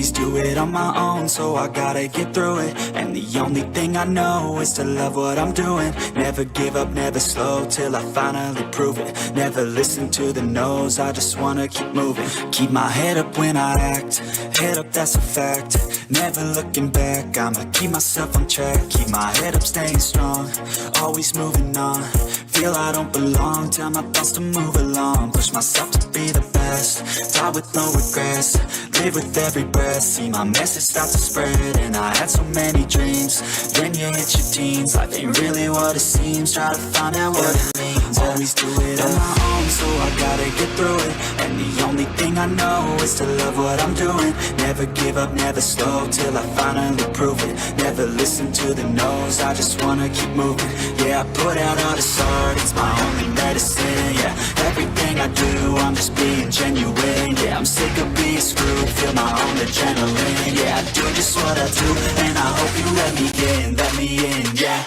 always do it on my own, so I gotta get through it. And the only thing I know is to love what I'm doing. Never give up, never slow, till I finally prove it. Never listen to the no's, I just wanna keep moving. Keep my head up when I act, head up, that's a fact. Never looking back, I'ma keep myself on track. Keep my head up, staying strong, always moving on. Feel I don't belong, tell my thoughts to move along. Push myself to be the best, die with no regrets. Live with every breath, see my message start to spread. And I had so many dreams, then you hit your teens. Life ain't really what it seems, try to find out what it means. Always do it on my own, so I gotta get through it. And the only thing I know is to love what I'm doing. Never give up, never slow, till I finally prove it. Never listen to the no's, I just wanna keep moving. Yeah, I put out all this art, it's my only medicine. Yeah, everything I do, I'm just being genuine. Yeah, I'm sick of being screwed, feel my own adrenaline. Yeah, I do just what I do, and I hope you let me in, yeah.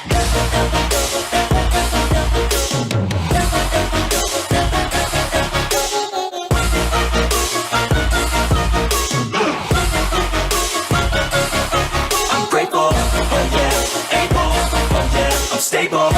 I'm grateful, oh yeah, able, oh yeah, I'm stable, oh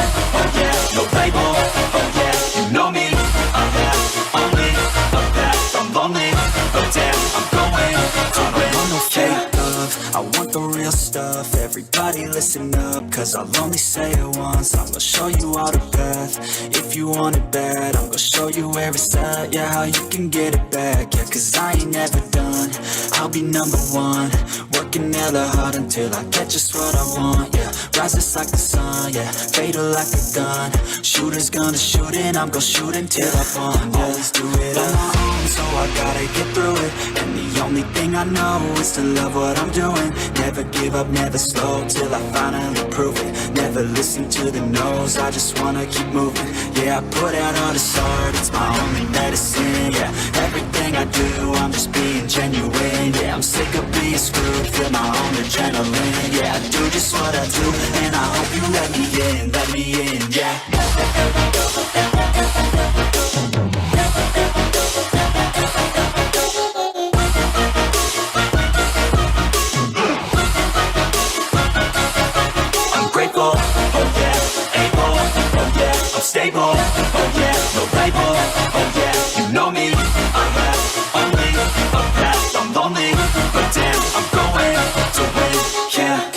yeah, no label, oh yeah, you know me, I have only a path, I'm lonely, but damn, I'm going to win. I want no fake love, I want the real stuff. Everybody listen up, cause I'll only say it once. I'm gonna show you all the path, if you want it bad. I'm gonna show you where it's at, yeah, how you can get it back. Yeah, cause I ain't never done, I'll be number one. Working hella hard until I get just what I want, yeah. Rises like the sun, yeah, fatal like a gun. Shooters gonna shoot and I'm gonna shoot until I fall. Always do it on my own, so I gotta get through it. And the only thing I know is to love what I'm doing. Never give up, never slow, till I finally prove it. Never listen to the no's, I just wanna keep moving. Yeah, I put out all this art, it's my only medicine. Yeah, everything I do, I'm just being genuine. Yeah, I'm sick of being screwed, feel my own adrenaline. Yeah, I do just what I do, and I hope you let me in, yeah. I'm grateful, oh yeah, able, oh yeah, I'm stable, oh yeah, no label, oh yeah, you know me, I have only a path, I'm lonely, but damn, I'm going to win, yeah.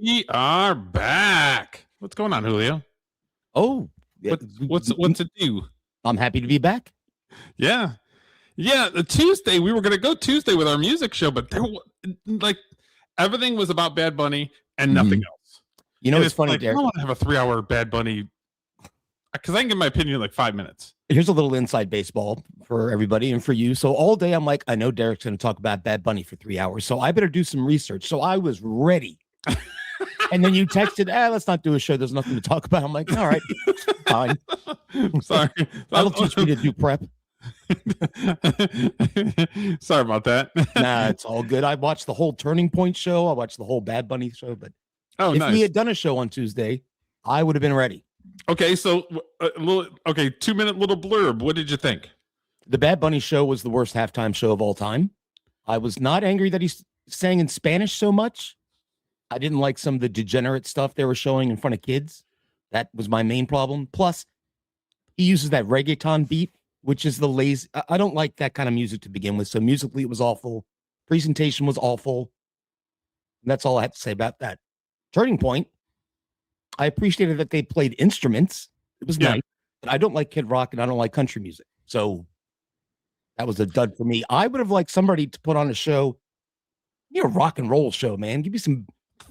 We are back. What's going on, Julio? Oh, What's it do? I'm happy to be back. Yeah. The Tuesday, we were going to go Tuesday with our music show, but like everything was about Bad Bunny and nothing else. You know, it's funny, like, Derek. I don't want to have a 3-hour Bad Bunny because I can give my opinion in like 5 minutes. Here's a little inside baseball for everybody and for you. So all day I'm like, I know Derek's going to talk about Bad Bunny for 3 hours, so I better do some research. So I was ready. And then you texted, let's not do a show. There's nothing to talk about. I'm like, all right, fine. Sorry. That'll teach me to do prep. Sorry about that. Nah, it's all good. I watched the whole Turning Point show. I watched the whole Bad Bunny show. But if nice. we had done a show on Tuesday, I would have been ready. Okay, so 2-minute little blurb. What did you think? The Bad Bunny show was the worst halftime show of all time. I was not angry that he sang in Spanish so much. I didn't like some of the degenerate stuff they were showing in front of kids. That was my main problem. Plus, he uses that reggaeton beat, which is the lazy. I don't like that kind of music to begin with. So musically, it was awful. Presentation was awful. And that's all I have to say about that. Turning Point, I appreciated that they played instruments. It was nice. But I don't like Kid Rock and I don't like country music. So that was a dud for me. I would have liked somebody to put on a show, a rock and roll show, man. Give me some.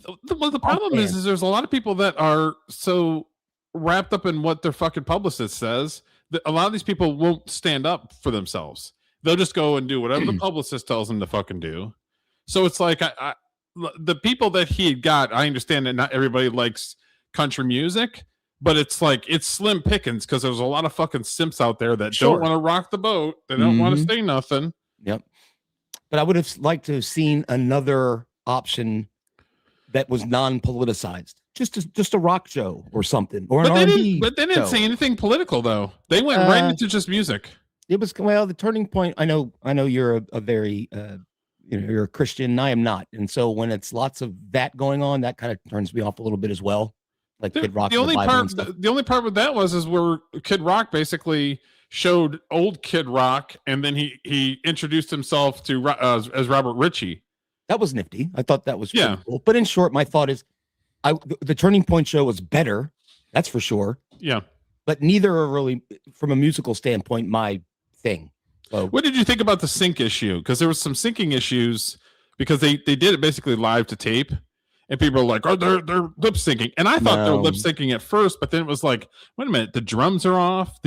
Well, the problem is there's a lot of people that are so wrapped up in what their fucking publicist says that a lot of these people won't stand up for themselves. They'll just go and do whatever the publicist tells them to fucking do. So it's like the people that he had got, I understand that not everybody likes country music, but it's like it's slim pickings because there's a lot of fucking simps out there that don't want to rock the boat. They don't want to say nothing. Yep. But I would have liked to have seen another option that was non-politicized, just a rock show or something, or an R&B. But they didn't say anything political though. They went right into just music. It was the Turning Point. I know you're a very you're a Christian. I am not, and so when it's lots of that going on, that kind of turns me off a little bit as well. Like Kid Rock. The only part with that was where Kid Rock basically showed old Kid Rock, and then he introduced himself to as Robert Ritchie. That was nifty. I thought that was cool. But in short, my thought is, the Turning Point show was better. That's for sure. Yeah. But neither are really, from a musical standpoint, my thing. So, what did you think about the sync issue? Because there was some syncing issues because they did it basically live to tape, and people were like, "Oh, they're lip syncing," and I thought they were lip syncing at first, but then it was like, "Wait a minute, the drums are off,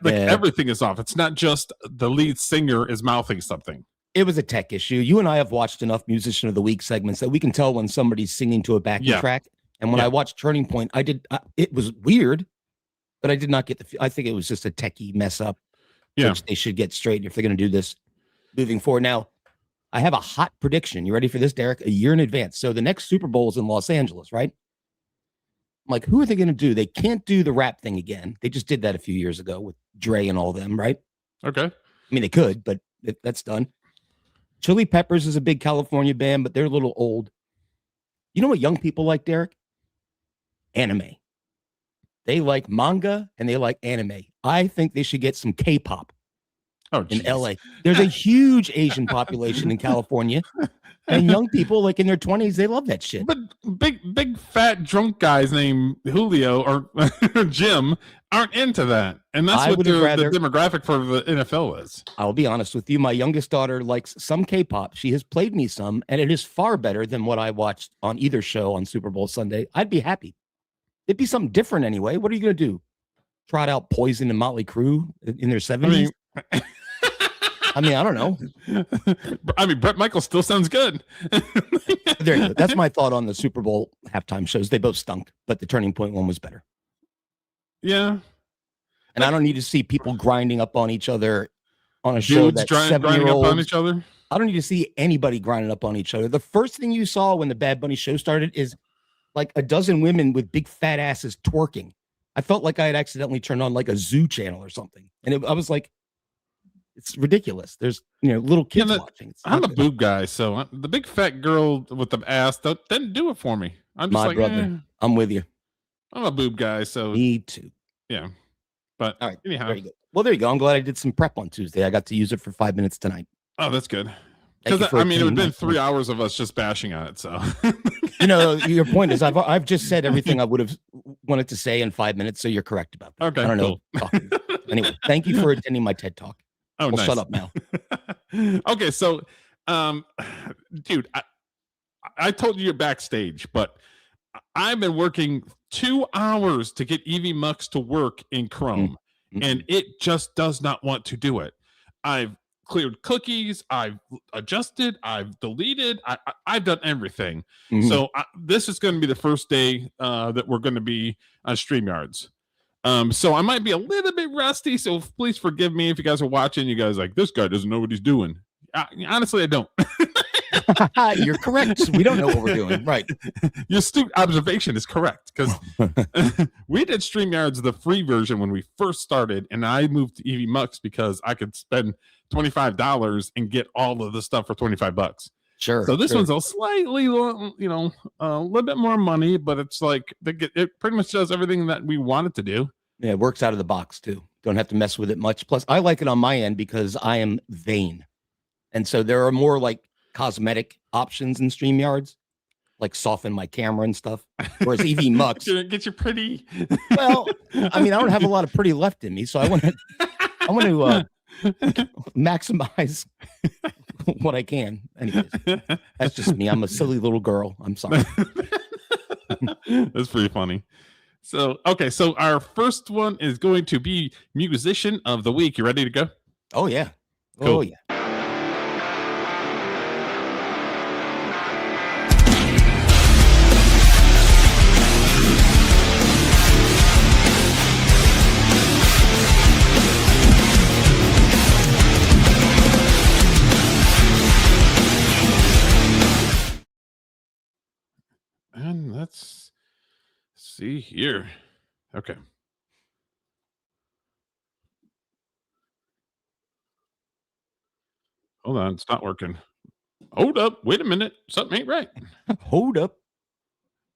everything is off. It's not just the lead singer is mouthing something." It was a tech issue. You and I have watched enough Musician of the Week segments that we can tell when somebody's singing to a backing track. And when I watched Turning Point, it was weird, but I did not get I think it was just a techie mess up. Yeah. Which they should get straight if they're going to do this moving forward. Now, I have a hot prediction. You ready for this, Derek? A year in advance. So the next Super Bowl is in Los Angeles, right? I'm like, who are they going to do? They can't do the rap thing again. They just did that a few years ago with Dre and all them, right? Okay. I mean, they could, but that's done. Chili Peppers is a big California band, but they're a little old. You know what young people like, Derek? Anime. They like manga and they like anime. I think they should get some K-pop in LA. There's a huge Asian population in California, and young people like in their 20s, they love that shit. But big fat drunk guys named Julio or Jim aren't into that, and that's what the demographic for the NFL is. I'll be honest with you. My youngest daughter likes some K-pop. She has played me some, and it is far better than what I watched on either show on Super Bowl Sunday. I'd be happy. It'd be something different anyway. What are you going to do? Trot out Poison and Motley Crue in their 70s? I mean, I don't know. I mean, Bret Michaels still sounds good. There you go. That's my thought on the Super Bowl halftime shows. They both stunk, but the Turning Point one was better. Yeah. And I don't need to see people grinding up on each other on a show that's grinding up on each other. I don't need to see anybody grinding up on each other. The first thing you saw when the Bad Bunny show started is like a dozen women with big fat asses twerking. I felt like I had accidentally turned on like a zoo channel or something. And I was like, it's ridiculous. There's, little kids watching. I'm a boob guy. So the big fat girl with the ass didn't do it for me. I'm just brother. I'm with you. I'm a boob guy. So me too. Yeah. But all right. Anyhow. There you go. Well, there you go. I'm glad I did some prep on Tuesday. I got to use it for 5 minutes tonight. Oh, that's good. Because it would have been 3 hours of us just bashing on it. So, your point is I've just said everything I would have wanted to say in 5 minutes. So you're correct about that. Okay. I don't know. Anyway, thank you for attending my TED Talk. Oh, nice. Shut up now. Okay. So, dude, I told you you're backstage, but I've been working 2 hours to get Evie Mux to work in Chrome, and it just does not want to do it. I've cleared cookies, I've adjusted, I've deleted, I've done everything. So this is going to be the first day that we're going to be on StreamYards. So I might be a little bit rusty, so please forgive me if you guys are watching. You guys are like, this guy doesn't know what he's doing. Honestly, I don't. You're correct. We don't know what we're doing. Right. Your astute observation is correct, because we did StreamYards, the free version, when we first started, and I moved to Evie Mux because I could spend $25 and get all of the stuff for $25. Sure. So this one's a slightly, a little bit more money, but it's like it pretty much does everything that we wanted to do. Yeah, it works out of the box too. Don't have to mess with it much. Plus, I like it on my end because I am vain. And so there are more like cosmetic options in StreamYards, like soften my camera and stuff. Whereas EV Mux, Get you pretty. well, I mean, I don't have a lot of pretty left in me, so I want to maximize what I can. Anyways, that's just me. I'm a silly little girl. I'm sorry. That's pretty funny. So, okay, so our first one is going to be Musician of the Week. You ready to go? Oh yeah. Cool. Oh yeah. And let's see here. Okay. Hold on, it's not working. Hold up. Wait a minute. Something ain't right. Hold up.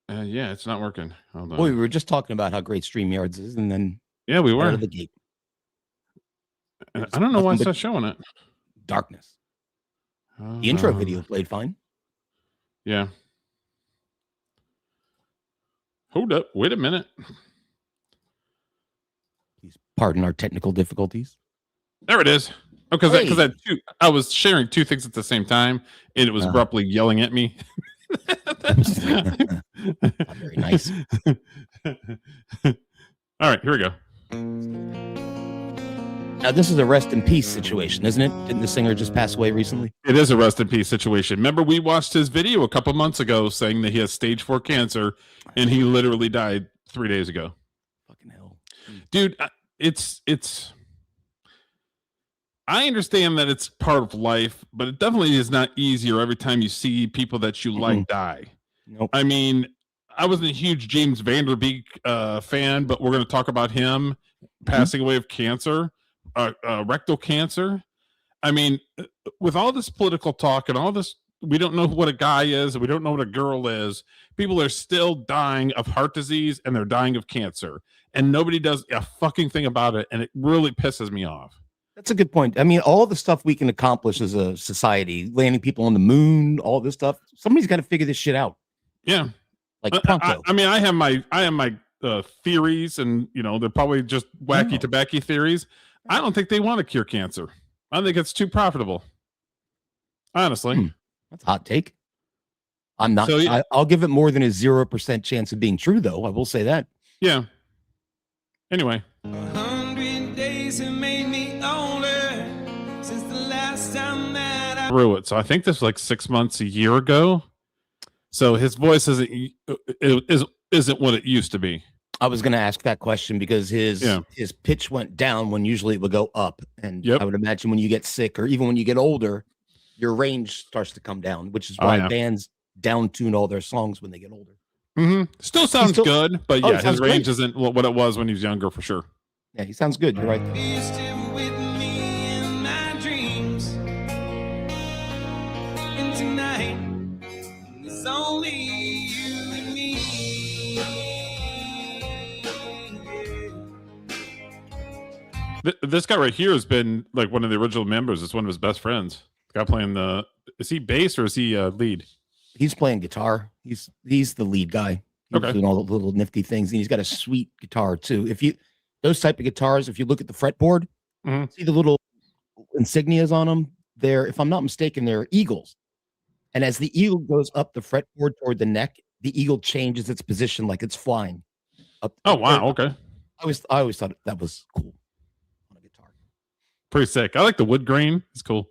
Yeah, it's not working. Hold on. Boy, we were just talking about how great StreamYards is, and then Yeah, we out were. of the gate. I don't know why it's Nothing but not showing it. darkness. The intro video played fine. Yeah. Hold up. Wait a minute. Please pardon our technical difficulties. There it is. Because Hey. I was sharing two things at the same time, and it was abruptly yelling at me. Not very nice. All right, here we go. Now, this is a rest in peace situation, isn't it? Didn't the singer just pass away recently? It is a rest in peace situation. Remember, we watched his video a couple months ago saying that he has stage 4 cancer, and he literally died 3 days ago. Fucking hell. Dude, it's I understand that it's part of life, but it definitely is not easier every time you see people that you like die. Nope. I mean, I wasn't a huge James Vanderbeek fan, but we're going to talk about him passing away of cancer, rectal cancer. I mean, with all this political talk and all this, we don't know what a guy is, and we don't know what a girl is. People are still dying of heart disease, and they're dying of cancer, and nobody does a fucking thing about it, and it really pisses me off. That's a good point. I mean, all the stuff we can accomplish as a society, landing people on the moon, all this stuff, somebody's got to figure this shit out. Yeah. Like pronto. I mean, I have my theories, and they're probably just wacky tobacco theories. I don't think they want to cure cancer. I think it's too profitable. Honestly. That's a hot take. I'm not. So, I'll give it more than a 0% chance of being true, though. I will say that. Yeah. Anyway. 100 days have made me older since the last time that I through it. So I think this was like 6 months, a year ago. So his voice isn't what it used to be. I was going to ask that question because his pitch went down when usually it would go up. And I would imagine when you get sick or even when you get older, your range starts to come down, which is why bands down tune all their songs when they get older. Still sounds good, but yeah, his range great. isn't what it was when he was younger for sure. Yeah, he sounds good. You're right. You're still with me in my dreams. And tonight it's only you and me. This guy right here has been like one of the original members. It's one of his best friends. The guy playing is he bass or is he lead? He's playing guitar. He's the lead guy. He's doing all the little nifty things, and he's got a sweet guitar too. If you those type of guitars, if you look at the fretboard, see the little insignias on them. They're, if I'm not mistaken, they're eagles. And as the eagle goes up the fretboard toward the neck, the eagle changes its position like it's flying. Up. Oh wow, okay. I always thought that was cool on a guitar. Pretty sick. I like the wood grain. It's cool.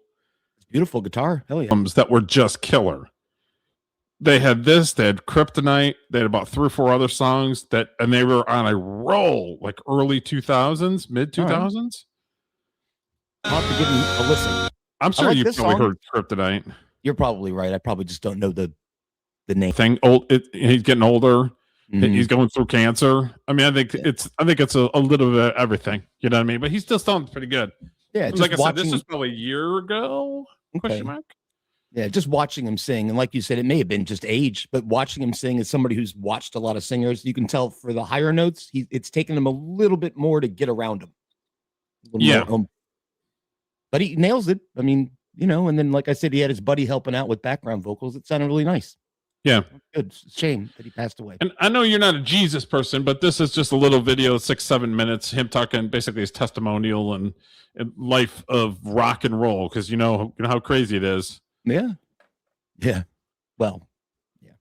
It's a beautiful guitar. Hell yeah. That were just killer. They had this, they had Kryptonite, they had about 3 or 4 other songs and they were on a roll, like early 2000s, mid 2000s. I'll have to give him a listen. I'm sure like you this probably song. heard Kryptonite. You're probably right. I probably just don't know the name. He's getting older. He's going through cancer. I mean, I think it's a little bit of everything. You know what I mean? But he still sounds pretty good. Yeah, Like I said, this was probably a year ago. Okay. Question mark. Yeah, just watching him sing, and like you said, it may have been just age, but watching him sing as somebody who's watched a lot of singers, you can tell for the higher notes, it's taken him a little bit more to get around him. A little Yeah. more, but he nails it. I mean, and then like I said, he had his buddy helping out with background vocals. It sounded really nice. Yeah. Good. Shame that he passed away. And I know you're not a Jesus person, but this is just a little video, 6-7 minutes, him talking basically his testimonial and life of rock and roll, because you know how crazy it is. Yeah. Yeah. Well, yeah.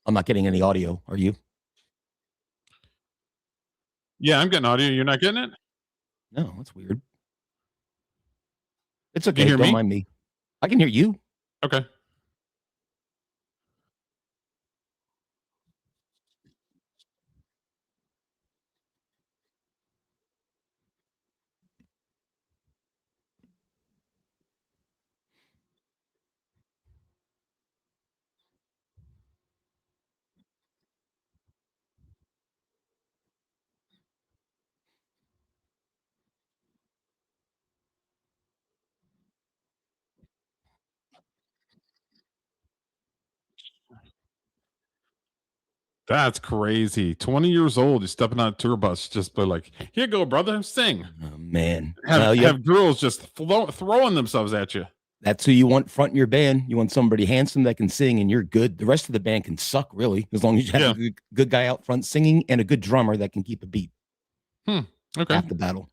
I'm not getting any audio. Are you? Yeah, I'm getting audio. You're not getting it? No, that's weird. It's Can okay. you hear Don't me? mind me. I can hear you. Okay. That's crazy. 20 years old, you're stepping on a tour bus, just by like, here you go, brother, sing. Oh, man. Have girls just throwing themselves at you. That's who you want front in your band. You want somebody handsome that can sing, and you're good. The rest of the band can suck, really, as long as you have a good guy out front singing and a good drummer that can keep a beat. Okay. Half the battle.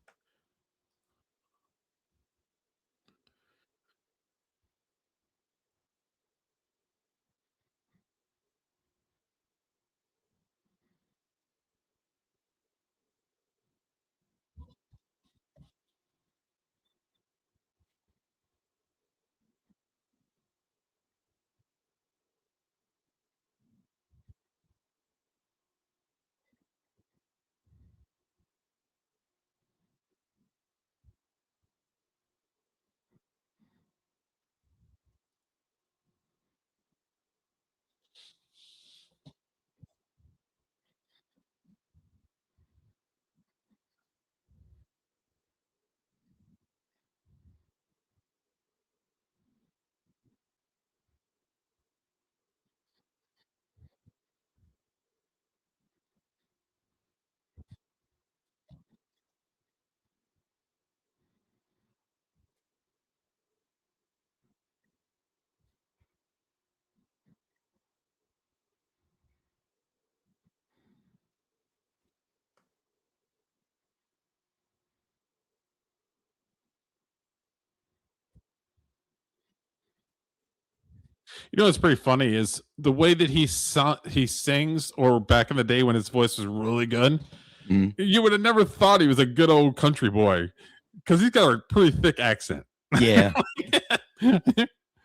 You know what's pretty funny is the way that he sings, or back in the day when his voice was really good. Mhm. You would have never thought he was a good old country boy, because he's got a pretty thick accent. Yeah.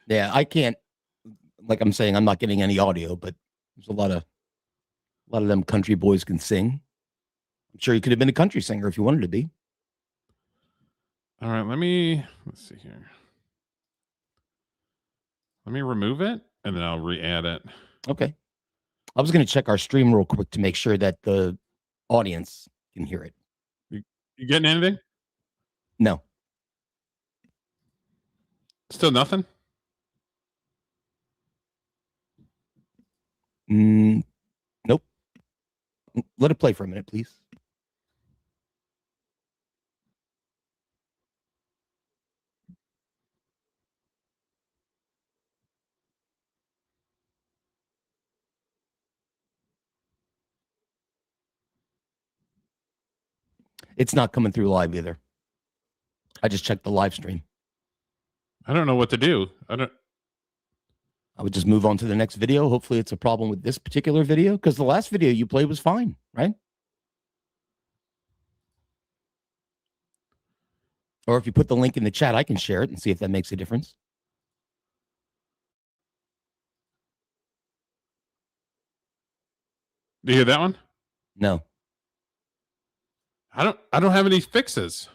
Yeah, I can't, like I'm saying, I'm not getting any audio, but there's a lot of them country boys can sing. I'm sure you could have been a country singer if you wanted to be. All right, let's see here. Let me remove it and then I'll re-add it. Okay. I was going to check our stream real quick to make sure that the audience can hear it. You getting anything? No. Still nothing? Nope. Let it play for a minute, please. It's not coming through live either. I just checked the live stream. I don't know what to do. I would just move on to the next video. Hopefully it's a problem with this particular video, because the last video you played was fine, right? Or if you put the link in the chat, I can share it and see if that makes a difference. Do you hear that one? No. I don't have any fixes.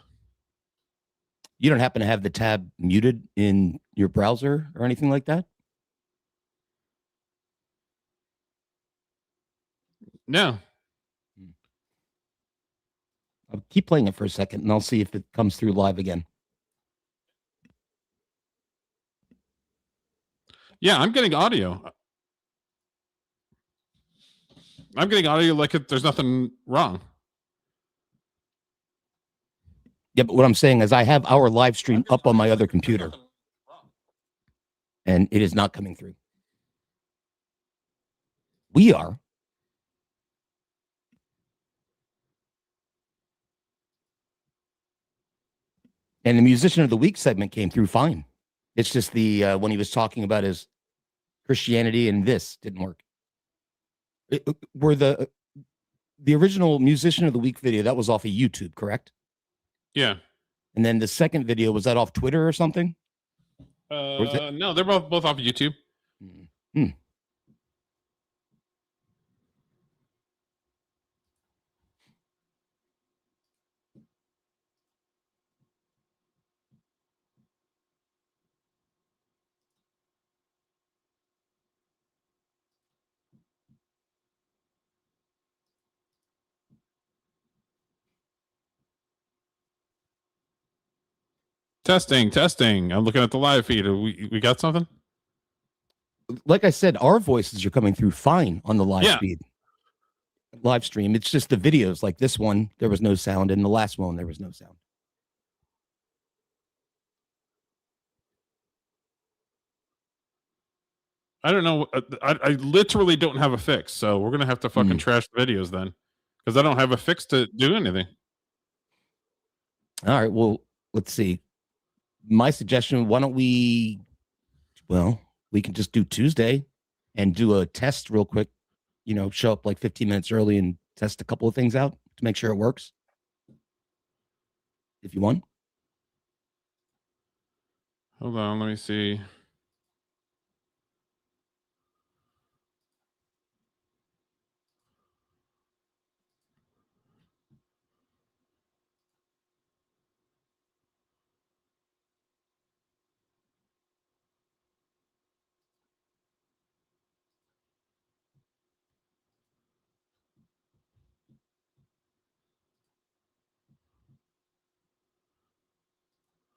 You don't happen to have the tab muted in your browser or anything like that? No. I'll keep playing it for a second, and I'll see if it comes through live again. Yeah, I'm getting audio. I'm getting audio like there's nothing wrong. Yeah, but what I'm saying is I have our live stream up on my other computer, and it is not coming through. We are. And the Musician of the Week segment came through fine. It's just the when he was talking about his Christianity and this didn't work. Were the original Musician of the Week video, that was off of YouTube, correct? Yeah. And then the second video, was that off Twitter or something? No, they're both off of YouTube. Testing. I'm looking at the live feed. We got something? Like I said, our voices are coming through fine on the live stream. It's just the videos, like this one, there was no sound, and the last one, there was no sound. I don't know. I literally don't have a fix, so we're gonna have to fucking trash the videos then, because I don't have a fix to do anything. All right. Well, let's see. My suggestion: why don't we? Well, we can just do Tuesday and do a test real quick. You know, show up like 15 minutes early and test a couple of things out to make sure it works. If you want. Hold on. Let me see.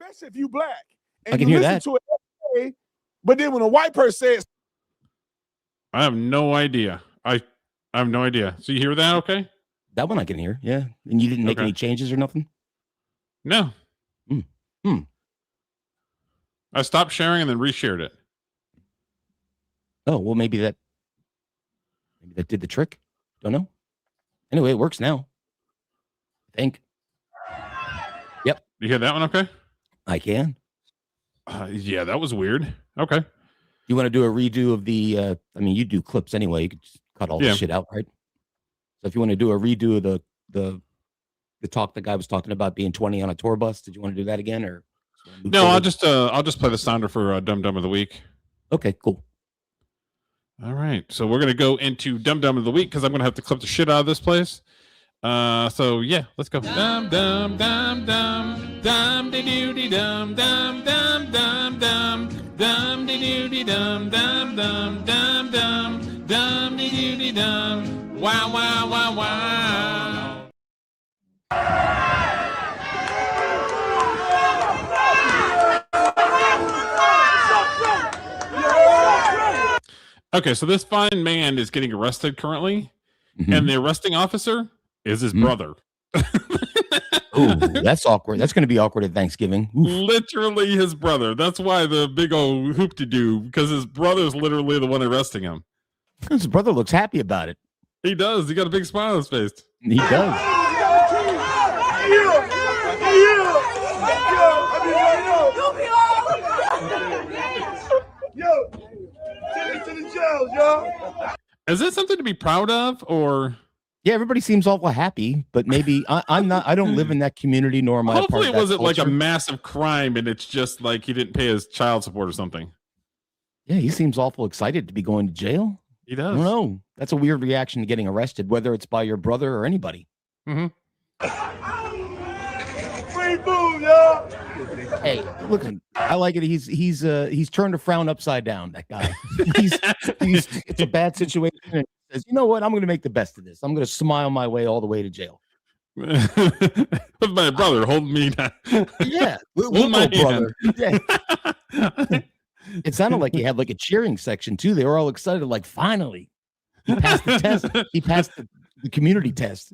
Especially if you black. And I can you hear listen that. to it every day, but then when a white person says, I have no idea. I have no idea. So you hear that? Okay. That one I can hear. Yeah. And you didn't make any changes or nothing? No. I stopped sharing and then reshared it. Oh, well, maybe that did the trick. Don't know. Anyway, it works now. I think. Yep. You hear that one? Okay. I can. Yeah, that was weird. Okay. You want to do a redo of the, I mean, you do clips anyway. You could just cut all this shit out, right? So if you want to do a redo of the talk the guy was talking about being 20 on a tour bus, did you want to do that again, or? No, I'll just play the sounder for Dum Dum of the Week. Okay, cool. All right. So we're going to go into Dum Dum of the Week because I'm going to have to clip the shit out of this place. So yeah, let's go. Dum dum dum dum dum de doo de dum dum dum dum dum dum de doo de dum dum dum dum dum dum de doo de dum. Wow wow wow wow. Okay, so this fine man is getting arrested currently, and the arresting officer is his brother. Ooh, that's awkward. That's going to be awkward at Thanksgiving. Oof. Literally his brother. That's why the big old hoop-de-doo, because his brother's literally the one arresting him. His brother looks happy about it. He does. He got a big smile on his face. He does. Is this something to be proud of, or? Yeah, everybody seems awful happy, but maybe I'm not. I don't live in that community, nor am I. Hopefully, it wasn't like a massive crime, and it's just like he didn't pay his child support or something. Yeah, he seems awful excited to be going to jail. He does. I don't know. That's a weird reaction to getting arrested, whether it's by your brother or anybody. free food, y'all. Hey, look, I like it. He's turned a frown upside down. That guy. It's a bad situation. And says, you know what? I'm going to make the best of this. I'm going to smile my way all the way to jail. With my brother holding me down. Yeah, Hold my brother. Yeah. hand. It sounded like he had like a cheering section too. They were all excited, like finally he passed the test. He passed the community test.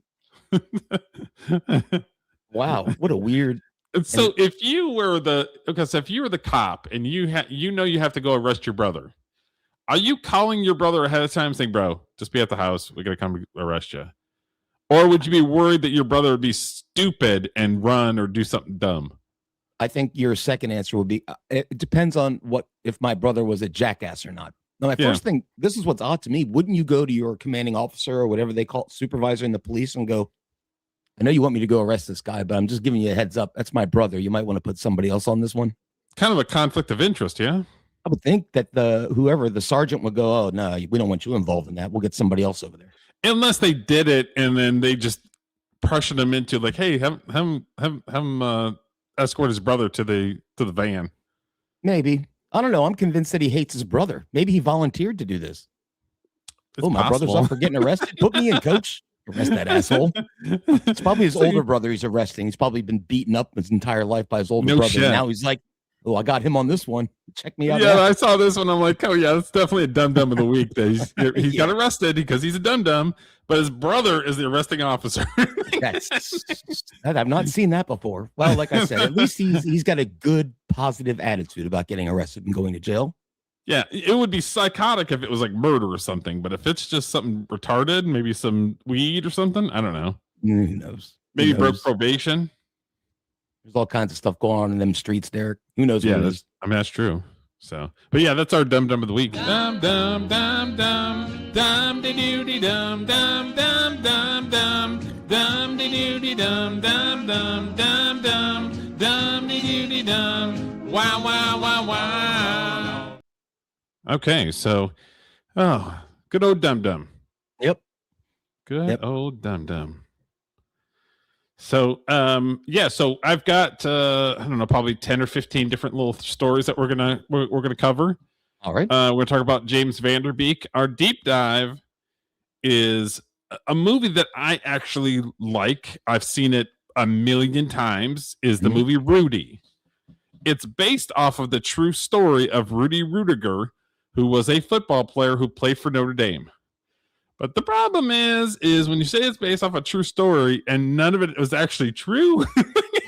Wow, what a weird. So if you were the cop and you have to go arrest your brother, are you calling your brother ahead of time saying, bro, just be at the house, we're gonna come arrest you? Or would you be worried that your brother would be stupid and run or do something dumb? I think your second answer would be it depends on if my brother was a jackass or not. Now, my first thing, this is what's odd to me. Wouldn't you go to your commanding officer or whatever they call it, supervisor in the police, and go, I know you want me to go arrest this guy, but I'm just giving you a heads up. That's my brother. You might want to put somebody else on this one. Kind of a conflict of interest, yeah? I would think that the sergeant would go, oh, no, we don't want you involved in that. We'll get somebody else over there. Unless they did it and then they just pressured him into like, hey, have him escort his brother to the van. Maybe. I don't know. I'm convinced that he hates his brother. Maybe he volunteered to do this. It's my brother's up for getting arrested. Put me in, coach. Arrest that asshole. It's probably his older brother he's arresting. He's probably been beaten up his entire life by his older brother. And now he's like, oh, I got him on this one. Check me out. Yeah, I saw this one. I'm like, oh yeah, that's definitely a dum-dum of the week. That he's got arrested because he's a dum-dum, but his brother is the arresting officer. I've not seen that before. Well, like I said, at least he's got a good, positive attitude about getting arrested and going to jail. Yeah, it would be psychotic if it was like murder or something, but if it's just something retarded, maybe some weed or something, I don't know. Who knows? Maybe broke probation. There's all kinds of stuff going on in them streets, Derek. Who knows? Yeah, I mean, that's true. So, but yeah, that's our dum-dum of the week. Dum-dum, dum-dum, dum-de-doo-de-dum, dum-dum, dum-dum, dum-de-doo-de-dum, dum-dum, dum-dum, dum-de-doo-de-dum, wow, wow, wow, wow. Okay, so, good old dum-dum. Yep. Good old dum-dum. So, so I've got, I don't know, probably 10 or 15 different little stories that we're going to cover. All right. We're going to talk about James Van Der Beek. Our deep dive is a movie that I actually like. I've seen it a million times, is the movie Rudy. It's based off of the true story of Rudy Rudiger, who was a football player who played for Notre Dame. But the problem is when you say it's based off a true story and none of it was actually true,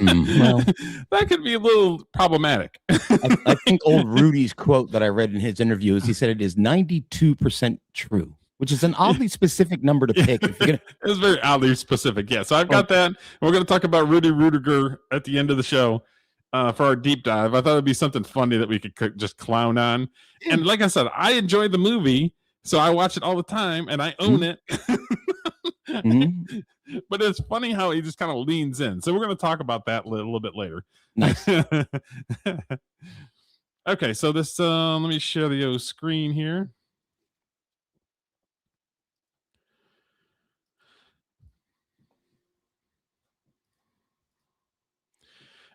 that could be a little problematic. I think old Rudy's quote that I read in his interview is he said it is 92% true, which is an oddly specific number to pick. It was very oddly specific. Yeah. So I've got that. We're going to talk about Rudy Rudiger at the end of the show for our deep dive. I thought it'd be something funny that we could just clown on. And like I said, I enjoyed the movie. So I watch it all the time and I own it. But it's funny how he just kind of leans in. So we're going to talk about that a little bit later. Nice. Okay, so this let me share the screen here.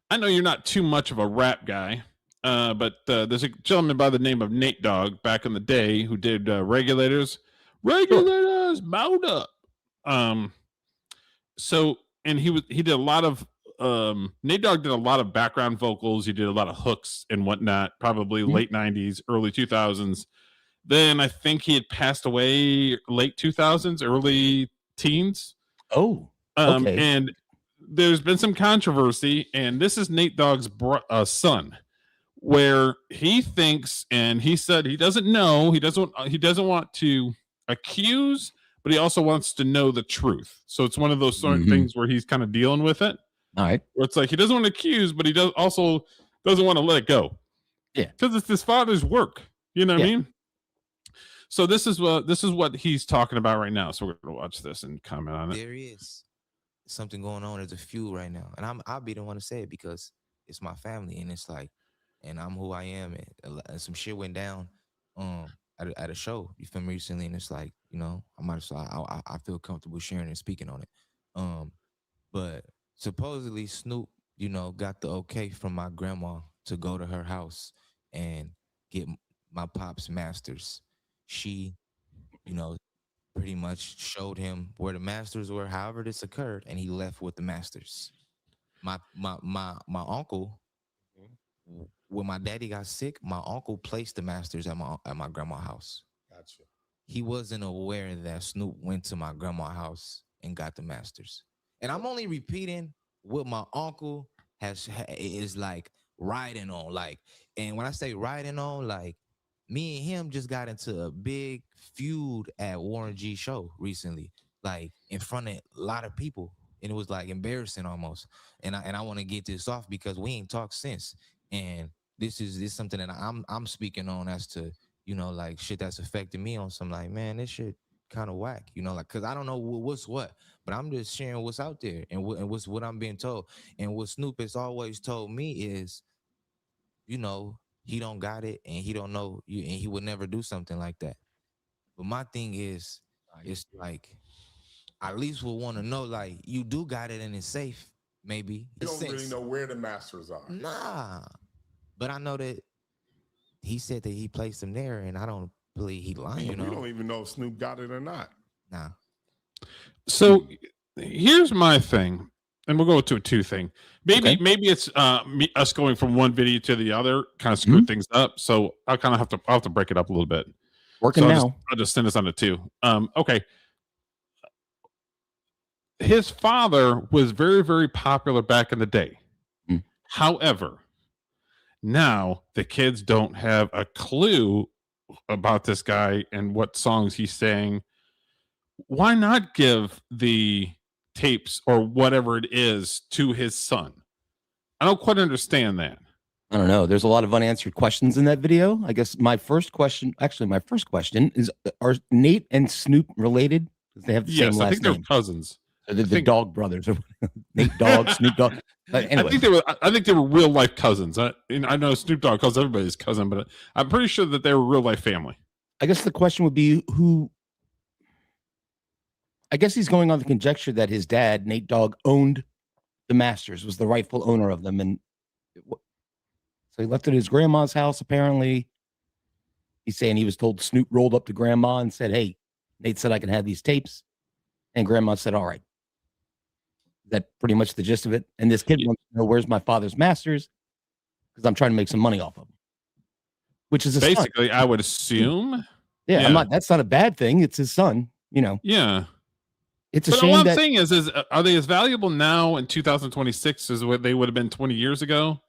I know you're not too much of a rap guy. But there's a gentleman by the name of Nate Dogg back in the day who did Regulators, mount up. So, and he did a lot of Nate Dogg did a lot of background vocals. He did a lot of hooks and whatnot, probably late 90s, early 2000s. Then I think he had passed away late 2000s, early teens. Oh, okay. And there's been some controversy, and this is Nate Dogg's son, where he thinks, and he said he doesn't know, he doesn't want to accuse, but he also wants to know the truth. So it's one of those sort of things where he's kind of dealing with it. All right. Where it's like he doesn't want to accuse, but he also doesn't want to let it go. Yeah. Because it's his father's work. You know what I mean? So this is what he's talking about right now. So we're gonna watch this and comment on it. There is something going on. There's a feud right now, and I'll be the one to say it because it's my family, and it's like, and I'm who I am, and some shit went down at a show, you feel me, recently, and it's like, you know, I feel comfortable sharing and speaking on it. But supposedly Snoop, you know, got the okay from my grandma to go to her house and get my pop's masters. She, you know, pretty much showed him where the masters were, however this occurred, and he left with the masters. My uncle, when my daddy got sick, my uncle placed the masters at my grandma's house. Gotcha. He wasn't aware that Snoop went to my grandma's house and got the masters. And I'm only repeating what my uncle is like riding on. Like, and when I say riding on, like me and him just got into a big feud at Warren G show recently, like in front of a lot of people. And it was like embarrassing almost. And I want to get this off because we ain't talked since. And this is something that I'm speaking on as to, you know, like shit that's affected me on some like, man, this shit kind of whack, you know, like, cause I don't know what's what, but I'm just sharing what's out there and what's what I'm being told. And what Snoop has always told me is, you know, he don't got it and he don't know you and he would never do something like that. But my thing is, it's like, I at least would want to know, like, you do got it and it's safe, maybe. You don't really know where the masters are. Nah. But I know that he said that he placed them there, and I don't believe he lying, you know. We don't even know if Snoop got it or not. Nah. So here's my thing, and we'll go to a two thing. Maybe it's us going from one video to the other kind of screwed things up. So I'll have to break it up a little bit. Working so now. I'll just send this on to two. Okay. His father was very, very popular back in the day. However, now the kids don't have a clue about this guy and what songs he's sang. Why not give the tapes or whatever it is to his son? I don't quite understand that. I don't know. There's a lot of unanswered questions in that video. I guess my first question is, are Nate and Snoop related? Because they have the same last I think name. they're cousins. The Dogg brothers, Nate Dogg, Snoop Dogg. Anyway. I think they were real life cousins. I know Snoop Dogg calls everybody his cousin, but I'm pretty sure that they were real life family. I guess the question would be who. I guess he's going on the conjecture that his dad, Nate Dogg, owned the masters, was the rightful owner of them, and so he left it at his grandma's house. Apparently, he's saying he was told Snoop rolled up to grandma and said, "Hey, Nate said I can have these tapes," and grandma said, "All right." That pretty much the gist of it. And this kid wants to know, where's my father's masters? Because I'm trying to make some money off of them. Which is basically, I would assume. Yeah, that's not a bad thing. It's his son, you know. Yeah. It's a shame. What I'm saying is are they as valuable now in 2026 as what they would have been 20 years ago?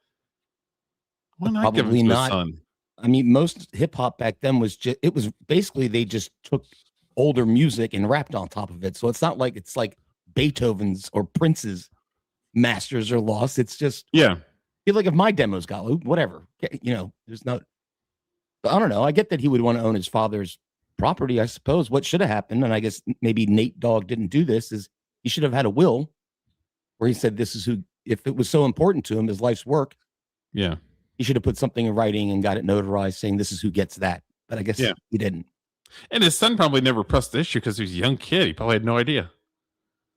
Why not give them to his son? I mean, most hip hop back then was basically they just took older music and rapped on top of it. So it's not like it's like Beethoven's or Prince's masters are lost. It's just, I feel like if my demos got whatever, you know, there's no, I don't know. I get that he would want to own his father's property, I suppose. What should have happened, and I guess maybe Nate Dogg didn't do this, is he should have had a will where he said this is who, if it was so important to him, his life's work. Yeah. He should have put something in writing and got it notarized saying this is who gets that. But I guess he didn't. And his son probably never pressed the issue because he was a young kid. He probably had no idea.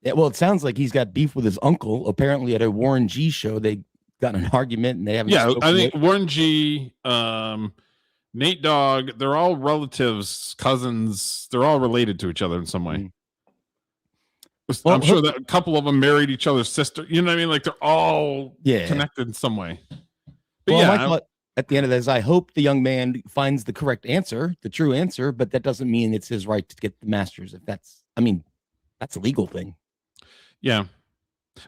Yeah, well, it sounds like he's got beef with his uncle. Apparently, at a Warren G show, they got in an argument and they haven't. Yeah, I think Warren G, Nate Dogg, they're all relatives, cousins. They're all related to each other in some way. Well, I'm sure that a couple of them married each other's sister. You know what I mean? Like they're all connected in some way. But my thought at the end of this, I hope the young man finds the correct answer, the true answer, but that doesn't mean it's his right to get the masters. If that's a legal thing. Yeah.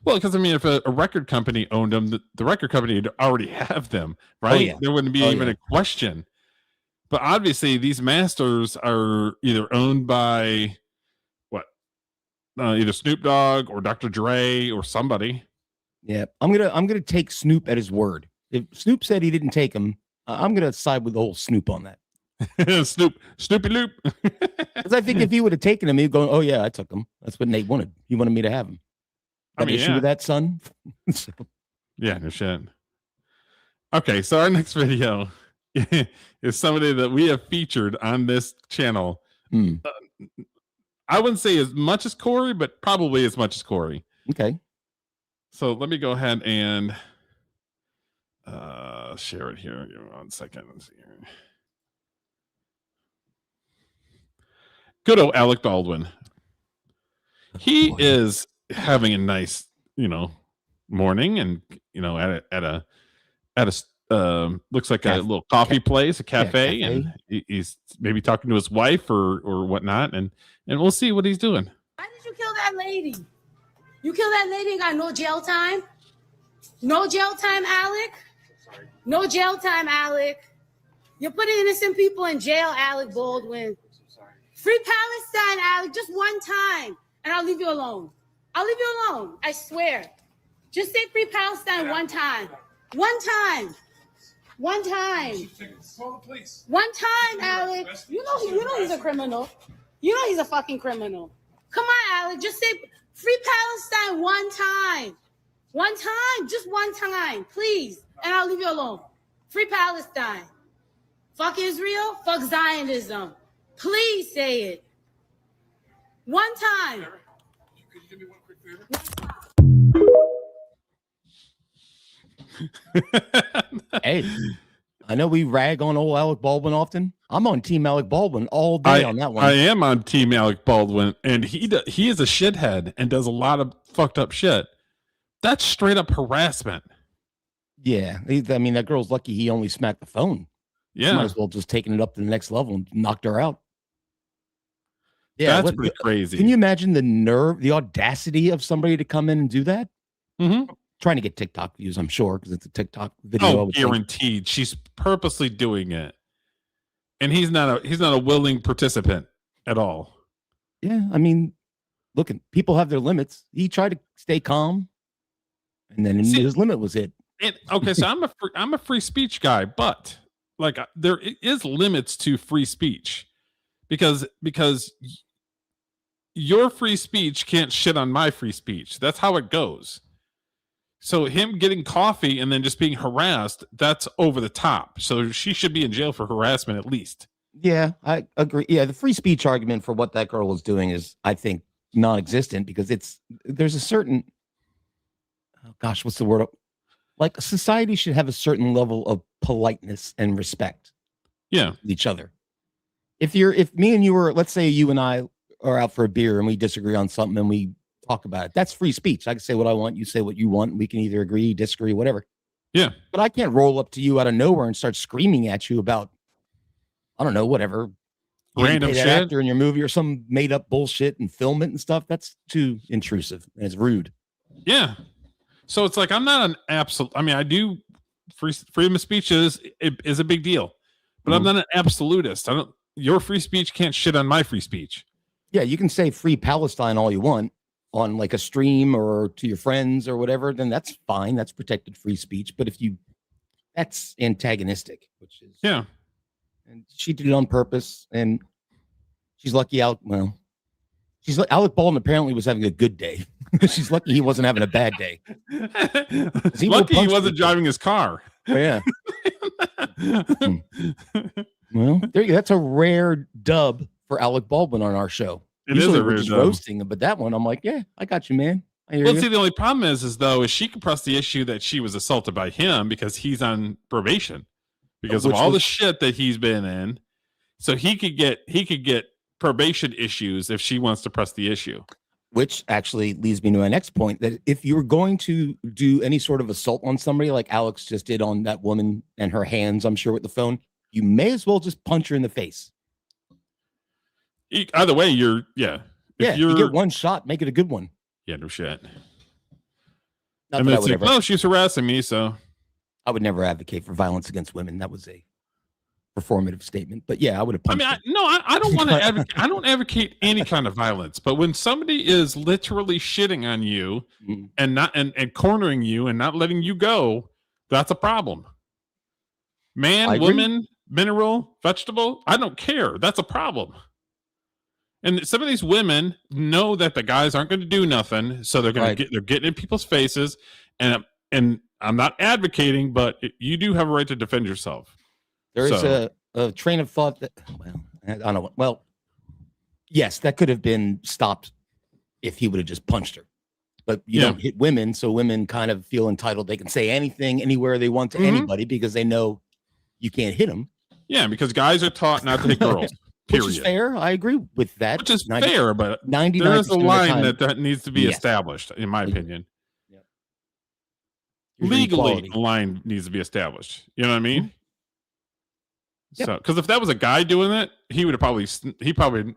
Well, because I mean, if a record company owned them, the record company would already have them, right? Oh, yeah. There wouldn't be even a question. But obviously, these masters are either owned by either Snoop Dogg or Dr. Dre or somebody. Yeah, I'm gonna take Snoop at his word. If Snoop said he didn't take them, I'm gonna side with the whole Snoop on that. Snoopy Loop. Because I think if he would have taken him, he'd go, "Oh yeah, I took him. That's what Nate wanted. He wanted me to have him." Got an issue with that, son? So. Yeah, no shit. Okay, so our next video is somebody that we have featured on this channel. I wouldn't say as much as Corey, but probably as much as Corey. Okay. So let me go ahead and share it here. Give me 1 second. Let's see here. Good old Alec Baldwin. He is having a nice, morning, and at a looks like a little coffee place, a cafe, and he's maybe talking to his wife or whatnot, and we'll see what he's doing. Why did you kill that lady? You killed that lady and got no jail time? No jail time, Alec? No jail time, Alec. You're putting innocent people in jail, Alec Baldwin. Free Palestine, Alec, just one time, and I'll leave you alone. I'll leave you alone, I swear. Just say free Palestine one time. One time. One time. One time, Alec. You know he's a criminal. You know he's a fucking criminal. Come on, Alec, just say free Palestine one time. One time, just one time, please. And I'll leave you alone. Free Palestine. Fuck Israel, fuck Zionism. Please say it. One time. Could you do me one quick favor? Hey, I know we rag on old Alec Baldwin often. I'm on Team Alec Baldwin all day on that one. I am on Team Alec Baldwin, and he is a shithead and does a lot of fucked up shit. That's straight up harassment. Yeah, I mean, that girl's lucky he only smacked the phone. Yeah, she might as well just taken it up to the next level and knocked her out. Yeah, that's pretty crazy. Can you imagine the nerve, the audacity of somebody to come in and do that? Mm-hmm. Trying to get TikTok views, I'm sure, because it's a TikTok video. Oh, guaranteed. She's purposely doing it, and he's not a willing participant at all. Yeah, I mean, look, people have their limits. He tried to stay calm, and then his limit was hit. Okay, so I'm a free speech guy, but like there is limits to free speech because your free speech can't shit on my free speech. That's how it goes. So him getting coffee and then just being harassed, that's over the top. So she should be in jail for harassment at least. Yeah, I agree. Yeah, the free speech argument for what that girl was doing is, I think, non-existent because there's a certain, oh gosh, what's the word? Like society should have a certain level of politeness and respect. Yeah, with each other. If me and you were, let's say you and I are out for a beer and we disagree on something and we talk about it, that's free speech. I can say what I want, you say what you want. We can either agree, disagree, whatever. Yeah. But I can't roll up to you out of nowhere and start screaming at you about, I don't know, whatever. Random shit. Actor in your movie or some made up bullshit and film it and stuff. That's too intrusive and it's rude. Yeah. So it's like, I'm not an absolute, I mean, I do freedom of speech is a big deal, but I'm not an absolutist. Your free speech can't shit on my free speech. Yeah. You can say free Palestine all you want on like a stream or to your friends or whatever, then that's fine. That's protected free speech. But that's antagonistic, which is, yeah. And she did it on purpose, and she's lucky Alec Baldwin apparently was having a good day. She's lucky he wasn't having a bad day. Lucky he wasn't driving his car. Oh, yeah. Well, there you go. That's a rare dub for Alec Baldwin on our show. It Usually is a we're rare just dub. roasting him, but that one, I'm like, yeah, I got you, man. I hear you. See, the only problem is she can press the issue that she was assaulted by him because he's on probation because of all the shit that he's been in. So he could get probation issues if she wants to press the issue. Which actually leads me to my next point, that if you're going to do any sort of assault on somebody like Alex just did on that woman and her hands, I'm sure, with the phone, you may as well just punch her in the face. Either way, you get one shot, make it a good one. Yeah, no shit. Not I mean, that it's like, she's harassing me, so I would never advocate for violence against women. That was a performative statement, but yeah, I would have punched. I don't want to advocate. I don't advocate any kind of violence, but when somebody is literally shitting on you and not and cornering you and not letting you go, that's a problem. Man, woman, mineral, vegetable, I don't care. That's a problem. And some of these women know that the guys aren't going to do nothing, so they're going to they're getting in people's faces. And I'm not advocating, but you do have a right to defend yourself. There is a train of thought that, I don't know. Well, yes, that could have been stopped if he would have just punched her. But you don't hit women, so women kind of feel entitled. They can say anything, anywhere they want to anybody because they know you can't hit them. Yeah, because guys are taught not to hit girls. Period. Which is fair. I agree with that. Which is fair, but 99% there is a of the line time, that needs to be yes. established, in my opinion. There's Legally, equality. the line needs to be established. You know what I mean? Yep. So, because if that was a guy doing it, he probably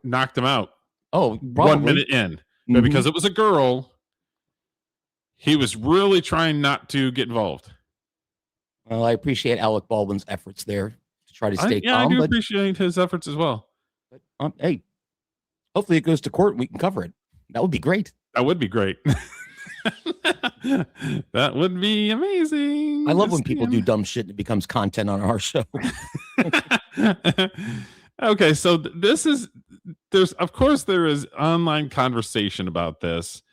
knocked him out. Oh, 1 minute in, but Mhm. because it was a girl, he was really trying not to get involved. Well, I appreciate Alec Baldwin's efforts there to try to stay I calm. do But, appreciate his efforts as well. hey, hopefully it goes to court and we can cover it. That would be great. That would be great. That would be amazing. I love when people do dumb shit and it becomes content on our show. Okay, so there is online conversation about this.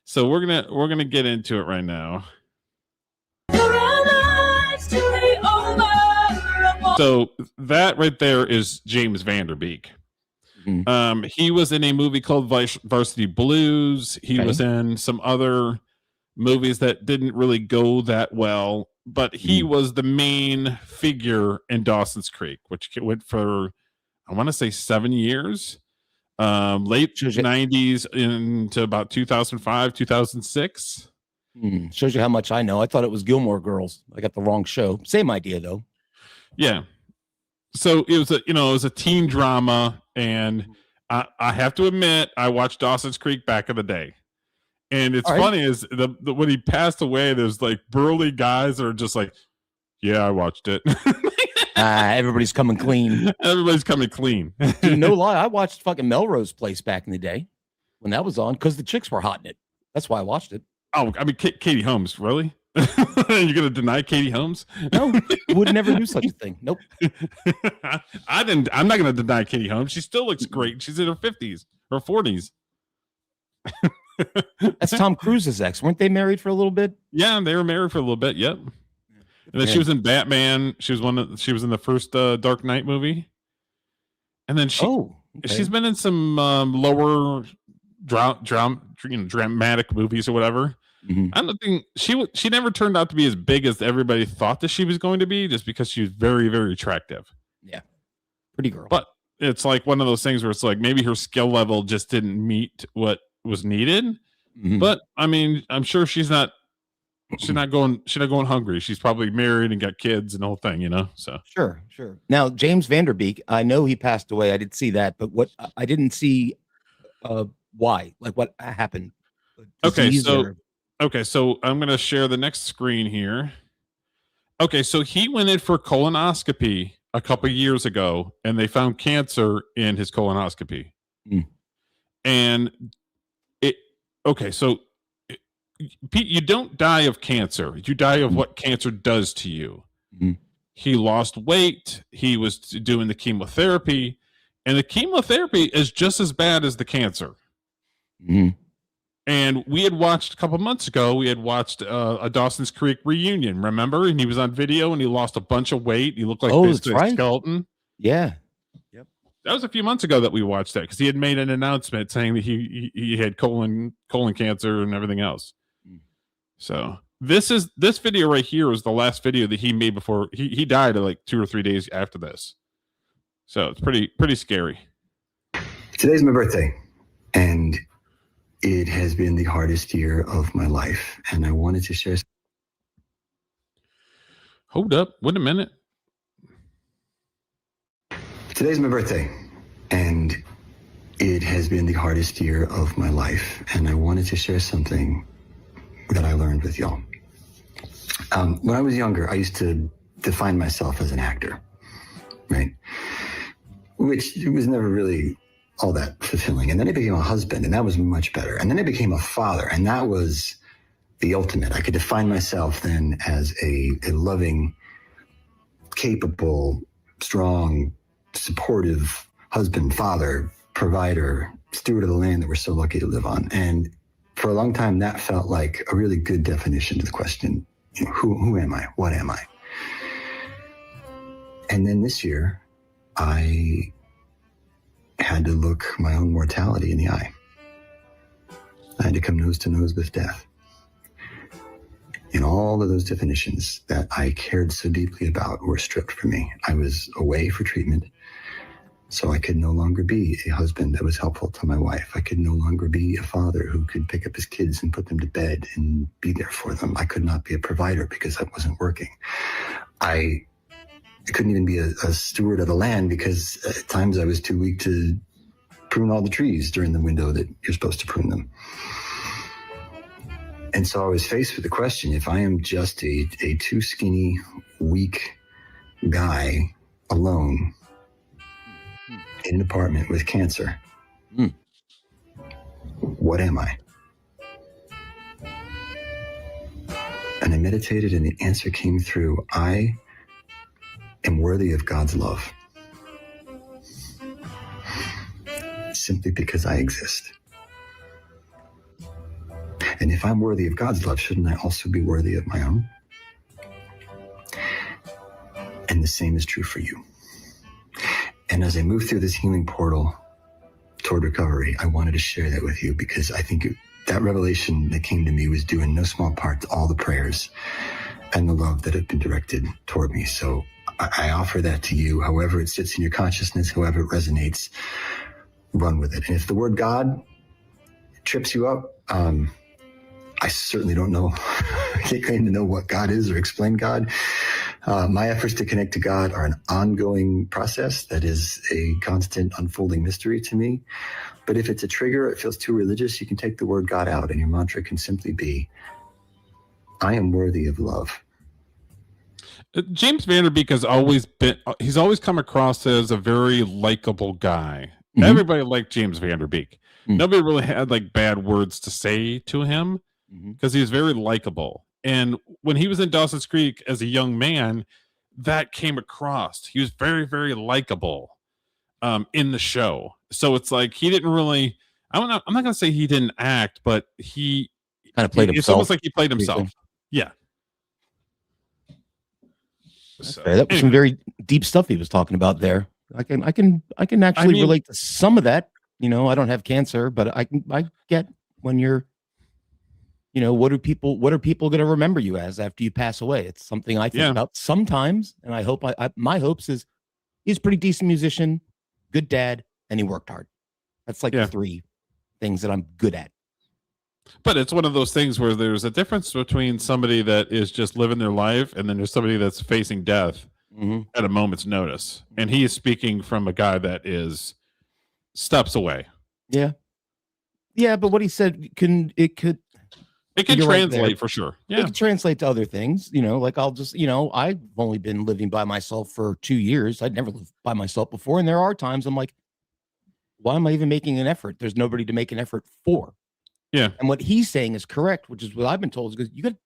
So we're gonna get into it right now. So that right there is James Van Der Beek. Mhm. He was in a movie called Varsity Blues. He was in some other movies that didn't really go that well, but he was the main figure in Dawson's Creek, which went for, I want to say 7 years, late 90s into about 2005, 2006. Shows you how much I know. I thought it was Gilmore Girls. I got the wrong show. Same idea though. Yeah. So it was a teen drama, and I have to admit, I watched Dawson's Creek back in the day. And it's funny is when he passed away, there's like burly guys that are just like, yeah, I watched it. Everybody's coming clean. Everybody's coming clean. Dude, no lie. I watched fucking Melrose Place back in the day when that was on because the chicks were hot in it. That's why I watched it. Oh, I mean, Katie Holmes, really? You're gonna deny Katie Holmes? No, would never do such a thing. Nope. I'm not gonna deny Katie Holmes. She still looks great. She's in her 50s or 40s. That's Tom Cruise's ex. Weren't they married for a little bit? Yeah, they were married for a little bit. Yep. And then she was in Batman. She was in the first Dark Knight movie. And then she's been in some lower dramatic movies or whatever. I don't think she never turned out to be as big as everybody thought that she was going to be, just because she was very, very attractive. Yeah. Pretty girl. But it's like one of those things where it's like maybe her skill level just didn't meet what was needed. But I mean, I'm sure she's not going hungry. She's probably married and got kids and the whole thing, so Sure. Now, James Van Der Beek, I know he passed away. I did see that, but what I didn't see why, like what happened. Okay, so I'm going to share the next screen here. Okay, so he went in for colonoscopy a couple years ago, and they found cancer in his colonoscopy. And so Pete, you don't die of cancer. You die of what cancer does to you. He lost weight. He was doing the chemotherapy, and the chemotherapy is just as bad as the cancer. And we had watched a couple months ago, a Dawson's Creek reunion, remember? And he was on video and he lost a bunch of weight. He looked like basically a skeleton. Yeah. Yep. That was a few months ago that we watched that, because he had made an announcement saying that he had colon cancer and everything else. So this video right here was the last video that he made before he died like 2 or 3 days after this. So it's pretty scary. Today's my birthday, and it has been the hardest year of my life, and I wanted to share. Hold up. Wait a minute. Today's my birthday, and it has been the hardest year of my life, and I wanted to share something that I learned with y'all. When I was younger, I used to define myself as an actor, right? Which was never really all that fulfilling. And then I became a husband, and that was much better. And then I became a father, and that was the ultimate. I could define myself then as a loving, capable, strong, supportive husband, father, provider, steward of the land that we're so lucky to live on. And for a long time, that felt like a really good definition to the question, who am I? What am I? And then this year, I had to look my own mortality in the eye. I had to come nose to nose with death. And all of those definitions that I cared so deeply about were stripped from me. I was away for treatment. So I could no longer be a husband that was helpful to my wife. I could no longer be a father who could pick up his kids and put them to bed and be there for them. I could not be a provider because that wasn't working. I couldn't even be a steward of the land because at times I was too weak to prune all the trees during the window that you're supposed to prune them. And so I was faced with the question, if I am just a too skinny, weak guy alone in an apartment with cancer, what am I? And I meditated and the answer came through. I am worthy of God's love. Simply because I exist. And if I'm worthy of God's love, shouldn't I also be worthy of my own? And the same is true for you. And as I move through this healing portal toward recovery, I wanted to share that with you because I think that revelation that came to me was due in no small part to all the prayers and the love that have been directed toward me. So I offer that to you, however it sits in your consciousness, however it resonates, run with it. And if the word God trips you up, I certainly don't know. I can't claim to know what God is or explain God. My efforts to connect to God are an ongoing process that is a constant unfolding mystery to me. But if it's a trigger, it feels too religious, you can take the word God out and your mantra can simply be, I am worthy of love. James Van Der Beek has always come across as a very likable guy. Mm-hmm. Everybody liked James Van Der Beek. Mm-hmm. Nobody really had like bad words to say to him because he was very likable. And when he was in Dawson's Creek as a young man, that came across. He was very, very likable in the show. So it's like he didn't really. I'm not going to say he didn't act, but he kind of played himself. It's almost like he played himself. Yeah. So, that was some very deep stuff he was talking about there. I can actually relate to some of that. You know, I don't have cancer, but I get when you're, you know, what are people going to remember you as after you pass away? It's something I think about sometimes, and I hope my hopes is he's a pretty decent musician, good dad, and he worked hard. That's like the three things that I'm good at. But it's one of those things where there's a difference between somebody that is just living their life and then there's somebody that's facing death at a moment's notice. And he is speaking from a guy that is steps away. Yeah. Yeah, but what he said could translate right for sure. Yeah. It can translate to other things, you know, like I've only been living by myself for 2 years. I'd never lived by myself before. And there are times I'm like, why am I even making an effort? There's nobody to make an effort for. Yeah. And what he's saying is correct, which is what I've been told, is because you got to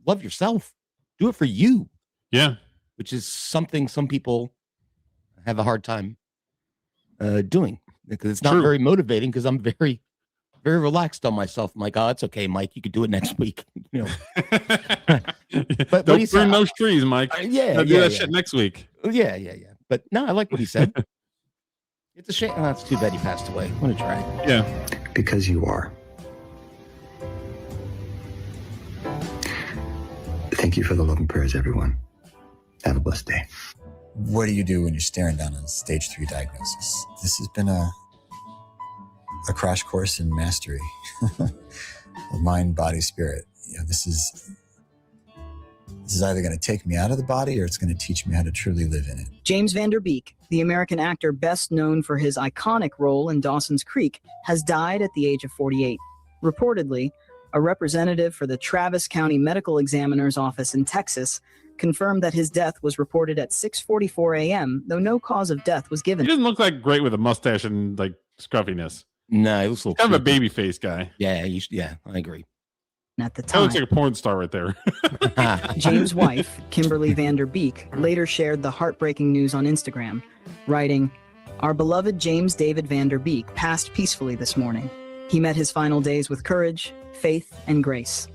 love yourself. Do it for you. Yeah. Which is something some people have a hard time doing because it's not very motivating because I'm very, very relaxed on myself. I'm like, oh, it's okay, Mike. You could do it next week. You know, but don't burn those trees, Mike. Do that shit next week. Yeah. But no, I like what he said. It's a shame. Oh, it's too bad he passed away. What a drag. Yeah. Because you are. Thank you for the love and prayers, everyone. Have a blessed day. What do you do when you're staring down a stage 3 diagnosis? This has been a crash course in mastery of mind, body, spirit. You know, this is either going to take me out of the body or it's going to teach me how to truly live in it. James Van Der Beek, the American actor best known for his iconic role in Dawson's Creek, has died at the age of 48. Reportedly, a representative for the Travis County Medical Examiner's Office in Texas confirmed that his death was reported at 6:44 a.m., though no cause of death was given. He doesn't look like great with a mustache and like scruffiness. No, he looks a little kind of a baby face guy. Yeah, I agree. At the time, that looks like a porn star right there. James' wife, Kimberly Van Der Beek, later shared the heartbreaking news on Instagram, writing, "Our beloved James David Van Der Beek passed peacefully this morning. He met his final days with courage, faith, and grace.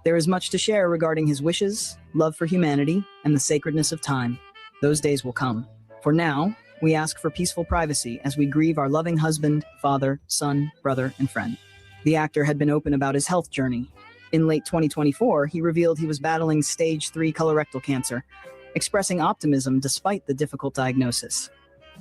There is much to share regarding his wishes, love for humanity, and the sacredness of time. Those days will come. For now, we ask for peaceful privacy as we grieve our loving husband, father, son, brother, and friend." The actor had been open about his health journey. In late 2024, he revealed he was battling stage 3 colorectal cancer, expressing optimism despite the difficult diagnosis.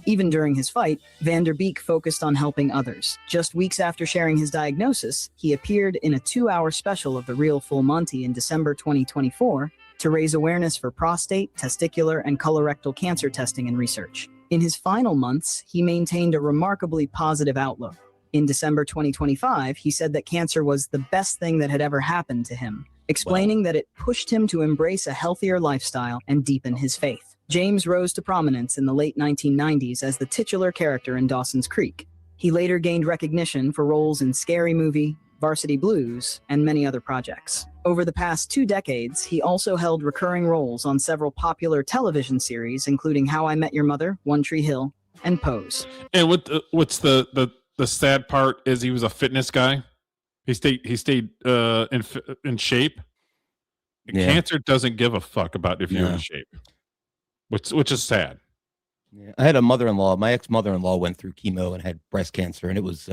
Even during his fight, Vander Beek focused on helping others. Just weeks after sharing his diagnosis, he appeared in a 2-hour special of The Real Full Monty in December 2024 to raise awareness for prostate, testicular, and colorectal cancer testing and research. In his final months, he maintained a remarkably positive outlook. In December 2025, he said that cancer was the best thing that had ever happened to him, explaining that it pushed him to embrace a healthier lifestyle and deepen his faith. James rose to prominence in the late 1990s as the titular character in Dawson's Creek. He later gained recognition for roles in Scary Movie, Varsity Blues, and many other projects. Over the past 2 decades, he also held recurring roles on several popular television series, including How I Met Your Mother, One Tree Hill, and Pose. And what's the sad part is he was a fitness guy. He stayed in shape. Yeah. Cancer doesn't give a fuck about if you're in shape, which is sad. Yeah. I had a mother-in-law. My ex-mother-in-law went through chemo and had breast cancer, and it was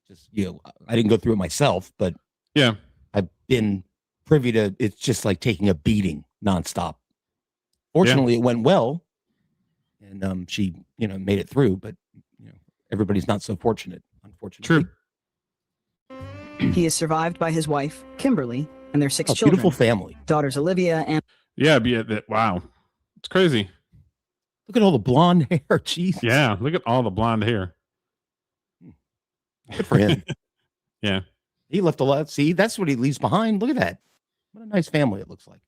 just, I didn't go through it myself, but yeah, I've been privy to. It's just like taking a beating nonstop. Fortunately, it went well, and she made it through. But everybody's not so fortunate, unfortunately. True. He is survived by his wife, Kimberly, and their 6 children. Beautiful family. Daughters Olivia and... Wow. It's crazy. Look at all the blonde hair. Jeez. Yeah, look at all the blonde hair. Good for him. Yeah. He left a lot. See, that's what he leaves behind. Look at that. What a nice family it looks like.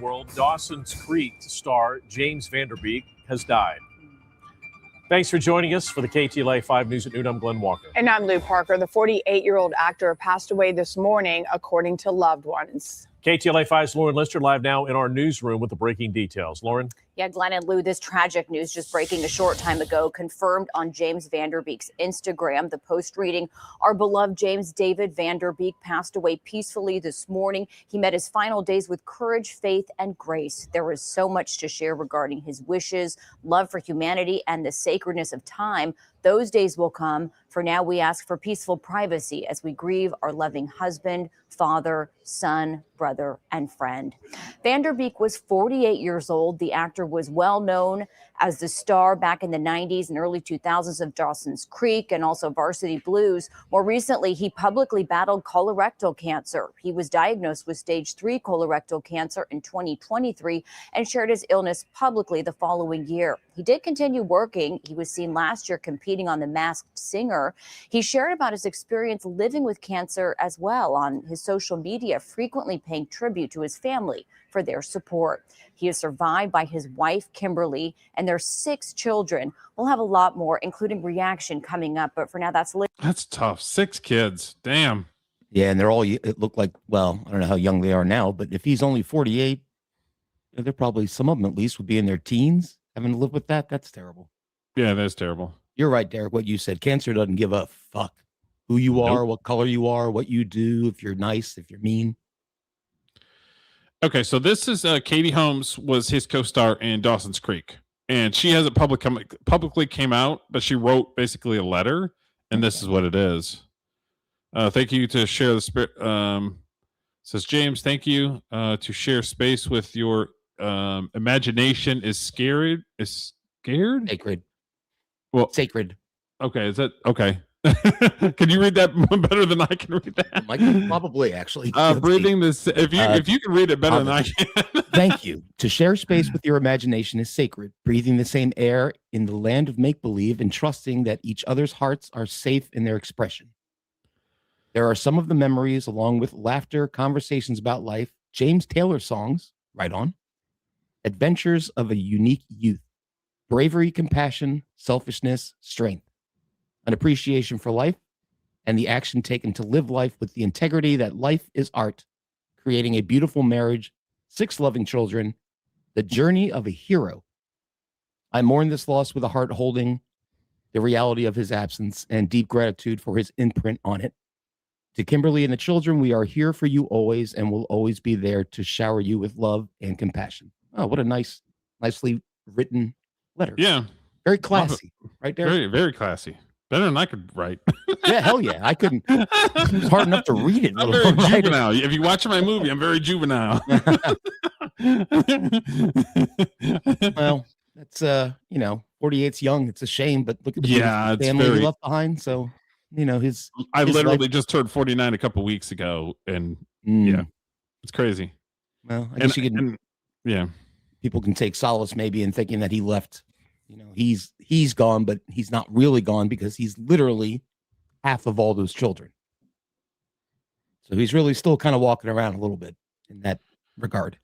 World, Dawson's Creek star James Vander Beek has died. Thanks for joining us for the KTLA 5 News at Noon. I'm Glenn Walker. And I'm Lou Parker. The 48-year-old actor passed away this morning, according to loved ones. KTLA 5's Lauren Lister live now in our newsroom with the breaking details. Lauren? Yeah, Glenn and Lou, this tragic news just breaking a short time ago, confirmed on James Vander Beek's Instagram. The post reading, our beloved James David Vander Beek passed away peacefully this morning. He met his final days with courage, faith, and grace. There was so much to share regarding his wishes, love for humanity, and the sacredness of time. Those days will come. For now, we ask for peaceful privacy as we grieve our loving husband, father, son, brother, and friend. Vander Beek was 48 years old. The actor was well known as the star back in the 90s and early 2000s of Dawson's Creek and also Varsity Blues. More recently, he publicly battled colorectal cancer. He was diagnosed with stage 3 colorectal cancer in 2023 and shared his illness publicly the following year. He did continue working. He was seen last year competing on The Masked Singer. He shared about his experience living with cancer as well on his social media, frequently paying tribute to his family for their support. He is survived by his wife, Kimberly, and their 6 children. We'll have a lot more, including reaction coming up. But for now, that's tough. 6 kids. Damn. Yeah, and they're all, it looked like, well, I don't know how young they are now, but if he's only 48, they're probably, some of them at least, would be in their teens. Having to live with that, that's terrible. Yeah, that's terrible. You're right, Derek, what you said. Cancer doesn't give a fuck who you are, what color you are, what you do, if you're nice, if you're mean. Okay, so this is Katie Holmes was his co-star in Dawson's Creek, and she hasn't publicly came out, but she wrote basically a letter, and this is what it is. Thank you to share the spirit. Says James, thank you to share space with your imagination is scared. Is scared? Sacred. Well, sacred. Okay, is that okay? Can you read that better than I can read that? Probably, actually. Breathing this. If you can read it better than I can. Thank you. To share space with your imagination is sacred. Breathing the same air in the land of make-believe and trusting that each other's hearts are safe in their expression. There are some of the memories, along with laughter, conversations about life, James Taylor songs, right on, adventures of a unique youth, bravery, compassion, selfishness, strength, an appreciation for life, and the action taken to live life with the integrity that life is art, creating a beautiful marriage, 6 loving children, the journey of a hero. I mourn this loss with a heart holding the reality of his absence and deep gratitude for his imprint on it. To Kimberly and the children, we are here for you always and will always be there to shower you with love and compassion. Oh, what a nicely written letter. Yeah. Very classy, right there. Very, very classy. Better than I could write. Yeah, hell yeah. I couldn't. It was hard enough to read it. I'm let very alone write it. juvenile. If you watch my movie, I'm very juvenile. Well, that's 48's young. It's a shame, but look at the Yeah, beautiful it's family he very. left behind. So, his I his literally life- just turned 49 a couple weeks ago, and Mm. yeah, it's crazy. Well, I guess you can. Yeah, people can take solace maybe in thinking that he left. He's gone, but he's not really gone because he's literally half of all those children. So he's really still kind of walking around a little bit in that regard.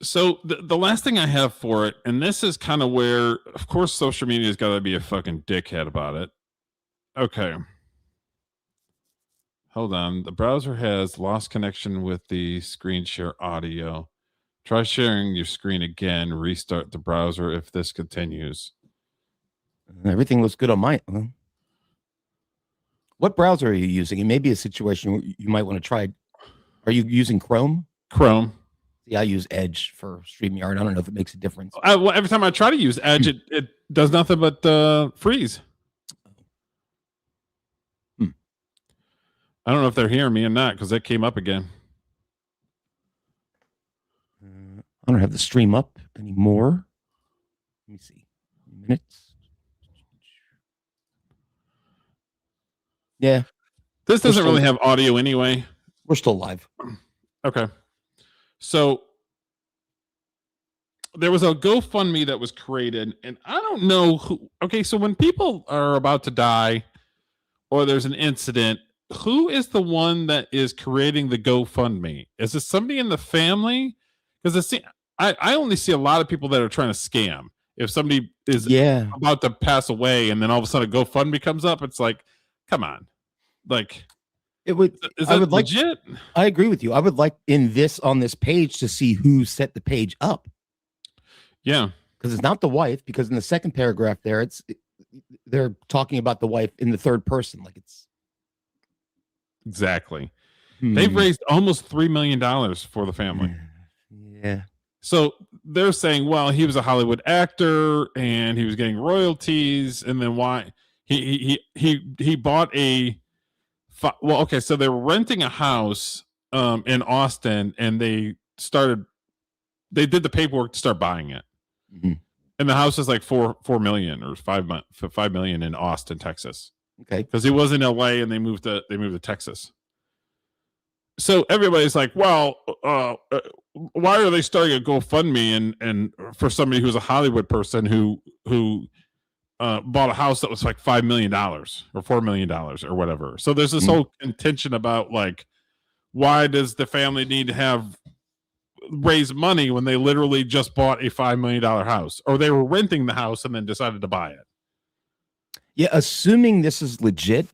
So the last thing I have for it, and this is kind of where, of course, social media has got to be a fucking dickhead about it. Okay. Hold on. The browser has lost connection with the screen share audio. Try sharing your screen again. Restart the browser if this continues. Everything looks good on my. What browser are you using? It may be a situation where you might want to try. Are you using Chrome? Chrome. Yeah, I use Edge for StreamYard. I don't know if it makes a difference. Well, every time I try to use Edge, it does nothing but freeze. I don't know if they're hearing me or not because that came up again. I don't have the stream up anymore. Let me see. Minutes. Yeah. This doesn't really have audio anyway. We're still live. Okay. So there was a GoFundMe that was created, and I don't know who. Okay, so when people are about to die or there's an incident, who is the one that is creating the GoFundMe? Is it somebody in the family? Because I only see a lot of people that are trying to scam. If somebody is about to pass away and then all of a sudden a GoFundMe comes up, it's like, come on. Like, it would. Is that legit? I agree with you. I would like on this page to see who set the page up. Yeah, because it's not the wife. Because in the second paragraph there, they're talking about the wife in the third person. Like it's exactly. They've raised almost $3 million for the family. Yeah. So they're saying, well, he was a Hollywood actor and he was getting royalties, and then why he bought a. Well, okay, so they were renting a house in Austin, and they did the paperwork to start buying it. Mm-hmm. And the house is like $4 million or $5 million in Austin, Texas. Okay, because he was in LA and they moved to Texas. So everybody's like, well, why are they starting a GoFundMe and for somebody who's a Hollywood person who bought a house that was like $5 million or $4 million or whatever. So there's this whole contention about like, why does the family need to raise money when they literally just bought a $5 million house, or they were renting the house and then decided to buy it? Yeah, assuming this is legit,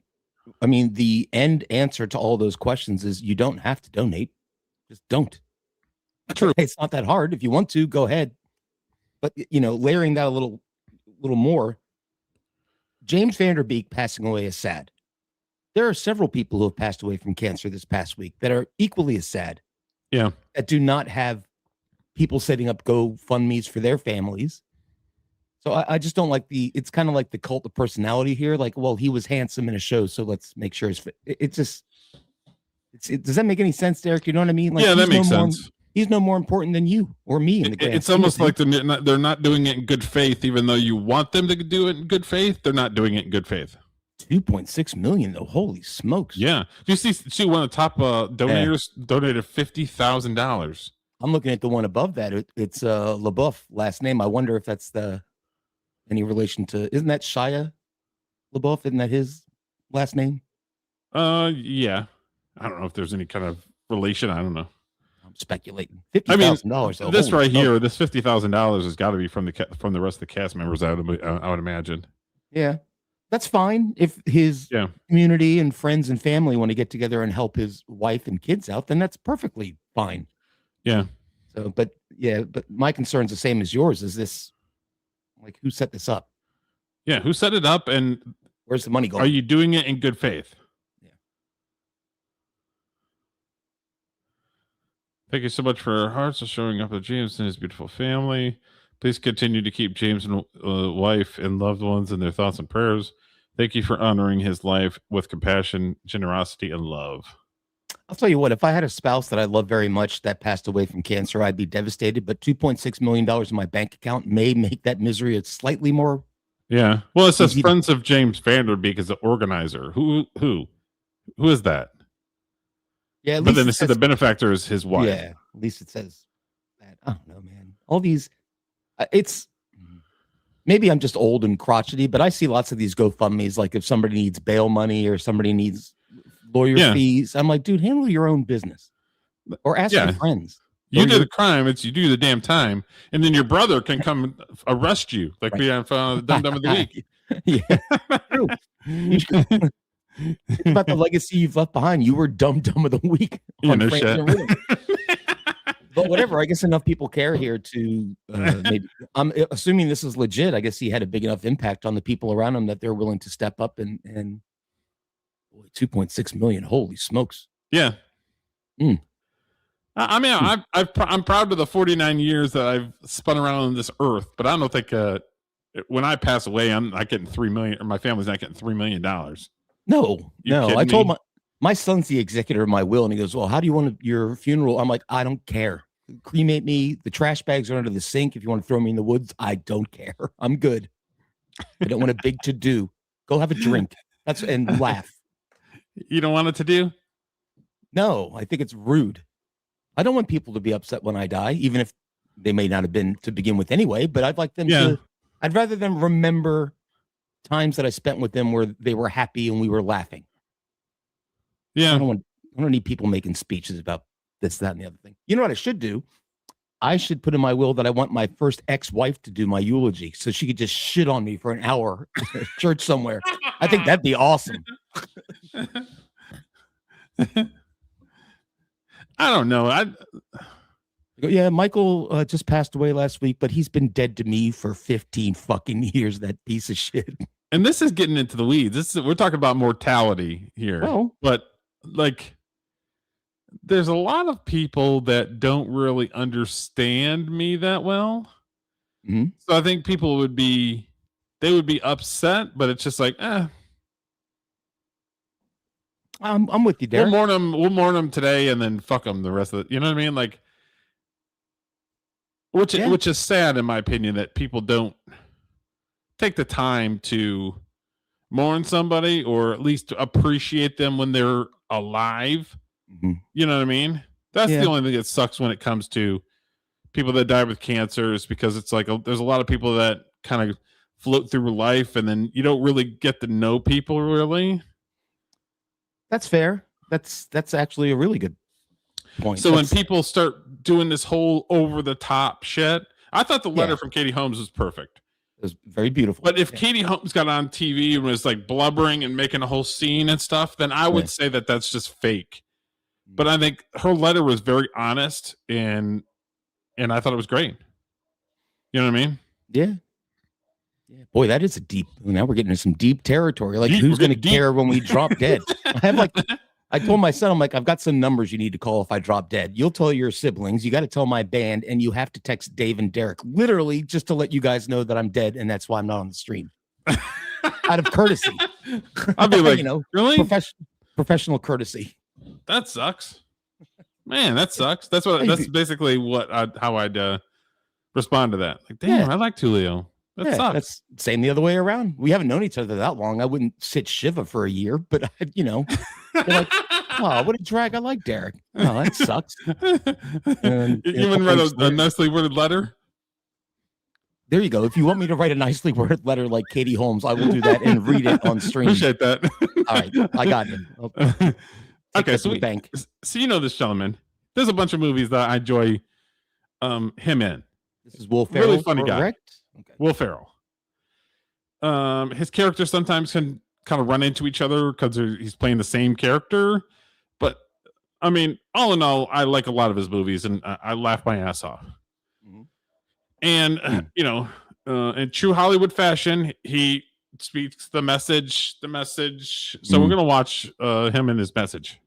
I mean, the end answer to all those questions is you don't have to donate. Just don't. True. It's not that hard. If you want to, go ahead. But, layering that a little more, James Van Der Beek passing away is sad. There are several people who have passed away from cancer this past week that are equally as sad. Yeah. That do not have people setting up GoFundMes for their families. So I just don't like it's kind of like the cult of personality here. Like, well, he was handsome in a show, so let's make sure does that make any sense, Derek? You know what I mean? Like, yeah, that makes sense. He's no more important than you or me in the grand. It's almost like they're not doing it in good faith, even though you want them to do it in good faith. They're not doing it in good faith. 2.6 million though. Holy smokes. Yeah. Do you see one of the top donators donated $50,000? I'm looking at the one above that. It's LaBeouf last name. I wonder if that's any relation to, isn't that Shia LaBeouf? Isn't that his last name? Yeah. I don't know if there's any kind of relation. I don't know. I'm speculating. $50,000. This right here, this $50,000 has got to be from the rest of the cast members. I would imagine. Yeah, that's fine. If his community and friends and family want to get together and help his wife and kids out, then that's perfectly fine. Yeah. So, but my concern's the same as yours. Is this like, who set this up? Yeah, who set it up, and where's the money going? Are you doing it in good faith? Yeah. Thank you so much for our hearts of showing up with James and his beautiful family. Please continue to keep James and wife and loved ones in their thoughts and prayers. Thank you for honoring his life with compassion, generosity, and love. I'll tell you what, if I had a spouse that I love very much that passed away from cancer, I'd be devastated. But $2.6 million in my bank account may make that misery slightly more. Yeah. Well, it says Easy to- Friends of James Vanderbeek is the organizer. Who is that? Yeah, at But least then it it said says- the benefactor is his wife. Yeah, at least it says that. I don't know, man. All these, it's maybe I'm just old and crotchety, but I see lots of these GoFundMe's. Like if somebody needs bail money or somebody needs lawyer fees, I'm like, dude, handle your own business or ask your friends. You Or did your- a crime. It's you do the damn time, and then your brother can come arrest you, like we have the Dumb Dumb of the Week. Yeah, true. Think about the legacy you've left behind. You were Dumb Dumb of the Week. Yeah, On no Frank shit. and Rhythm. But whatever, I guess enough people care here to maybe. I'm assuming this is legit. I guess he had a big enough impact on the people around him that they're willing to step up and boy, 2.6 million. Holy smokes! Yeah. Mm. I mean, I'm proud of the 49 years that I've spun around on this earth, but I don't think when I pass away, I'm not getting 3 million, or my family's not getting $3 million. No, You no. kidding I told me? my son's the executor of my will, and he goes, "Well, how do you want your funeral?" I'm like, "I don't care. Cremate me. The trash bags are under the sink. If you want to throw me in the woods, I don't care. I'm good. I don't want a big to do. Go have a drink. And laugh." You don't want it to do? No, I think it's rude. I don't want people to be upset when I die, even if they may not have been to begin with anyway. But I'd like them to. I'd rather them remember times that I spent with them where they were happy and we were laughing. Yeah. I don't need people making speeches about this, that, and the other thing. You know what I should do? I should put in my will that I want my first ex-wife to do my eulogy so she could just shit on me for an hour at church somewhere. I think that'd be awesome. I don't know. Yeah, Michael just passed away last week, but he's been dead to me for 15 fucking years, that piece of shit. And this is getting into the weeds. We're talking about mortality here. Oh. But like there's a lot of people that don't really understand me that well. Mm-hmm. So I think people would be upset, but it's just like, I'm with you, Derek. We'll mourn them today and then fuck them the rest of it. You know what I mean? Like, which is sad in my opinion that people don't take the time to mourn somebody or at least appreciate them when they're alive. Mm-hmm. You know what I mean? That's the only thing that sucks when it comes to people that die with cancers, because it's like there's a lot of people that kind of float through life and then you don't really get to know people really. That's fair. That's actually a really good point. So when people start doing this whole over the top shit, I thought the letter Yeah. from Katie Holmes was perfect. It was very beautiful. But if Katie Holmes got on TV and was like blubbering and making a whole scene and stuff, then I would say that that's just fake. But I think her letter was very honest and I thought it was great. You know what I mean? Yeah. Boy, that is a deep. Now we're getting into some deep territory. Like, who's going to care when we drop dead? I told my son, I'm like, I've got some numbers you need to call if I drop dead. You'll tell your siblings. You got to tell my band, and you have to text Dave and Derek, literally, just to let you guys know that I'm dead, and that's why I'm not on the stream. Out of courtity. I'll be like, really? Professional courtesy. That sucks. Man, that sucks. That's basically how I'd respond to that. Like, damn, I like Tulio. That sucks. That's same the other way around. We haven't known each other that long. I wouldn't sit Shiva for a year, but they're like, oh, what a drag. I like Derek. Oh, that sucks. You even read a nicely worded letter? There you go. If you want me to write a nicely worded letter like Katie Holmes, I will do that and read it on stream. Appreciate that. All right, I got you. Okay, so you know this gentleman. There's a bunch of movies that I enjoy him in. This is Will Ferrell. Really funny guy. Correct? Okay. Will Ferrell. His characters sometimes can kind of run into each other because he's playing the same character. But I mean, all in all, I like a lot of his movies and I laugh my ass off. Mm-hmm. And in true Hollywood fashion, he speaks the message. So we're gonna watch him and his message.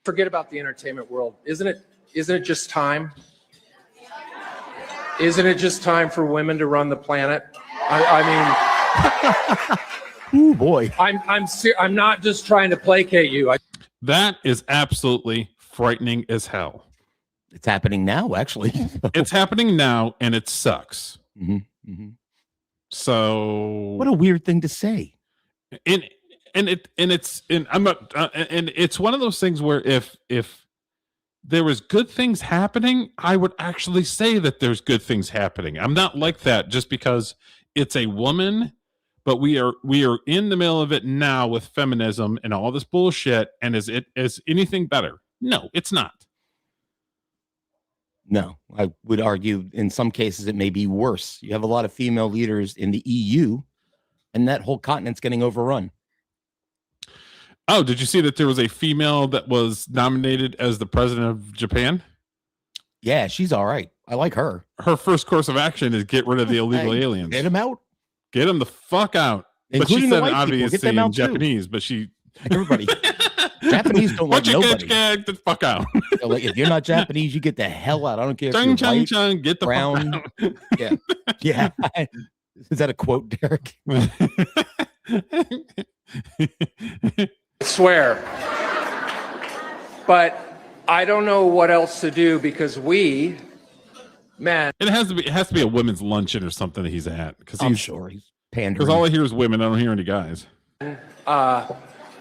Forget about the entertainment world. Isn't it just time? Isn't it just time for women to run the planet? I mean, Ooh, boy. I'm not just trying to placate you. That is absolutely frightening as hell. It's happening now, actually. It's happening now, and it sucks. Mm-hmm. Mm-hmm. So what a weird thing to say. And I'm not, and it's one of those things where if there was good things happening, I would actually say that there's good things happening. I'm not like that just because it's a woman, but we are in the middle of it now with feminism and all this bullshit. And is anything better? No, it's not. No, I would argue in some cases it may be worse. You have a lot of female leaders in the EU, and that whole continent's getting overrun. Oh, did you see that there was a female that was nominated as the president of Japan? Yeah, she's all right. I like her. Her first course of action is get rid of the illegal aliens. Get them out. Get them the fuck out. Including but she the said white people. Get obviously them in out too. Japanese, but she everybody. Japanese don't like nobody. Get the fuck out. Like, if you're not Japanese, you get the hell out. I don't care if Chung, you're chung, white, chung, get the brown. fuck out. Yeah, yeah. Is that a quote, Derek? I swear. But I don't know what else to do because man. It has to be a women's luncheon or something that he's at. Because I'm sure he's pandering. Because all I hear is women. I don't hear any guys.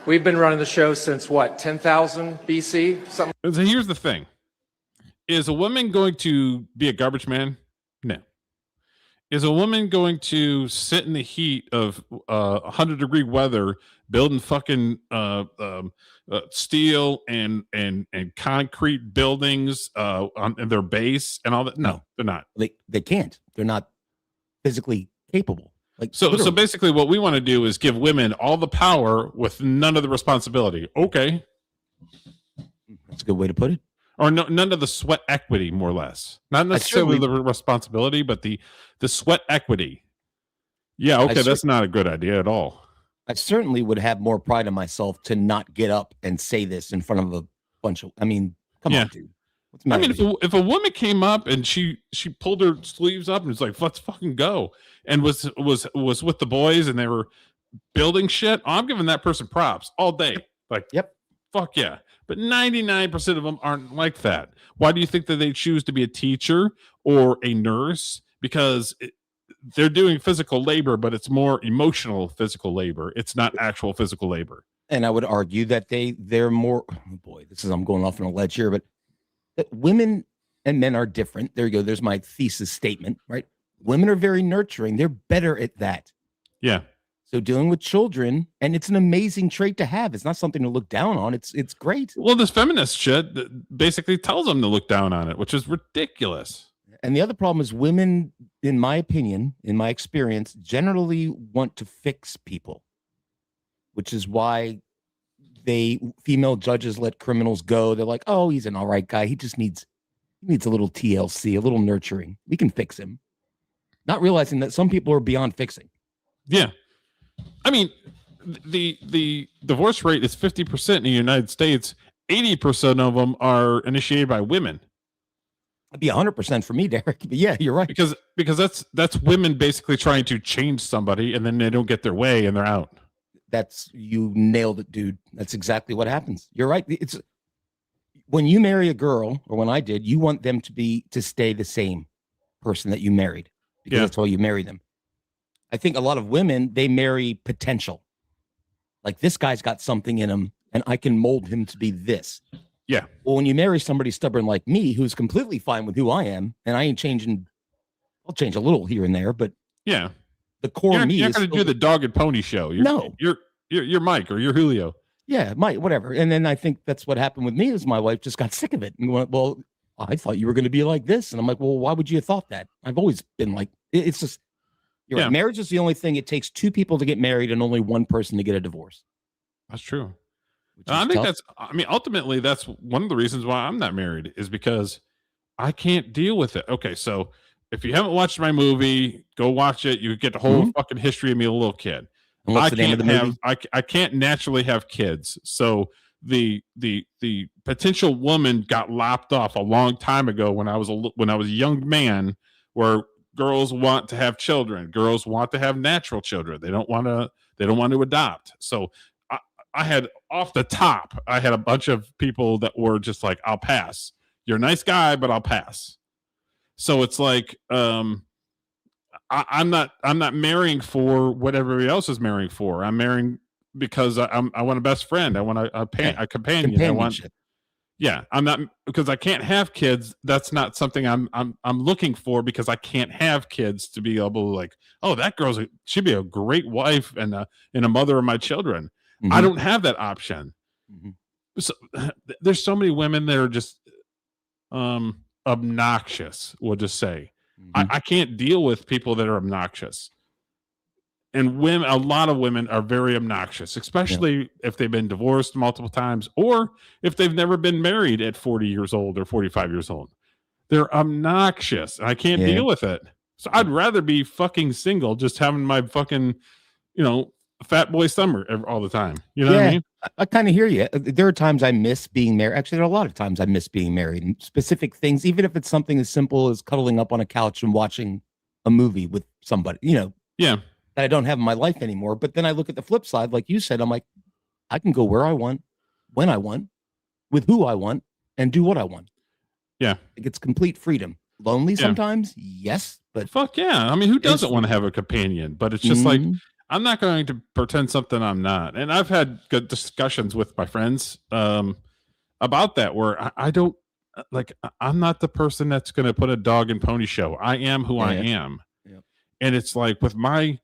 We've been running the show since what, 10,000 BC? Something. So here's the thing. Is a woman going to be a garbage man? No. Is a woman going to sit in the heat of 100-degree weather building fucking steel and concrete buildings on their base and all that? No, they're not. They can't. They're not physically capable. Like So literally. basically what we want to do is give women all the power with none of the responsibility. Okay. That's a good way to put it. Or none of the sweat equity, more or less. Not necessarily the responsibility, but the sweat equity. Yeah, okay, that's not a good idea at all. I certainly would have more pride in myself to not get up and say this in front of a bunch of. I mean, come on, dude. What's the I matter mean, with you? if a woman came up and she pulled her sleeves up and was like, "Let's fucking go," and was with the boys and they were building shit, I'm giving that person props all day. Like, yep, fuck yeah. But 99% of them aren't like that. Why do you think that they choose to be a teacher or a nurse? Because they're doing physical labor, but it's more emotional physical labor. It's not actual physical labor. And I would argue that they're more. Oh boy, I'm going off on a ledge here, but that women and men are different. There you go. There's my thesis statement, right? Women are very nurturing. They're better at that. Yeah. So dealing with children, and it's an amazing trait to have. It's not something to look down on. It's great. Well, this feminist shit basically tells them to look down on it, which is ridiculous. And the other problem is women, in my opinion, in my experience, generally want to fix people, which is why female judges let criminals go. They're like, oh, he's an all right guy. He just needs a little TLC, a little nurturing. We can fix him. Not realizing that some people are beyond fixing. Yeah. I mean, the divorce rate is 50% in the United States. 80% of them are initiated by women. That'd be 100% for me, Derek. But yeah, you're right. Because that's women basically trying to change somebody, and then they don't get their way, and they're out. You nailed it, dude. That's exactly what happens. You're right. It's when you marry a girl, or when I did, you want them to stay the same person that you married, because that's why you marry them. I think a lot of women, they marry potential. Like, this guy's got something in him and I can mold him to be this. Yeah. Well, when you marry somebody stubborn like me, who's completely fine with who I am, and I ain't changing, I'll change a little here and there, but yeah, the core me you're is going to do the dog and pony show. You're Mike or you're Julio. Yeah, Mike, whatever. And then I think that's what happened with me is my wife just got sick of it and went, well, I thought you were going to be like this. And I'm like, well, why would you have thought that? I've always been like, it's just, you're right. Marriage is the only thing. It takes two people to get married and only one person to get a divorce. That's true. I think ultimately that's one of the reasons why I'm not married is because I can't deal with it. Okay. So if you haven't watched my movie, go watch it. You get the whole fucking history of me, a little kid. And what's the name of the movie? I can't naturally have kids. So the potential woman got lopped off a long time ago when I was a young man, where girls want to have children. Girls want to have natural children. They don't want to adopt. So I had off the top, I had a bunch of people that were just like, I'll pass. You're a nice guy, but I'll pass. So it's like, I'm not marrying for what everybody else is marrying for. I'm marrying because I want a best friend. I want a companion. I want, I'm not, because I can't have kids. That's not something I'm looking for, because I can't have kids to be able to like, oh, that she'd be a great wife and a mother of my children. Mm-hmm. I don't have that option. Mm-hmm. So there's so many women that are just obnoxious. We'll just say, I can't deal with people that are obnoxious. And women, a lot of women are very obnoxious, especially if they've been divorced multiple times, or if they've never been married at 40 years old or 45 years old. They're obnoxious. I can't deal with it. So I'd rather be fucking single, just having my fucking, fat boy summer all the time. You know what I mean? I kind of hear you. There are times I miss being married. Actually, there are a lot of times I miss being married, and specific things, even if it's something as simple as cuddling up on a couch and watching a movie with somebody, that I don't have in my life anymore. But then I look at the flip side, like you said, I'm like, I can go where I want, when I want, with who I want, and do what I want. Yeah. It's complete freedom. Lonely sometimes, yes, but fuck yeah. I mean, who doesn't want to have a companion? But it's just like, I'm not going to pretend something I'm not. And I've had good discussions with my friends about that, where I don't like, I'm not the person that's going to put a dog and pony show. I am who I am. Yeah. And it's like with my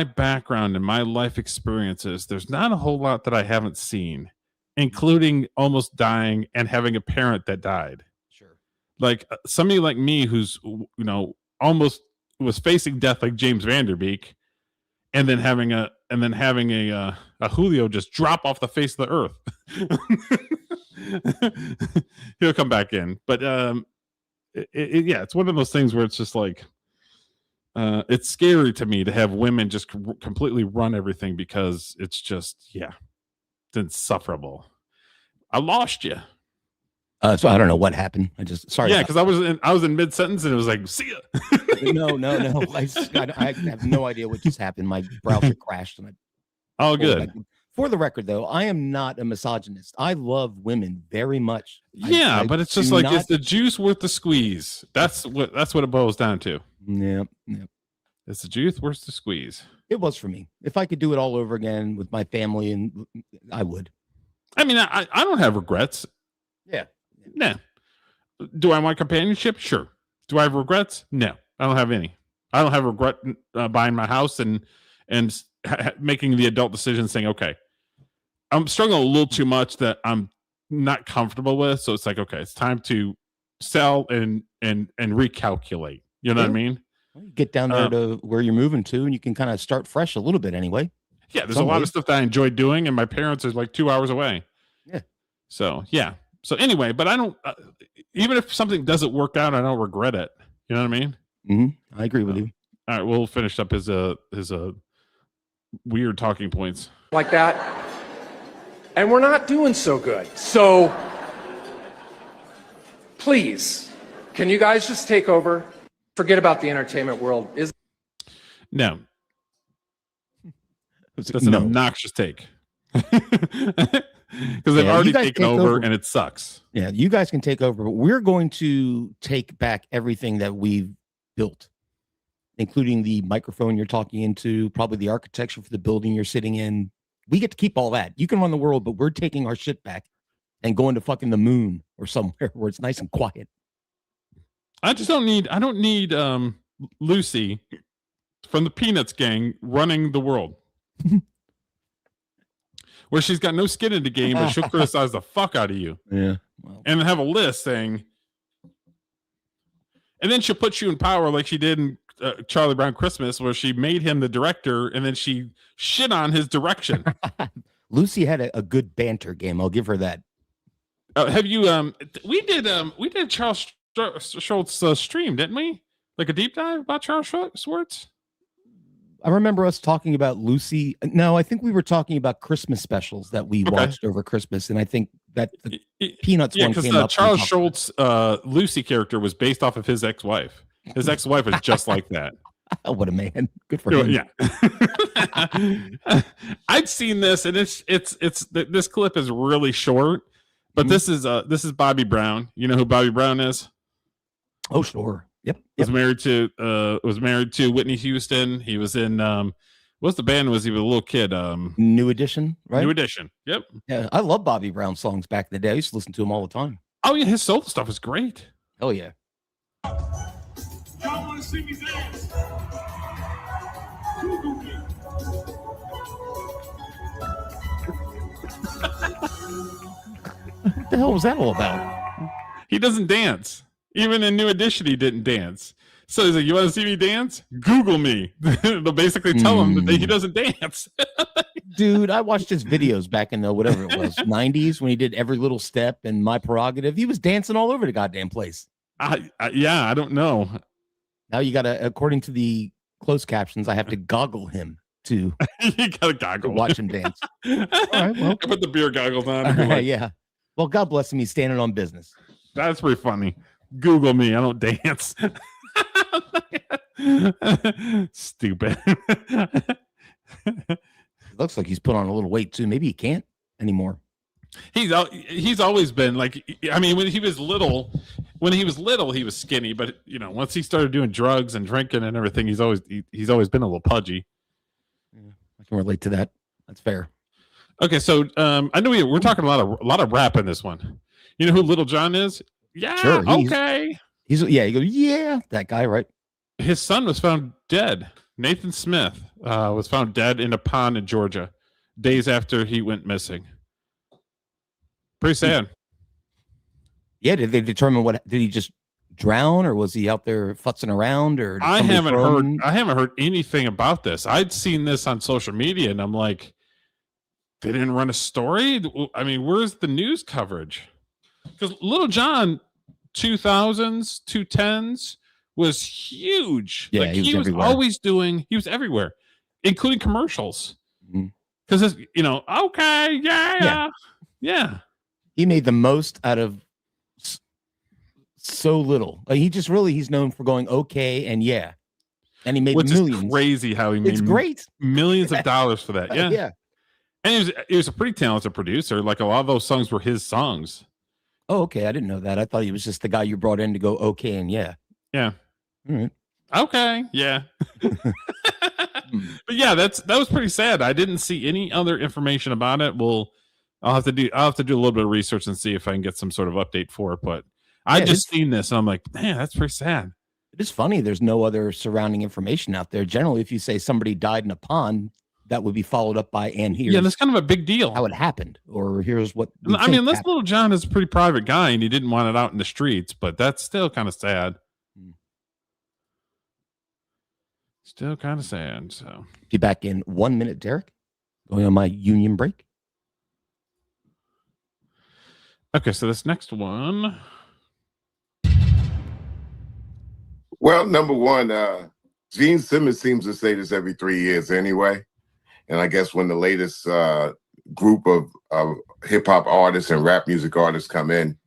background and my life experiences, there's not a whole lot that I haven't seen, including almost dying and having a parent that died. Sure. Like somebody like me who's, almost was facing death, like James Vanderbeek, and then having a Julio just drop off the face of the earth. He'll come back in, but it's one of those things where it's just like, it's scary to me to have women just completely run everything, because it's just, it's insufferable. I lost you. So I don't know what happened. Sorry. Yeah, because I was in mid sentence and it was like, see ya. No. I have no idea what just happened. My browser crashed. And good. For the record, though, I am not a misogynist. I love women very much. Yeah, but it's just like, is the juice worth the squeeze? That's what it boils down to. Yeah. Is the juice worth the squeeze? It was for me. If I could do it all over again with my family, and I would. I mean, I don't have regrets. Yeah. Nah. Do I want companionship? Sure. Do I have regrets? No, I don't have any. I don't have regret buying my house and making the adult decision, saying, okay, I'm struggling a little too much that I'm not comfortable with. So it's like, okay, it's time to sell and recalculate. You know what I mean? Well, you get down there to where you're moving to, and you can kind of start fresh a little bit anyway. Yeah, there's a lot of stuff that I enjoy doing, and my parents are like 2 hours away. Yeah. So, yeah. So anyway, but I don't, even if something doesn't work out, I don't regret it. You know what I mean? Mm-hmm. I agree with you. All right, we'll finish up his weird talking points. Like that. And we're not doing so good. So please, can you guys just take over? Forget about the entertainment world. No. That's an obnoxious take. Because they've already taken over and it sucks. Yeah, you guys can take over, but we're going to take back everything that we've built, including the microphone you're talking into, probably the architecture for the building you're sitting in. We get to keep all that. You can run the world, but we're taking our shit back and going to fucking the moon or somewhere where it's nice and quiet. I don't need Lucy from the Peanuts gang running the world. Where she's got no skin in the game, but she'll criticize the fuck out of you. Yeah. Well. And have a list saying, and then she'll put you in power like she did in Charlie Brown Christmas, where she made him the director and then she shit on his direction. Lucy had a good banter game. I'll give her that. Have you, we did Charles Schultz stream, didn't we? Like a deep dive about Charles Schwartz? I remember us talking about Lucy. No, I think we were talking about Christmas specials that we watched over Christmas, and I think that the Peanuts one came up. Charles Schultz Lucy character was based off of his ex-wife. His ex-wife is just like that. Oh, what a man. Good for him. Yeah. I've seen this, and it's this clip is really short, but this is Bobby Brown. You know who Bobby Brown is? Oh, sure. Yep. Was married to Whitney Houston. He was in what's the band was he was a little kid? New Edition, right? New Edition. Yep. Yeah, I love Bobby Brown songs back in the day. I used to listen to him all the time. Oh yeah, his soul stuff is great. Oh yeah. Y'all want to see me dance? Google me. What the hell was that all about? He doesn't dance. Even in New Edition, he didn't dance. So he's like, "You want to see me dance? Google me." They'll basically tell him that he doesn't dance. Dude, I watched his videos back in the whatever it was 90s when he did Every Little Step and My Prerogative. He was dancing all over the goddamn place. Yeah, I don't know. Now you gotta, according to the closed captions, I have to goggle him to you gotta goggle to watch him dance. All right, well. I put the beer goggles on. And be like, Yeah. Well, God bless him. He's standing on business. That's pretty funny. Google me. I don't dance. Stupid. Looks like he's put on a little weight too. Maybe he can't anymore. He's always been like, I mean, when he was little, he was skinny, but you know, once he started doing drugs and drinking and everything, he's always been a little pudgy. Yeah, I can relate to that. That's fair. Okay, so I know we're talking a lot of rap in this one. You know who Little John is? Yeah, Sure, okay. He goes, yeah, that guy, right? His son was found dead. Nathan Smith was found dead in a pond in Georgia days after he went missing. Pretty sad. Yeah, did they determine did he just drown or was he out there futzing around or I haven't heard anything about this. I'd seen this on social media and I'm like, they didn't run a story? I mean, where's the news coverage? Because Little John 2000s, 210s was huge. Yeah, like he was always he was everywhere, including commercials. Because okay, yeah. He made the most out of so little. He's known for going okay and yeah. And he made millions. Is crazy how he made great. Millions of dollars for that. Yeah. Yeah. And he was a pretty talented producer. Like a lot of those songs were his songs. Oh, okay. I didn't know that. I thought he was just the guy you brought in to go okay and yeah. Yeah. All right. Okay. Yeah. But yeah, that was pretty sad. I didn't see any other information about it. I'll have to do a little bit of research and see if I can get some sort of update for it. But I just seen this and I'm like, man, that's pretty sad. It is funny. There's no other surrounding information out there. Generally, if you say somebody died in a pond, that would be followed up by and here's that's kind of a big deal. How it happened, or here's what I mean. Unless Little John is a pretty private guy and he didn't want it out in the streets, but that's still kind of sad. Still kind of sad. So be back in 1 minute, Derek. Going on my union break. Okay, so this next one. Well, number one, Gene Simmons seems to say this every 3 years anyway. And I guess when the latest group of hip hop artists and rap music artists come in,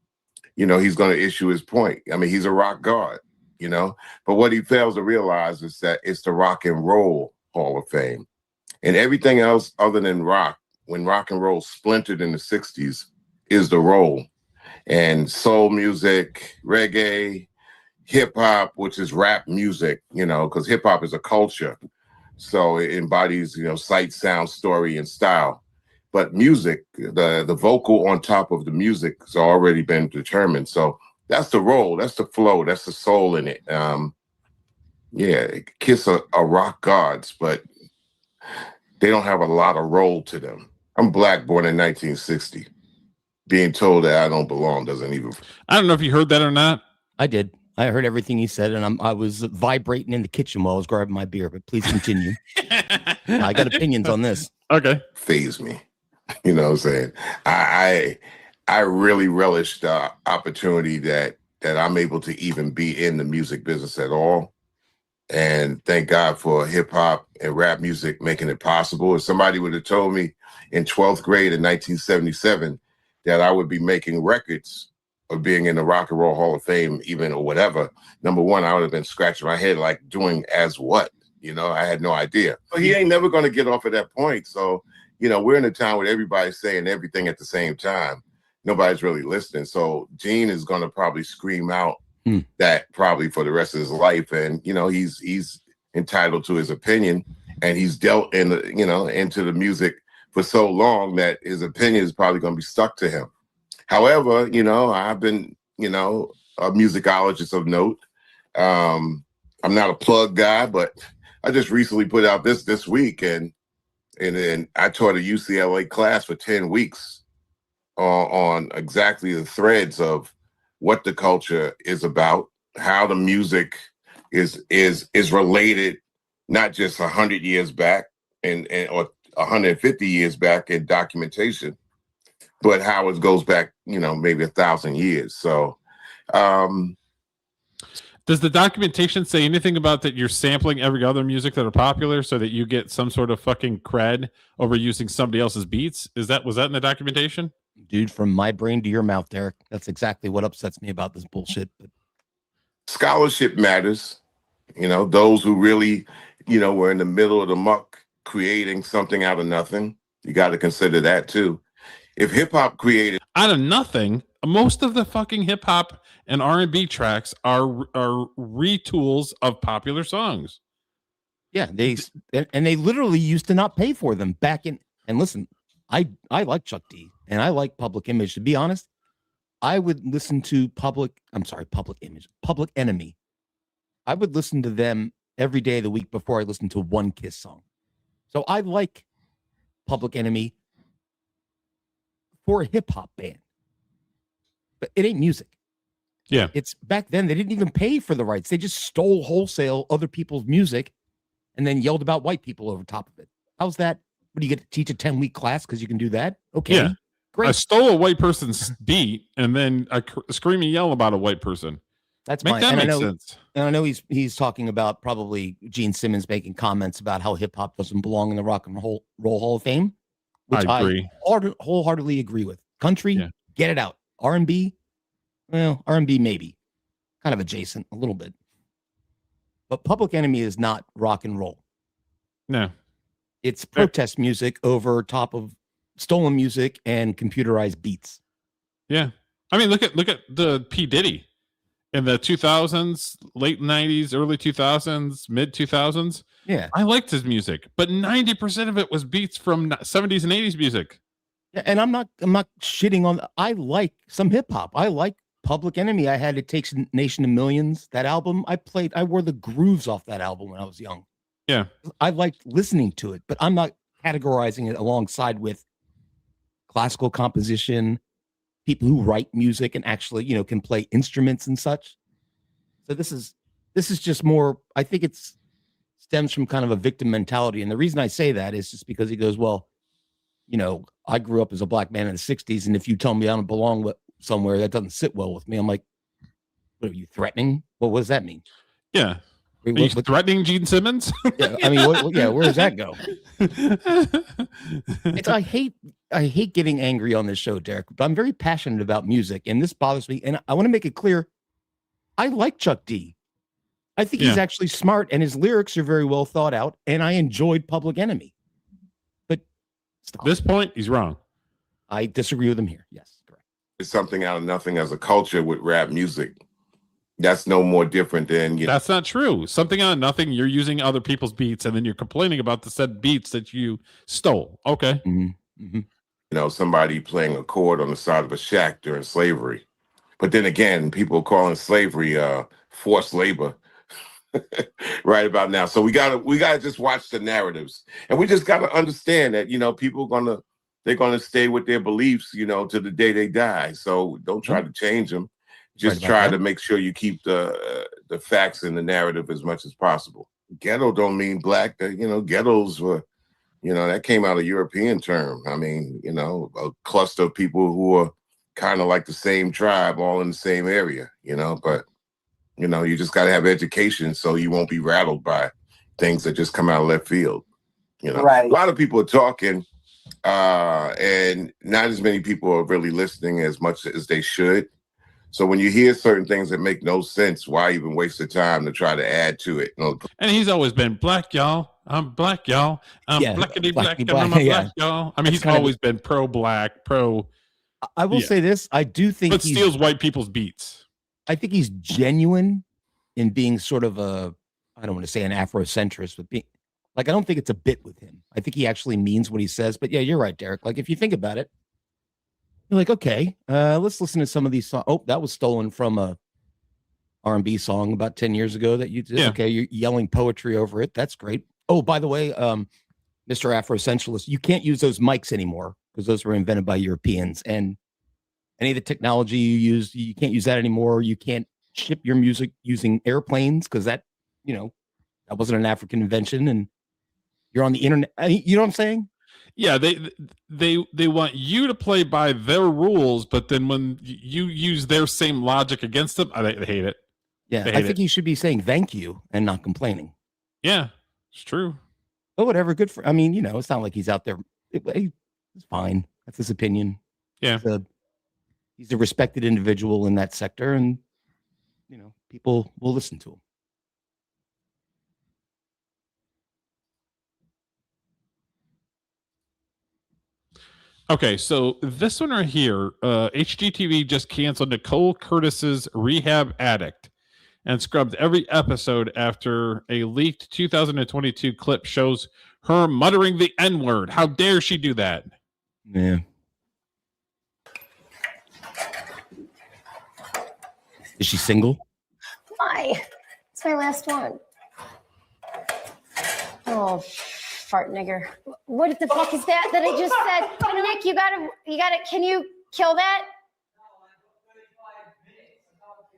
he's going to issue his point. I mean, he's a rock god, but what he fails to realize is that it's the Rock and Roll Hall of Fame. And everything else other than rock, when rock and roll splintered in the 60s, is the roll. And soul music, reggae, hip hop, which is rap music, because hip hop is a culture. So it embodies, sight, sound, story, and style. But music, the vocal on top of the music has already been determined. So that's the roll, that's the flow, that's the soul in it. Kiss are rock gods, but they don't have a lot of roll to them. I'm black, born in 1960. Being told that I don't belong doesn't even. I don't know if you heard that or not. I did. I heard everything he said, and I was vibrating in the kitchen while I was grabbing my beer. But please continue. I got opinions on this. Okay, faze me. You know what I'm saying? I really relish the opportunity that I'm able to even be in the music business at all, and thank God for hip hop and rap music making it possible. If somebody would have told me in 12th grade in 1977 that I would be making records of being in the Rock and Roll Hall of Fame, even or whatever, number one, I would have been scratching my head like doing as what? You know, I had no idea. But he ain't never going to get off at that point. So, you know, we're in a time where everybody's saying everything at the same time. Nobody's really listening. So Gene is going to probably scream out that probably for the rest of his life. And, you know, he's entitled to his opinion, and he's dealt in the, you know, into the music for so long that his opinion is probably going to be stuck to him. However, you know, I've been, you know, a musicologist of note. I'm not a plug guy, but I just recently put out this week, and then I taught a UCLA class for 10 weeks on exactly the threads of what the culture is about, how the music is related, not just 100 years back and or 150 years back in documentation, but how it goes back, you know, maybe 1,000 years. So, does the documentation say anything about that you're sampling every other music that are popular so that you get some sort of fucking cred over using somebody else's beats? Was that in the documentation? Dude, from my brain to your mouth, Derek. That's exactly what upsets me about this bullshit. But scholarship matters. You know, those who really, you know, were in the middle of the muck creating something out of nothing. You got to consider that too. If hip hop created out of nothing, most of the fucking hip hop and R&B tracks are retools of popular songs. Yeah, they literally used to not pay for them back in. And listen, I like Chuck D and I like Public Image. To be honest, I would listen to Public Enemy. I would listen to them every day of the week before I listened to one Kiss song. So I like Public Enemy for a hip hop band, but it ain't music. Yeah. It's back then. They didn't even pay for the rights. They just stole wholesale other people's music and then yelled about white people over top of it. How's that? What do you get to teach a 10-week class because you can do that? Okay. Yeah. Great. I stole a white person's beat and then I scream and yell about a white person. That's make fine. that And make I know, sense. And I know he's talking about probably Gene Simmons making comments about how hip hop doesn't belong in the Rock and Roll Hall of Fame, which I agree. wholeheartedly agree with. Country, get it out. R&B, well, R&B maybe, kind of adjacent a little bit. But Public Enemy is not rock and roll. No, it's protest music over top of stolen music and computerized beats. Yeah, I mean, look at the P. Diddy in the 2000s, late 90s, early 2000s, mid 2000s. Yeah, I liked his music, but 90% of it was beats from 70s and 80s music. Yeah, and I'm not shitting on. I like some hip hop. I like Public Enemy. I had It Takes a Nation of Millions. That album, I wore the grooves off that album when I was young. Yeah, I liked listening to it, but I'm not categorizing it alongside with classical composition, people who write music and actually, you know, can play instruments and such. So this is just more. I think it stems from kind of a victim mentality, and the reason I say that is just because he goes, well, you know, I grew up as a black man in the 60s, and if you tell me I don't belong somewhere, that doesn't sit well with me. I'm like, what are you threatening? What does that mean? Yeah. Wait, are you threatening Gene Simmons? Yeah, I mean, where does that go? I hate getting angry on this show, Derek, but I'm very passionate about music, and this bothers me. And I want to make it clear, I like Chuck D. I think he's actually smart, and his lyrics are very well thought out, and I enjoyed Public Enemy. But at this point, he's wrong. I disagree with him here. Yes, correct. It's something out of nothing as a culture with rap music. That's no more different than That's not true. Something out of nothing. You're using other people's beats, and then you're complaining about the said beats that you stole. Okay. Mm-hmm. Mm-hmm. You know, somebody playing a chord on the side of a shack during slavery. But then again, people calling slavery forced labor right about now. So we gotta just watch the narratives, and we just gotta understand that, you know, people they're gonna stay with their beliefs, you know, to the day they die. So don't try to change them. Just try to make sure you keep the facts in the narrative as much as possible. Ghetto don't mean black. You know, ghettos were, you know, that came out of European term. I mean, you know, a cluster of people who are kind of like the same tribe, all in the same area, you know, but, you know, you just got to have education so you won't be rattled by things that just come out of left field. You know, a lot of people are talking and not as many people are really listening as much as they should. So when you hear certain things that make no sense, why even waste the time to try to add to it? And he's always been black, y'all. I'm black, y'all. I'm blackity black, and I'm a black, y'all. I mean, he's always been pro-black, pro. I will say this: I do think but steals white people's beats. I think he's genuine in being sort of I don't want to say an Afrocentrist, but being like, I don't think it's a bit with him. I think he actually means what he says. But yeah, you're right, Derek. Like, if you think about it, you're like, okay, let's listen to some of these songs. Oh, that was stolen from a R&B song about 10 years ago that you did. Yeah. Okay, you're yelling poetry over it. That's great. Oh, by the way, Mr. Afrocentralist, you can't use those mics anymore because those were invented by Europeans. And any of the technology you use, you can't use that anymore. You can't ship your music using airplanes because that wasn't an African invention. And you're on the internet. You know what I'm saying? Yeah, they want you to play by their rules, but then when you use their same logic against them, they hate it. Yeah, I think he should be saying thank you and not complaining. Yeah, it's true. But whatever, good for. I mean, it's not like he's out there. It's fine. That's his opinion. Yeah. He's a respected individual in that sector, and people will listen to him. Okay, so this one right here, HGTV just canceled Nicole Curtis's Rehab Addict and scrubbed every episode after a leaked 2022 clip shows her muttering the N-word. How dare she do that? Yeah. Is she single? Why? It's my last one. Oh, fart nigger. What the fuck is that I just said? Nick, you gotta, can you kill that?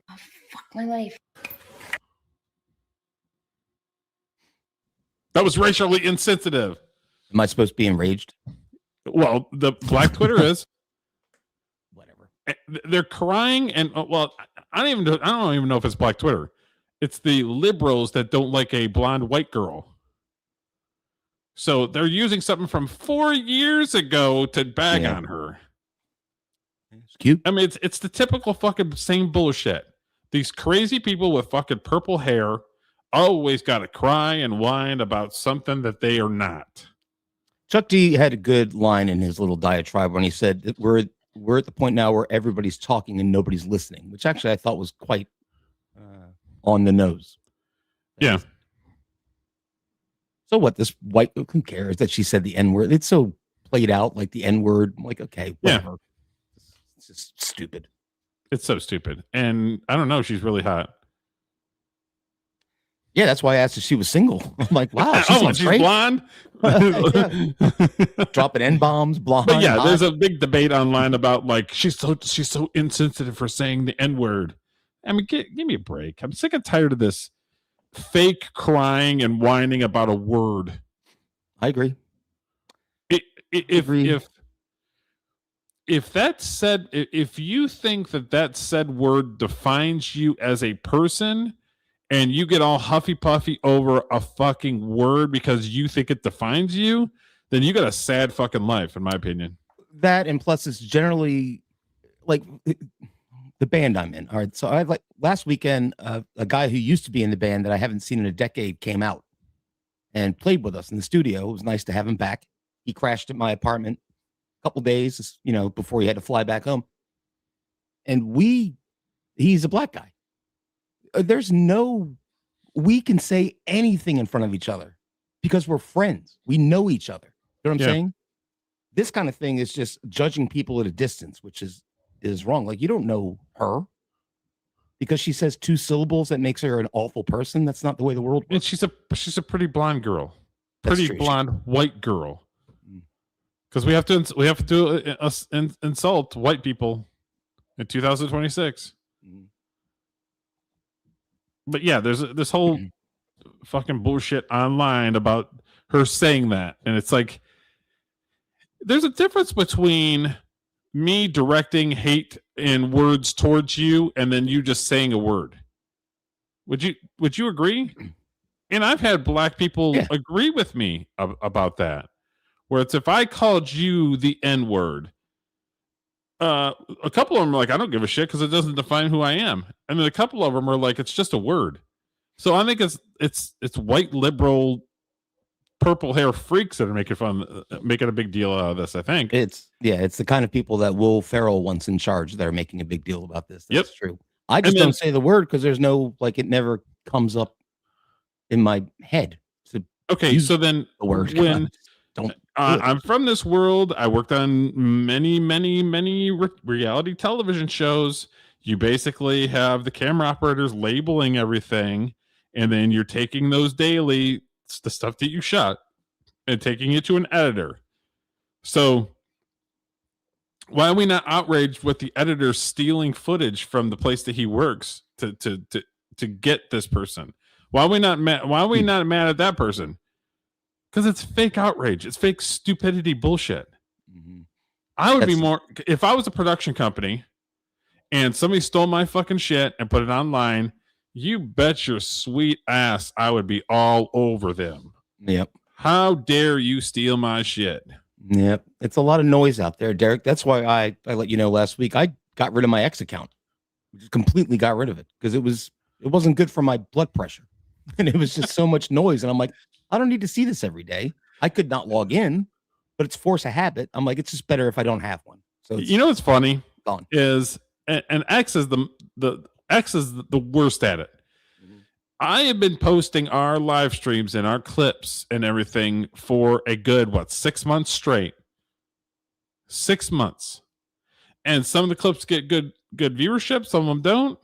Oh, fuck my life. That was racially insensitive. Am I supposed to be enraged? Well, the black Twitter is. Whatever. They're crying, and I don't even know if it's black Twitter. It's the liberals that don't like a blonde white girl. So they're using something from 4 years ago to bag on her. It's cute. I mean, it's the typical fucking same bullshit. These crazy people with fucking purple hair always got to cry and whine about something that they are not. Chuck D had a good line in his little diatribe when he said that we're at the point now where everybody's talking and nobody's listening, which actually I thought was quite on the nose. Yeah. So what? This white, who cares that she said the N-word? It's so played out like the N-word. I'm like, okay, whatever. Yeah. It's just stupid. It's so stupid. And I don't know, she's really hot. Yeah, that's why I asked if she was single. I'm like, wow, she's great. Blonde. Dropping N-bombs, blonde. But yeah, hot. there's a big debate online about like she's so insensitive for saying the N-word. I mean, give me a break. I'm sick and tired of this fake crying and whining about a word. I agree. If that said, if you think that said word defines you as a person, and you get all huffy puffy over a fucking word because you think it defines you, then you got a sad fucking life, in my opinion. That, and plus it's generally like the band I'm in. All right. So I like last weekend, a guy who used to be in the band that I haven't seen in a decade came out and played with us in the studio. It was nice to have him back. He crashed at my apartment a couple days, before he had to fly back home. And he's a black guy. We can say anything in front of each other because we're friends. We know each other. You know what I'm saying? This kind of thing is just judging people at a distance, which is wrong. Like, you don't know her because she says 2 syllables that makes her an awful person. That's not the way the world works. And she's a pretty blonde girl, blonde white girl. Because we have to insult white people in 2026. But yeah, there's this whole fucking bullshit online about her saying that. And it's like, there's a difference between me directing hate in words towards you and then you just saying a word. Would you agree? And I've had black people agree with me about that. Where it's, if I called you the N-word, A couple of them are like, I don't give a shit because it doesn't define who I am. And then a couple of them are like, it's just a word. So I think it's white liberal purple hair freaks that are making a big deal out of this. I think it's the kind of people that Will Ferrell once in charge that are making a big deal about this. That's true. I just don't say the word because there's no, like, it never comes up in my head. So okay, so then the word when don't I'm from this world, I worked on many reality television shows. You basically have the camera operators labeling everything, and then you're taking those daily, the stuff that you shot, and taking it to an editor. So why are we not outraged with the editor stealing footage from the place that he works to get this person? Why are we not mad? Why are we not mad at that person? Because it's fake outrage. It's fake stupidity bullshit. I would be more, if I was a production company and somebody stole my fucking shit and put it online, you bet your sweet ass I would be all over them. Yep. How dare you steal my shit? Yep. It's a lot of noise out there, Derek. That's why I let you know last week I got rid of my X account. Just completely got rid of it because it wasn't good for my blood pressure. And it was just so much noise. And I'm like, I don't need to see this every day. I could not log in, but it's force a habit. I'm like, it's just better if I don't have one. So you know what's funny gone. Is and X is the X is the worst at it. I have been posting our live streams and our clips and everything for a good 6 months straight. 6 months. And some of the clips get good viewership, some of them don't.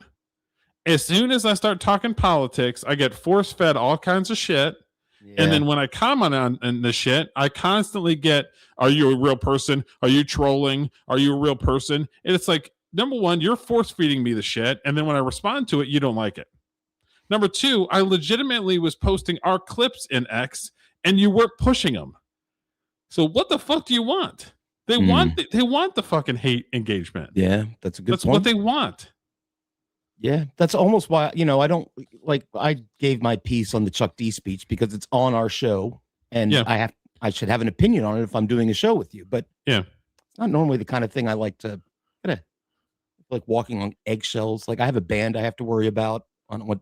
As soon as I start talking politics, I get force fed all kinds of shit. Yeah. And then when I comment on the shit, I constantly get, are you a real person? Are you trolling? Are you a real person? And it's like, number one, you're force feeding me the shit. And then when I respond to it, you don't like it. Number two, I legitimately was posting our clips in X and you weren't pushing them. So what the fuck do you want? They want the fucking hate engagement. Yeah, that's a good That's point. what they want. Yeah, that's almost why, I don't like, I gave my piece on the Chuck D speech because it's on our show and I should have an opinion on it if I'm doing a show with you, but yeah, it's not normally the kind of thing I like to like walking on eggshells. Like I have a band I have to worry about on what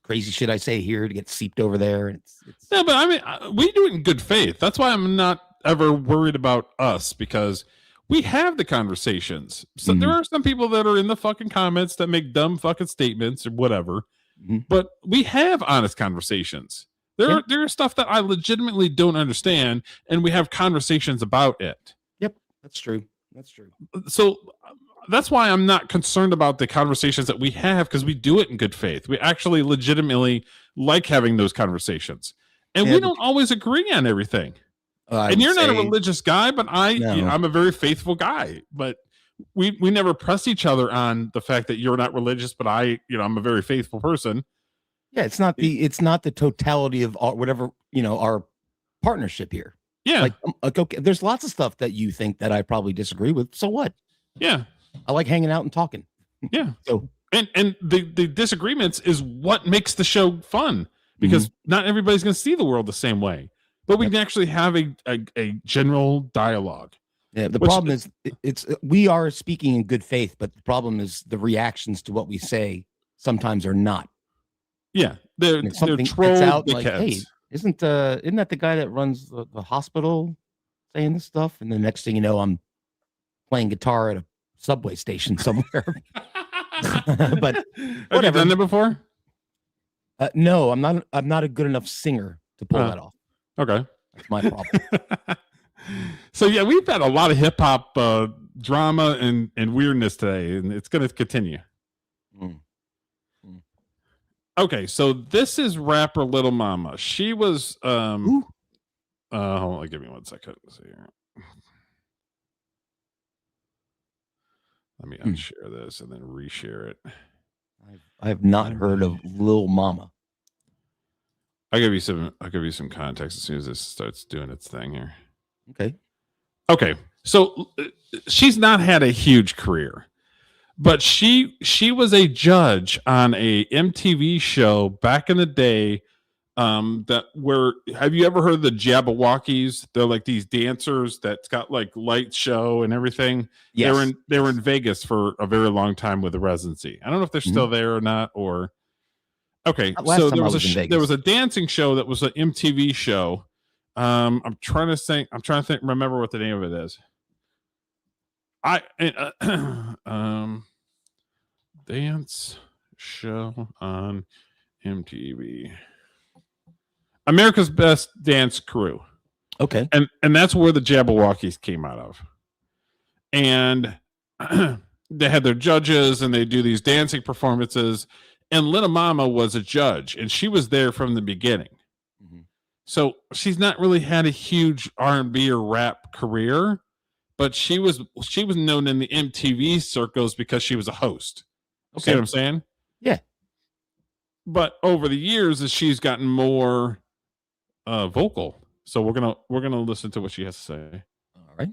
crazy shit I say here to get seeped over there. And it's yeah, but I mean, we do it in good faith. That's why I'm not ever worried about us because we have the conversations. So there are some people that are in the fucking comments that make dumb fucking statements or whatever, but we have honest conversations. There are stuff that I legitimately don't understand, and we have conversations about it. Yep, that's true. That's true. So that's why I'm not concerned about the conversations that we have because we do it in good faith. We actually legitimately like having those conversations, and we don't always agree on everything. And you're not a religious guy, but I'm a very faithful guy. But we never press each other on the fact that you're not religious, but I'm a very faithful person. Yeah, it's not the totality of our partnership here. Yeah, like okay, there's lots of stuff that you think that I probably disagree with. So what? Yeah, I like hanging out and talking. Yeah. So and the disagreements is what makes the show fun because not everybody's going to see the world the same way. But we can actually have a general dialogue. Yeah, the problem is we are speaking in good faith, but the problem is the reactions to what we say sometimes are not. Yeah, they're troll out like, hey, isn't that the guy that runs the hospital saying this stuff? And the next thing you know, I'm playing guitar at a subway station somewhere. But have you done that before? No, I'm not a good enough singer to pull that off. Okay. That's my problem. So yeah, we've had a lot of hip hop drama and weirdness today, and it's going to continue. Okay, so this is rapper Little Mama. She was hold on, give me 1 second. Let's see here. Let me unshare this and then reshare it. I have not heard of Lil Mama. I'll give you some context as soon as this starts doing its thing here. Okay. So she's not had a huge career, but she was a judge on a MTV show back in the day that were, have you ever heard of the Jabberwockies? They're like these dancers that's got like light show and everything. Yes. They were in Vegas for a very long time with the residency. I don't know if they're still there or not, or okay. Last So time there I was was in there Vegas. was a dancing show that was an MTV show. I'm trying to think, remember what the name of it is. Dance show on MTV. America's Best Dance Crew. Okay. And that's where the Jabberwockies came out of. And they had their judges and they do these dancing performances. And Little Mama was a judge and she was there from the beginning. So she's not really had a huge R&B or rap career, but she was known in the MTV circles because she was a host. See what I'm saying? Yeah. But over the years, as she's gotten more vocal, so we're gonna listen to what she has to say. All right.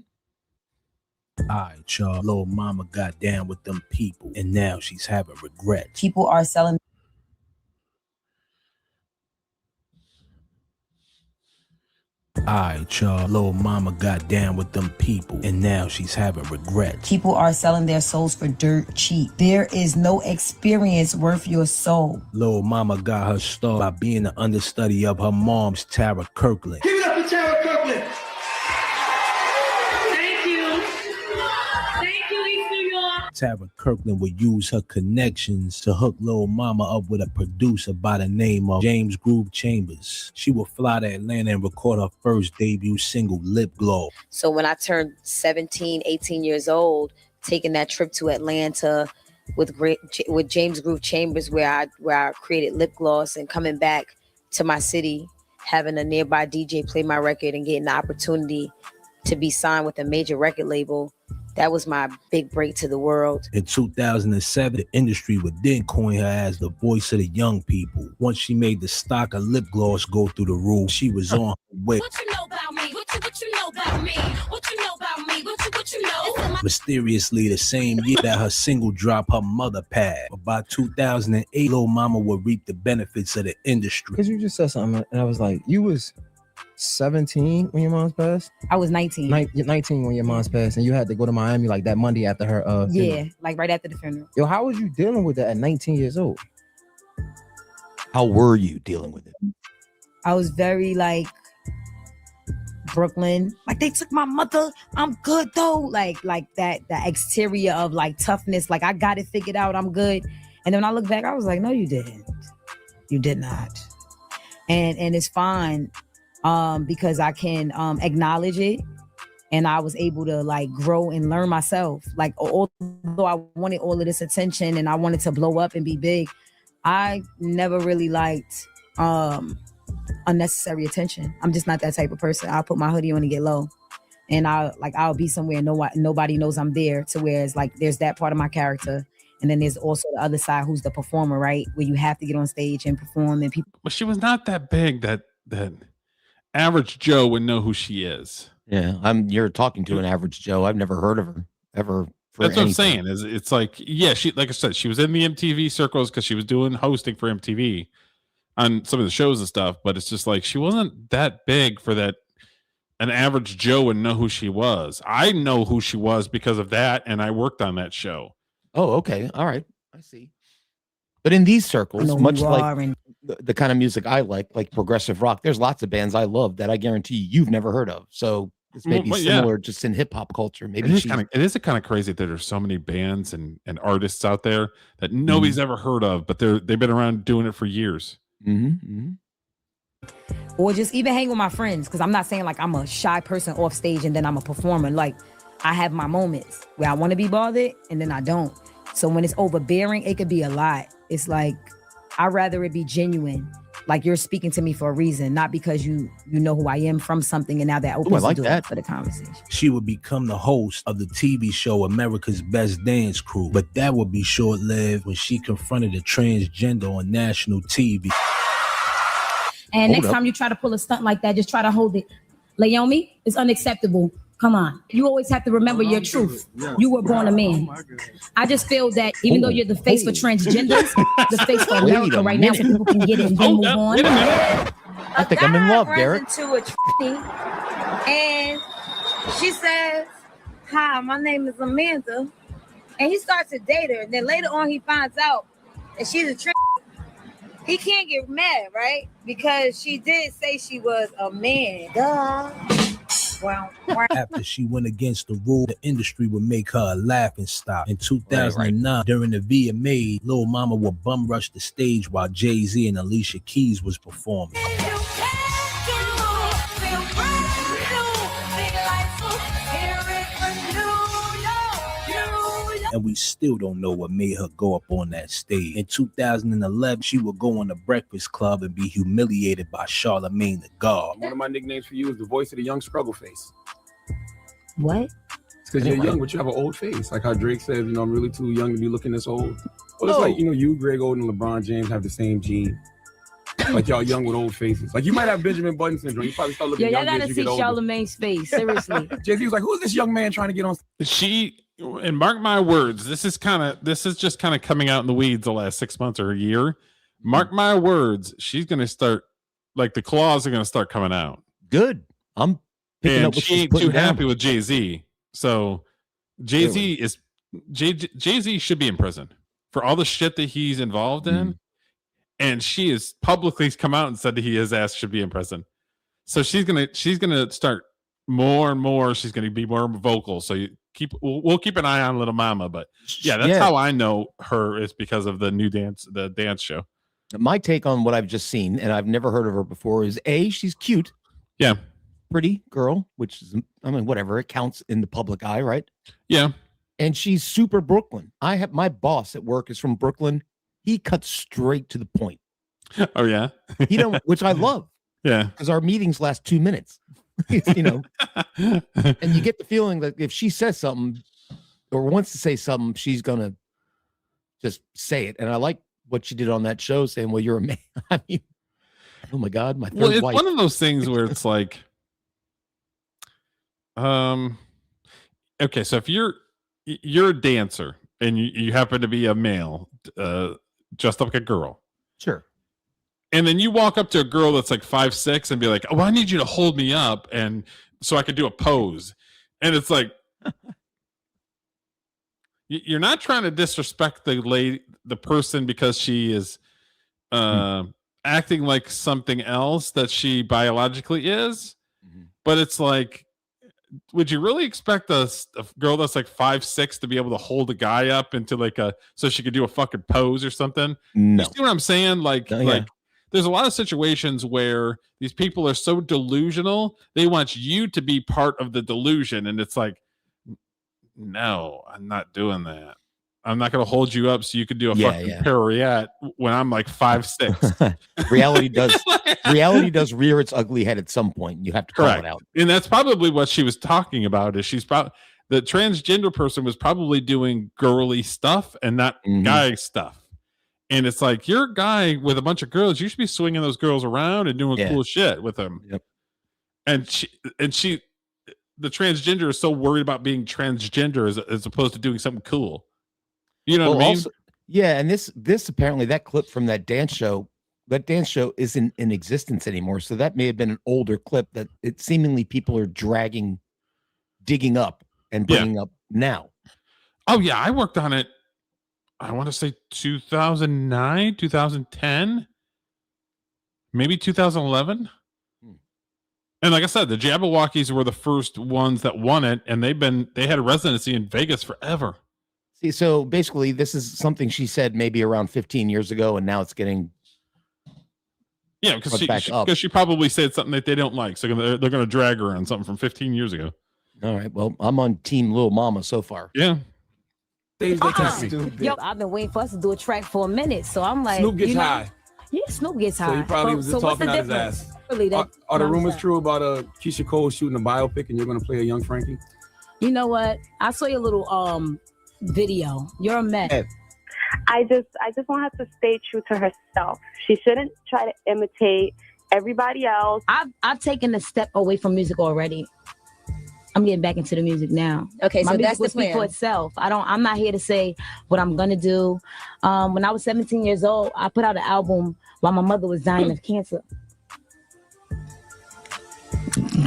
All right, y'all. Little mama got down with them people, and now she's having regrets. People are selling. All right, y'all. Little mama got down with them people, and now she's having regrets. People are selling their souls for dirt cheap. There is no experience worth your soul. Little mama got her start by being the understudy of her mom's Tara Kirkland. Give it up for Tara Kirkland. Thank you. Thank you, East New York. Tara Kirkland would use her connections to hook Lil Mama up with a producer by the name of James Groove Chambers. She would fly to Atlanta and record her first debut single, Lip Gloss. So when I turned 17, 18 years old, taking that trip to Atlanta with James Groove Chambers, where I created Lip Gloss, and coming back to my city, having a nearby DJ play my record and getting the opportunity to be signed with a major record label, that was my big break to the world. In 2007, the industry would then coin her as the voice of the young people. Once she made the stock of lip gloss go through the roof, she was on her way. What you know about me? What you know about me? What you know about me? What you know? Mysteriously, the same year that her single dropped, her mother passed. But by 2008, Lil Mama would reap the benefits of the industry. Because you just said something, and I was like, you was 17 when your mom's passed? I was 19. 19 when your mom's passed, and you had to go to Miami like that Monday after her funeral. Like right after the funeral. Yo, how was you dealing with that at 19 years old? How were you dealing with it? I was very like Brooklyn, like they took my mother, I'm good though, like that exterior of like toughness, like I got it figured out, I'm good. And then when I look back, I was like, no, you didn't. You did not. And it's fine, because I can acknowledge it, and I was able to like grow and learn myself. Like, although I wanted all of this attention and I wanted to blow up and be big, I never really liked unnecessary attention. I'm just not that type of person. I'll put my hoodie on and get low, and I'll be somewhere nobody knows I'm there, to where it's like there's that part of my character, and then there's also the other side, who's the performer, right, where you have to get on stage and perform, and people. But she was not that big that average Joe would know who she is. Yeah, you're talking to an average Joe. I've never heard of her ever. That's what I'm saying. It's like, yeah, she, like I said, she was in the MTV circles because she was doing hosting for MTV on some of the shows and stuff. But it's just like she wasn't that big for that an average Joe would know who she was. I know who she was because of that, and I worked on that show. Oh, okay, all right, I see. But in these circles, much like the kind of music I like progressive rock, there's lots of bands I love that I guarantee you've never heard of. So it's maybe similar just in hip hop culture. Maybe it is kind of crazy that there's so many bands and artists out there that nobody's ever heard of, but they've been around doing it for years. Or just even hang with my friends, because I'm not saying like I'm a shy person off stage and then I'm a performer. Like, I have my moments where I want to be bothered and then I don't. So when it's overbearing, it could be a lot. It's like, I'd rather it be genuine. Like, you're speaking to me for a reason, not because you know who I am from something, and now that opens the door for the conversation. She would become the host of the TV show America's Best Dance Crew, but that would be short-lived when she confronted a transgender on national TV. And next time you try to pull a stunt like that, just try to hold it. Laomi, it's unacceptable. Come on. You always have to remember your truth. You were born a man. I just feel that even though you're the face for transgenders, the face for America right now, so people can get it and then move on. Wait a minute. I think I'm in love, Derek. Into a and she says, "Hi, my name is Amanda," and he starts to date her. And then later on, he finds out that she's a trans. He can't get mad, right? Because she did say she was a man. Duh. Wow. After she went against the rule, the industry would make her a laughing stock. In 2009, during the VMA, Lil Mama would bum rush the stage while Jay-Z and Alicia Keys was performing. And we still don't know what made her go up on that stage. In 2011, she would go on the Breakfast Club and be humiliated by Charlamagne the God. One of my nicknames for you is the voice of the young struggle face. What? It's because you're young, but you have an old face. Like how Drake says, I'm really too young to be looking this old. Well, it's like, you, Greg Oden, and LeBron James have the same gene. Like y'all young with old faces. Like you might have Benjamin Button syndrome. You probably start looking y'all younger gotta as you see get older. Charlamagne's face. Seriously. Jay-Z was like, who's this young man trying to get on? And mark my words, this is just kind of coming out in the weeds the last 6 months or a year. Mark my words, she's gonna start, like, the claws are gonna start coming out. Good. I'm picking up what she ain't too happy with Jay-Z. So Jay-Z should be in prison for all the shit that he's involved in. And she is publicly come out and said that his ass should be in prison. So she's gonna start more and more. She's gonna be more vocal. So we'll keep an eye on Little Mama. But yeah, that's how I know her, is because of the dance show. My take on what I've just seen, and I've never heard of her before, is she's cute. Yeah. Pretty girl, which is, whatever, it counts in the public eye, right? Yeah. And she's super Brooklyn. I have my boss at work is from Brooklyn. He cuts straight to the point. Oh yeah. Which I love. Yeah. Because our meetings last 2 minutes. And you get the feeling that if she says something or wants to say something, she's gonna just say it. And I like what she did on that show, saying, "Well, you're a man." I mean, oh my God, my third it's wife. one of those things where it's like, okay, so if you're a dancer and you happen to be a male, dressed up like a girl, sure. And then you walk up to a girl that's like 5'6" and be like, "Oh, I need you to hold me up and so I could do a pose." And it's like, you're not trying to disrespect the person because she is acting like something else that she biologically is. But it's like, would you really expect a girl that's like 5'6" to be able to hold a guy up into so she could do a fucking pose or something? No. You see what I'm saying? Like there's a lot of situations where these people are so delusional, they want you to be part of the delusion. And it's like, no, I'm not doing that. I'm not going to hold you up so you can do a fucking pirouette when I'm like 5'6". Reality does rear its ugly head at some point. You have to call it out. And that's probably what she was talking about. Is the transgender person was probably doing girly stuff and not guy stuff. And it's like, you're a guy with a bunch of girls. You should be swinging those girls around and doing cool shit with them. Yep. And the transgender is so worried about being transgender as opposed to doing something cool. You know what I mean? Also, yeah. And this apparently, that clip from that dance show isn't in existence anymore. So that may have been an older clip that it seemingly people are digging up and bringing up now. Oh yeah. I worked on it. I want to say 2009, 2010, maybe 2011. And like I said, the Jabberwockies were the first ones that won it, and they had a residency in Vegas forever. See, so basically, this is something she said maybe around 15 years ago, and now it's getting because she probably said something that they don't like, so they're going to drag her on something from 15 years ago. All right, well, I'm on Team Lil Mama so far. Yeah. Yo, I've been waiting for us to do a track for a minute, so I'm like, Snoop gets high. Yeah, Snoop gets high. So he probably was just talking out his ass. Really, are the rumors true about Keisha Cole shooting a biopic and you're going to play a young Frankie? You know what? I saw your little video. You're a mess. I just want her to stay true to herself. She shouldn't try to imitate everybody else. I've taken a step away from music already. I'm getting back into the music now. Okay, My so music that's will the speak for plan. itself. I'm not here to say what I'm gonna do. When I was 17 years old, I put out an album while my mother was dying of cancer.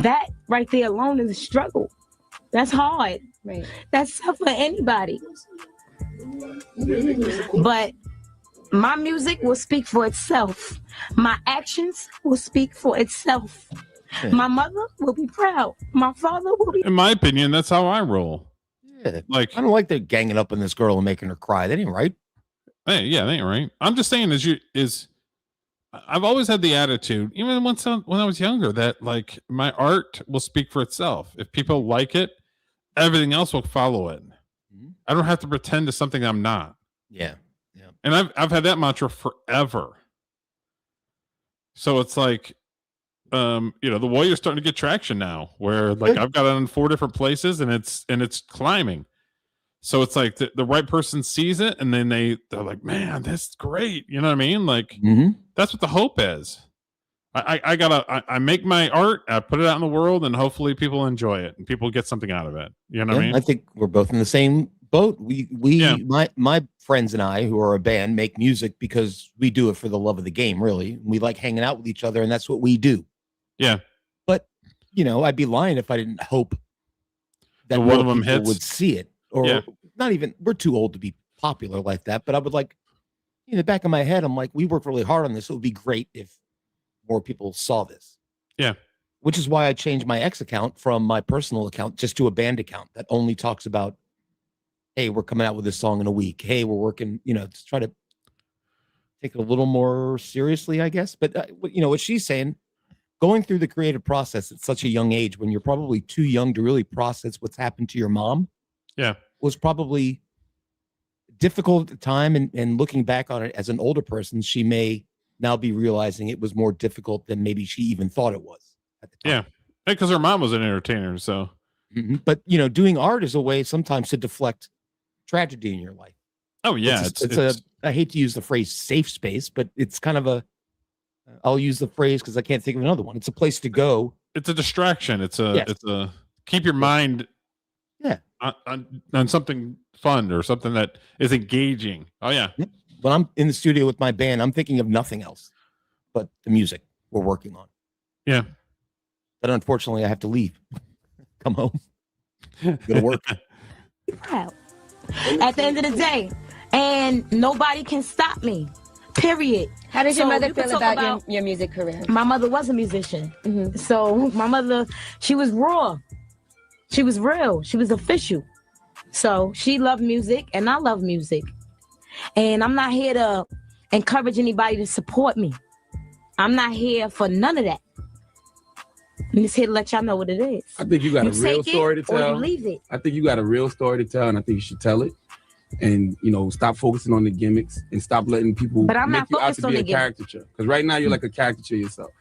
That right there alone is a struggle. That's hard. Right. That's tough for anybody. But my music will speak for itself. My actions will speak for itself. My mother will be proud. My father will be. In my opinion, that's how I roll. Yeah. Like, I don't like they're ganging up on this girl and making her cry. That ain't right. hey, yeah, that ain't right. I'm just saying, I've always had the attitude, even when I was younger, that like my art will speak for itself. If people like it, everything else will follow it. I don't have to pretend to something I'm not. Yeah. And I've had that mantra forever. So it's like, the Warrior's starting to get traction now, where like I've got it on 4 different places, and it's climbing. So it's like the right person sees it, and then they're like, man, that's great. You know what I mean? Like that's what the hope is. I make my art, I put it out in the world, and hopefully people enjoy it and people get something out of it. You know what I mean? I think we're both in the same boat. My friends and I, who are a band, make music because we do it for the love of the game. Really, we like hanging out with each other, and that's what we do. Yeah. But I'd be lying if I didn't hope that one more of them people hits. would see it, or not even. We're too old to be popular like that. But I would like, in the back of my head, I'm like, we worked really hard on this. It would be great if more people saw this. Yeah. Which is why I changed my X account from my personal account just to a band account that only talks about, hey, we're coming out with this song in a week. Hey, we're working, to try to take it a little more seriously, I guess. But, what she's saying, going through the creative process at such a young age, when you're probably too young to really process what's happened to your mom, was probably difficult at the time. And looking back on it as an older person, she may now be realizing it was more difficult than maybe she even thought it was at the time. Yeah. Because her mom was an entertainer. So, but doing art is a way sometimes to deflect tragedy in your life. Oh yeah. I hate to use the phrase safe space, but it's kind of I'll use the phrase because I can't think of another one. It's a place to go. It's a distraction. It's a keep your mind on something fun or something that is engaging. Oh yeah. When I'm in the studio with my band, I'm thinking of nothing else but the music we're working on. Yeah. But unfortunately I have to leave. Come home. Go to work. Proud. At the end of the day, and nobody can stop me. Period. How does your mother you can feel talk about your music career? My mother was a musician. So my mother, she was raw. She was real. She was official. So she loved music and I love music. And I'm not here to encourage anybody to support me. I'm not here for none of that. I'm just here to let y'all know what it is. I think you got a real take story to it or tell. you leave it. I think you got a real story to tell, and I think you should tell it. And stop focusing on the gimmicks and stop letting people But I'm make not you out focused to on be the a gimmicks. caricature. Because right now you're like a caricature yourself.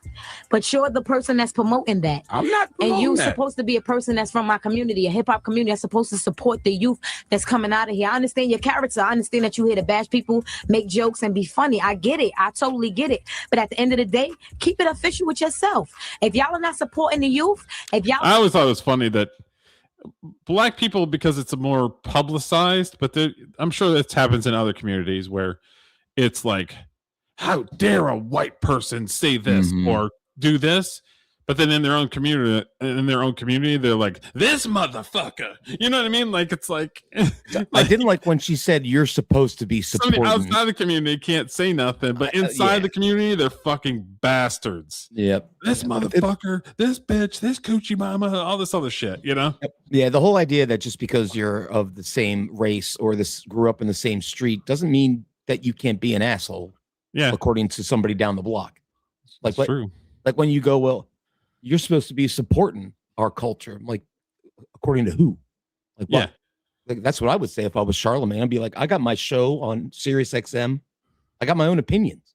But you're the person that's promoting that. I'm not And promoting you're that. supposed to be a person that's from my community, a hip hop community that's supposed to support the youth that's coming out of here. I understand your character. I understand that you're here to bash people, make jokes, and be funny. I get it. I totally get it. But at the end of the day, keep it official with yourself. If y'all are not supporting the youth, if y'all I always thought it was funny that Black people, because it's more publicized, but I'm sure this happens in other communities where it's like, how dare a white person say this or do this? But then in their own community, they're like, this motherfucker. You know what I mean? Like, it's like, I didn't like when she said you're supposed to be somebody supporting. outside the community can't say nothing, but inside the community, they're fucking bastards. Yep. This motherfucker, this bitch, this coochie mama, all this other shit, Yeah, the whole idea that just because you're of the same race or grew up in the same street doesn't mean that you can't be an asshole. Yeah. According to somebody down the block. That's true. Like when you go, well, you're supposed to be supporting our culture. I'm like, according to who? Like, what? Like, that's what I would say if I was Charlemagne. I'd be like, I got my show on Sirius XM. I got my own opinions.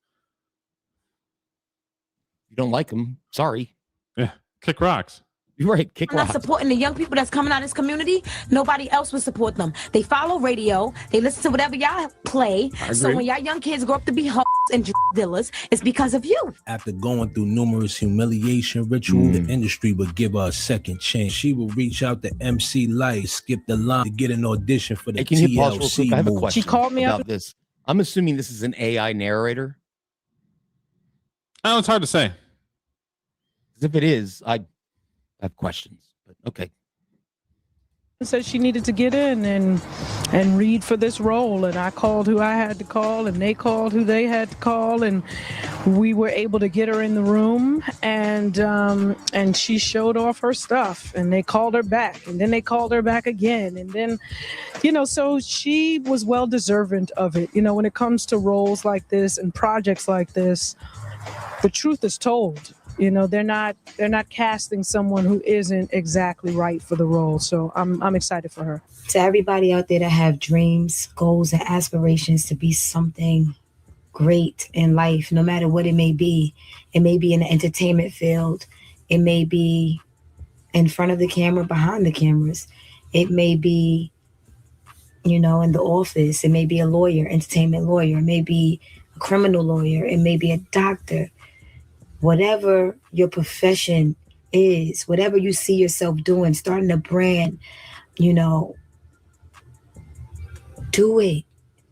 You don't like them? Sorry. Yeah. Kick rocks. You're right. Kick I'm not rocks. supporting the young people that's coming out of this community. Nobody else would support them. They follow radio. They listen to whatever y'all play. So when y'all young kids grow up to be hoes and dealers, it's because of you. After going through numerous humiliation rituals, the industry would give her a second chance. She would reach out to MC Light, skip the line to get an audition for the Can you pause real quick? TLC I have a movie. question She called me about up. this. I'm assuming this is an AI narrator. Oh, it's hard to say. If it is, I have questions. But okay. Said she needed to get in and read for this role, and I called who I had to call, and they called who they had to call, and we were able to get her in the room, and she showed off her stuff, and they called her back, and then they called her back again, and then, so she was well deserving of it. When it comes to roles like this and projects like this, the truth is told. They're not casting someone who isn't exactly right for the role. So I'm excited for her. To everybody out there that have dreams, goals, and aspirations to be something great in life, no matter what it may be in the entertainment field, it may be in front of the camera, behind the cameras, it may be, in the office, it may be a lawyer, entertainment lawyer, it may be a criminal lawyer, it may be a doctor. Whatever your profession is, whatever you see yourself doing, starting a brand, do it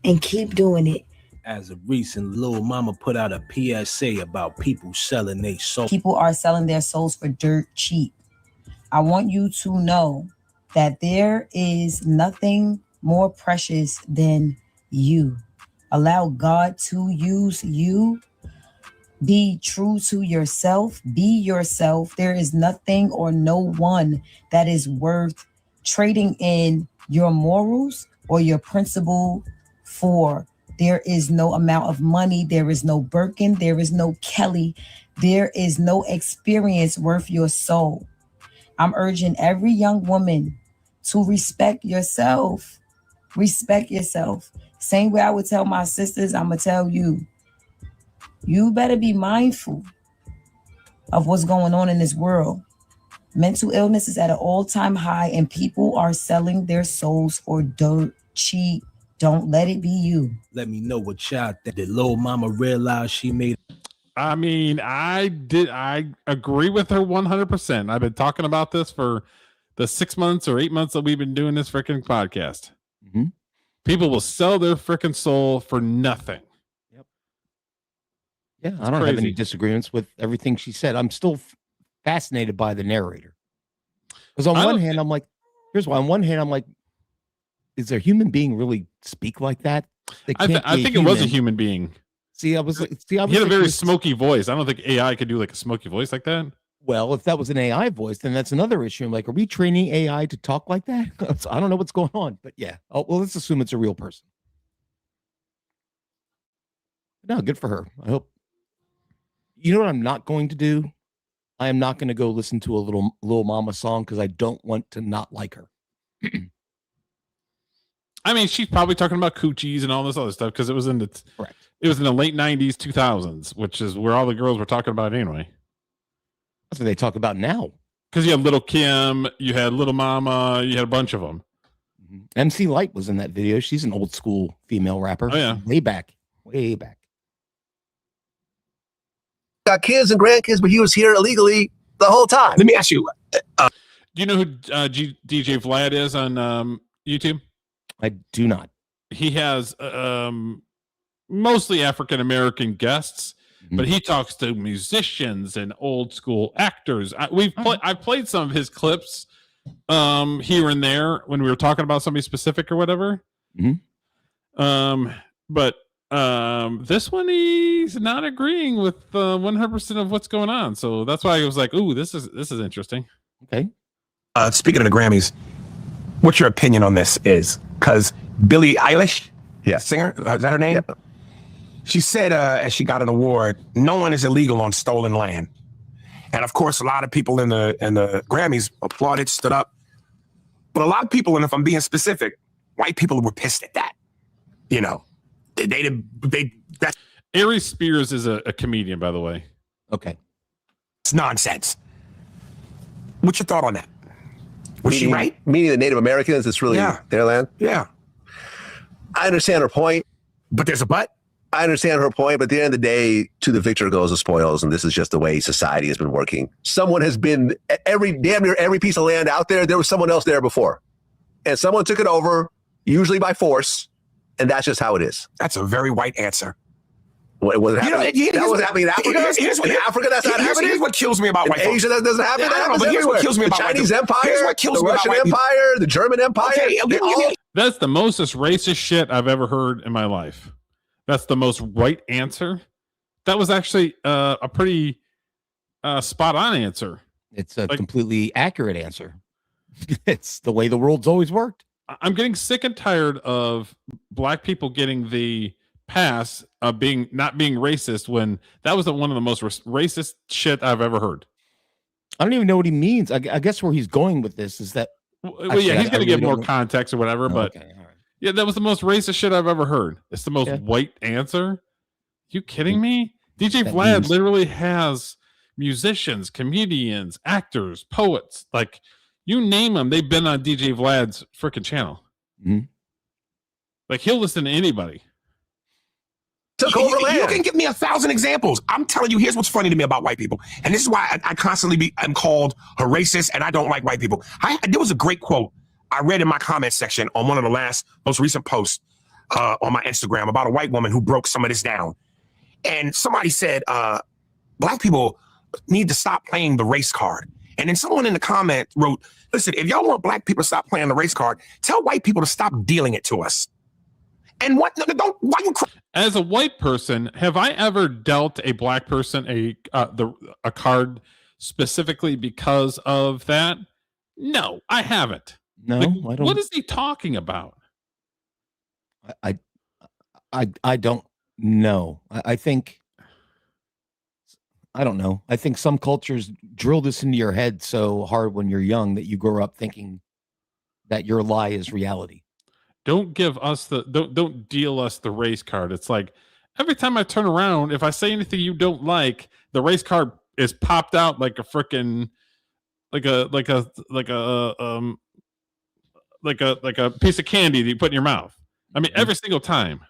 and keep doing it. As of recent, Lil Mama put out a PSA about people selling their soul. People are selling their souls for dirt cheap. I want you to know that there is nothing more precious than you. Allow God to use you. Be true to yourself. Be yourself. There is nothing or no one that is worth trading in your morals or your principle for. There is no amount of money. There is no Birkin. There is no Kelly. There is no experience worth your soul. I'm urging every young woman to respect yourself. Respect yourself. Same way I would tell my sisters, I'm going to tell you. You better be mindful of what's going on in this world. Mental illness is at an all-time high, and people are selling their souls for dirt cheap. Don't let it be you. Let me know what y'all think. Did Lil Mama realize she made? I mean, I agree with her 100%. I've been talking about this for the 6 months or 8 months that we've been doing this freaking podcast. Mm-hmm. People will sell their freaking soul for nothing. Yeah, I don't have any disagreements with everything she said. I'm still fascinated by the narrator. Because on one hand, I'm like, here's why. On one hand, I'm like, is a human being really speak like that? I think it was a human being. He had a very smoky voice. I don't think AI could do like a smoky voice like that. Well, if that was an AI voice, then that's another issue. I'm like, are we training AI to talk like that? I don't know what's going on, but yeah. Oh, well, let's assume it's a real person. No, good for her. I hope. You know what I'm not going to do? I am not going to go listen to a Lil Mama song because I don't want to not like her. I mean, she's probably talking about coochies and all this other stuff because it was in the late 90s, 2000s, which is where all the girls were talking about anyway. That's what they talk about now. Because you had Little Kim, you had Little Mama, you had a bunch of them. MC Light was in that video. She's an old school female rapper. Oh, yeah. Way back. Got kids and grandkids, but he was here illegally the whole time. Let me ask you. Do you know who DJ Vlad is on YouTube? I do not. He has mostly African-American guests, but he talks to musicians and old school actors. I've played some of his clips here and there when we were talking about somebody specific or whatever. But this one, he's not agreeing with 100% of what's going on. So that's why I was like, ooh, this is interesting. Okay. Speaking of the Grammys, what's your opinion on this is? Because Billie Eilish, singer, is that her name? Yep. She said as she got an award, no one is illegal on stolen land. And of course, a lot of people in the Grammys applauded, stood up. But a lot of people, and if I'm being specific, white people were pissed at that. That's Aries Spears is a comedian, by the way. Okay. It's nonsense. What's your thought on that? Was she right? Meaning the Native Americans, it's really their land? Yeah. I understand her point. But there's a but? I understand her point, but at the end of the day, to the victor goes the spoils, and this is just the way society has been working. Someone has been, damn near every piece of land out there, there was someone else there before. And someone took it over, usually by force, and that's just how it is. That's a very white answer. What was happening? That was happening in Africa? In Africa, that's not happening? Here's what kills me about white folks. Asia, that doesn't happen? Yeah, That I don't know, happens but here's what everywhere. kills me about the white Chinese people. Empire, Here's what kills the me about Russian white people. Empire, the German Empire. Okay, That's the most racist shit I've ever heard in my life. That's the most right answer. That was actually a pretty spot on answer. It's a completely accurate answer. It's the way the world's always worked. I'm getting sick and tired of black people getting the pass of not being racist when that was one of the most racist shit I've ever heard. I don't even know what he means. I guess where he's going with this is that. Well, yeah, he's going to give more context or whatever, but okay, all right. Yeah, that was the most racist shit I've ever heard. It's the most white answer. You kidding me? DJ Vlad literally has musicians, comedians, actors, poets, like you name them, they've been on DJ Vlad's freaking channel. Mm-hmm. Like he'll listen to anybody. You can give me 1,000 examples. I'm telling you, here's what's funny to me about white people. And this is why I constantly I'm called a racist and I don't like white people. There was a great quote I read in my comment section on one of the most recent posts on my Instagram about a white woman who broke some of this down. And somebody said, black people need to stop playing the race card. And then someone in the comment wrote, listen, if y'all want black people to stop playing the race card, tell white people to stop dealing it to us. And why you as a white person, have I ever dealt a black person a card specifically because of that? No, I haven't. No, Like, I don't. what is he talking about? I don't know. I think I don't know. I think some cultures drill this into your head so hard when you're young that you grow up thinking that your lie is reality. Don't give us don't deal us the race card. It's like every time I turn around, if I say anything you don't like, the race card is popped out like a freaking like a piece of candy that you put in your mouth. I mean, every single time.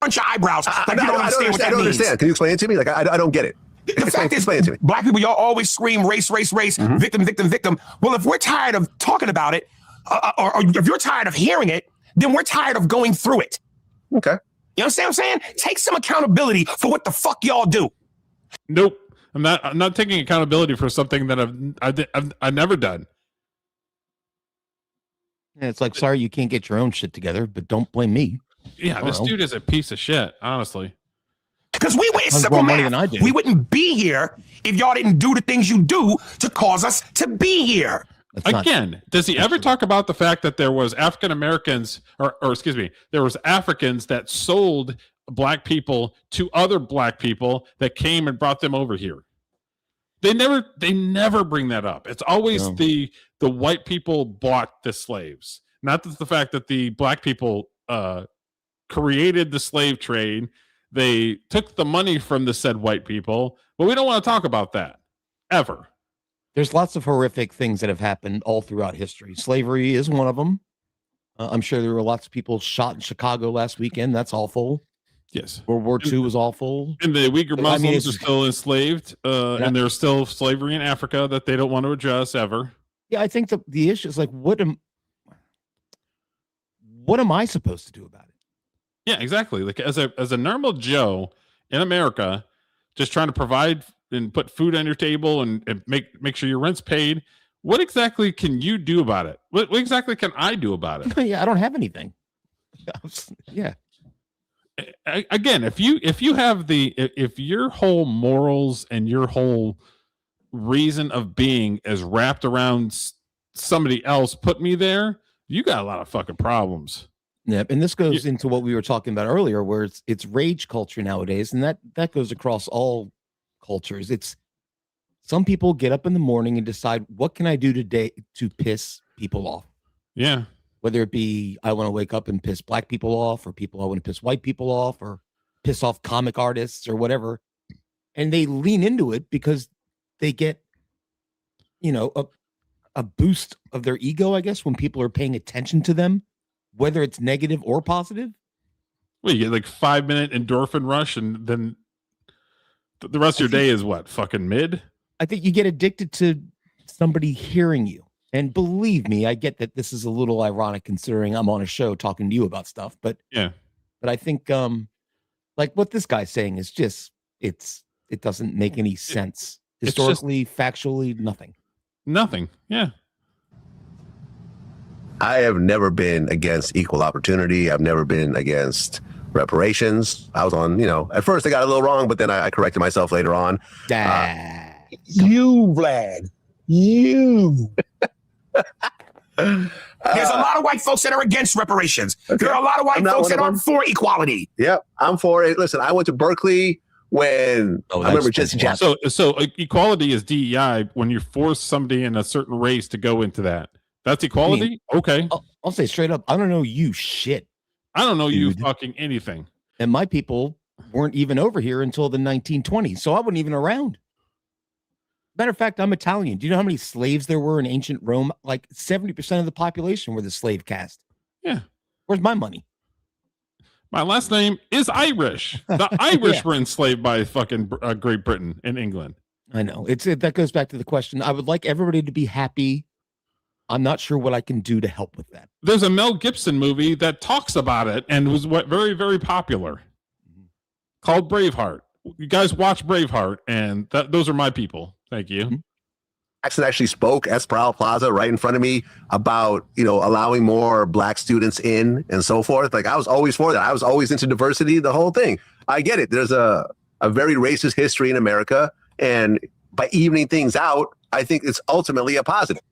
Bunch of eyebrows. Like you don't understand what that I don't means. understand. Can you explain it to me? Like I don't get it. The fact is, explain it to me. black people, y'all always scream race, victim, victim, victim. Well, if we're tired of talking about it, or if you're tired of hearing it, then we're tired of going through it. Okay. You understand what I'm saying? Take some accountability for what the fuck y'all do. Nope. I'm not taking accountability for something that I've never done. Yeah, it's like, sorry, you can't get your own shit together, but don't blame me. Yeah, this dude is a piece of shit, honestly. Because it's simple math. We wouldn't be here if y'all didn't do the things you do to cause us to be here. Again, does he ever talk about the fact that there was African Americans, or excuse me, there was Africans that sold black people to other black people that came and brought them over here? They never bring that up. It's always the white people bought the slaves, not the fact that the black people created the slave trade. They took the money from the said white people, but we don't want to talk about that ever. There's lots of horrific things that have happened all throughout history. Slavery is one of them. I'm sure there were lots of people shot in Chicago last weekend. That's awful. Yes. World War II was awful. And the Uyghur Muslims are still enslaved, and there's still slavery in Africa that they don't want to address ever. Yeah, I think the issue is like, what am I supposed to do about it? Yeah, exactly. Like as a normal Joe in America, just trying to provide and put food on your table and make sure your rent's paid. What exactly can you do about it? What exactly can I do about it? Yeah, I don't have anything. Yeah. Again, if your whole morals and your whole reason of being is wrapped around somebody else put me there, you got a lot of fucking problems. Yeah, and this goes into what we were talking about earlier, where it's rage culture nowadays, and that goes across all cultures. It's some people get up in the morning and decide, what can I do today to piss people off? Yeah. Whether it be I want to wake up and piss black people off, or I want to piss white people off, or piss off comic artists or whatever. And they lean into it because they get a boost of their ego, I guess, when people are paying attention to them, whether it's negative or positive. Well, you get like 5-minute endorphin rush, and then the rest of your day is what? Fucking mid? I think you get addicted to somebody hearing you. And believe me, I get that this is a little ironic considering I'm on a show talking to you about stuff, but I think like what this guy's saying is just it doesn't make any sense. Historically, factually, nothing. Nothing. Yeah. I have never been against equal opportunity. I've never been against reparations. I was on, at first I got a little wrong, but then I corrected myself later on. You, Vlad. You. There's a lot of white folks that are against reparations. Okay. There are a lot of white folks that are for equality. Yep, I'm for it. Listen, I went to Berkeley when I remember just so equality is DEI when you force somebody in a certain race to go into that. That's equality? Okay. I'll say straight up, I don't know you shit. I don't know you fucking anything. And my people weren't even over here until the 1920s, so I wasn't even around. Matter of fact, I'm Italian. Do you know how many slaves there were in ancient Rome? Like 70% of the population were the slave caste. Yeah. Where's my money? My last name is Irish. The Irish were enslaved by fucking Great Britain and England. I know. That goes back to the question. I would like everybody to be happy. I'm not sure what I can do to help with that. There's a Mel Gibson movie that talks about it and was very, very popular called Braveheart. You guys watch Braveheart, and those are my people. Thank you. Jackson actually spoke at Sproul Plaza right in front of me about, allowing more black students in and so forth. Like I was always for that. I was always into diversity, the whole thing. I get it. There's a very racist history in America. And by evening things out, I think it's ultimately a positive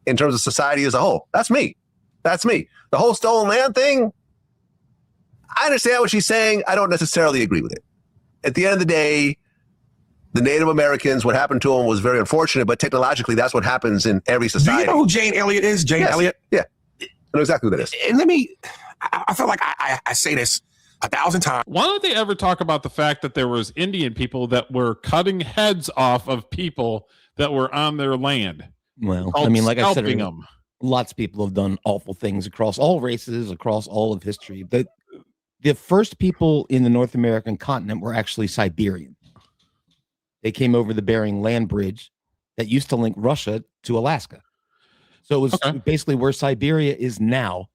in terms of society as a whole. That's me. The whole stolen land thing, I understand what she's saying. I don't necessarily agree with it. At the end of the day, the Native Americans, what happened to them was very unfortunate, but technologically, that's what happens in every society. Do you know who Jane Elliott is? Jane Elliott? Yeah. I know exactly who that is. And I feel like I say this 1,000 times. Why don't they ever talk about the fact that there was Indian people that were cutting heads off of people that were on their land? Well, I mean, like I said, lots of people have done awful things across all races, across all of history. But the first people in the North American continent were actually Siberian. They came over the Bering Land Bridge that used to link Russia to Alaska. So it was basically where Siberia is now.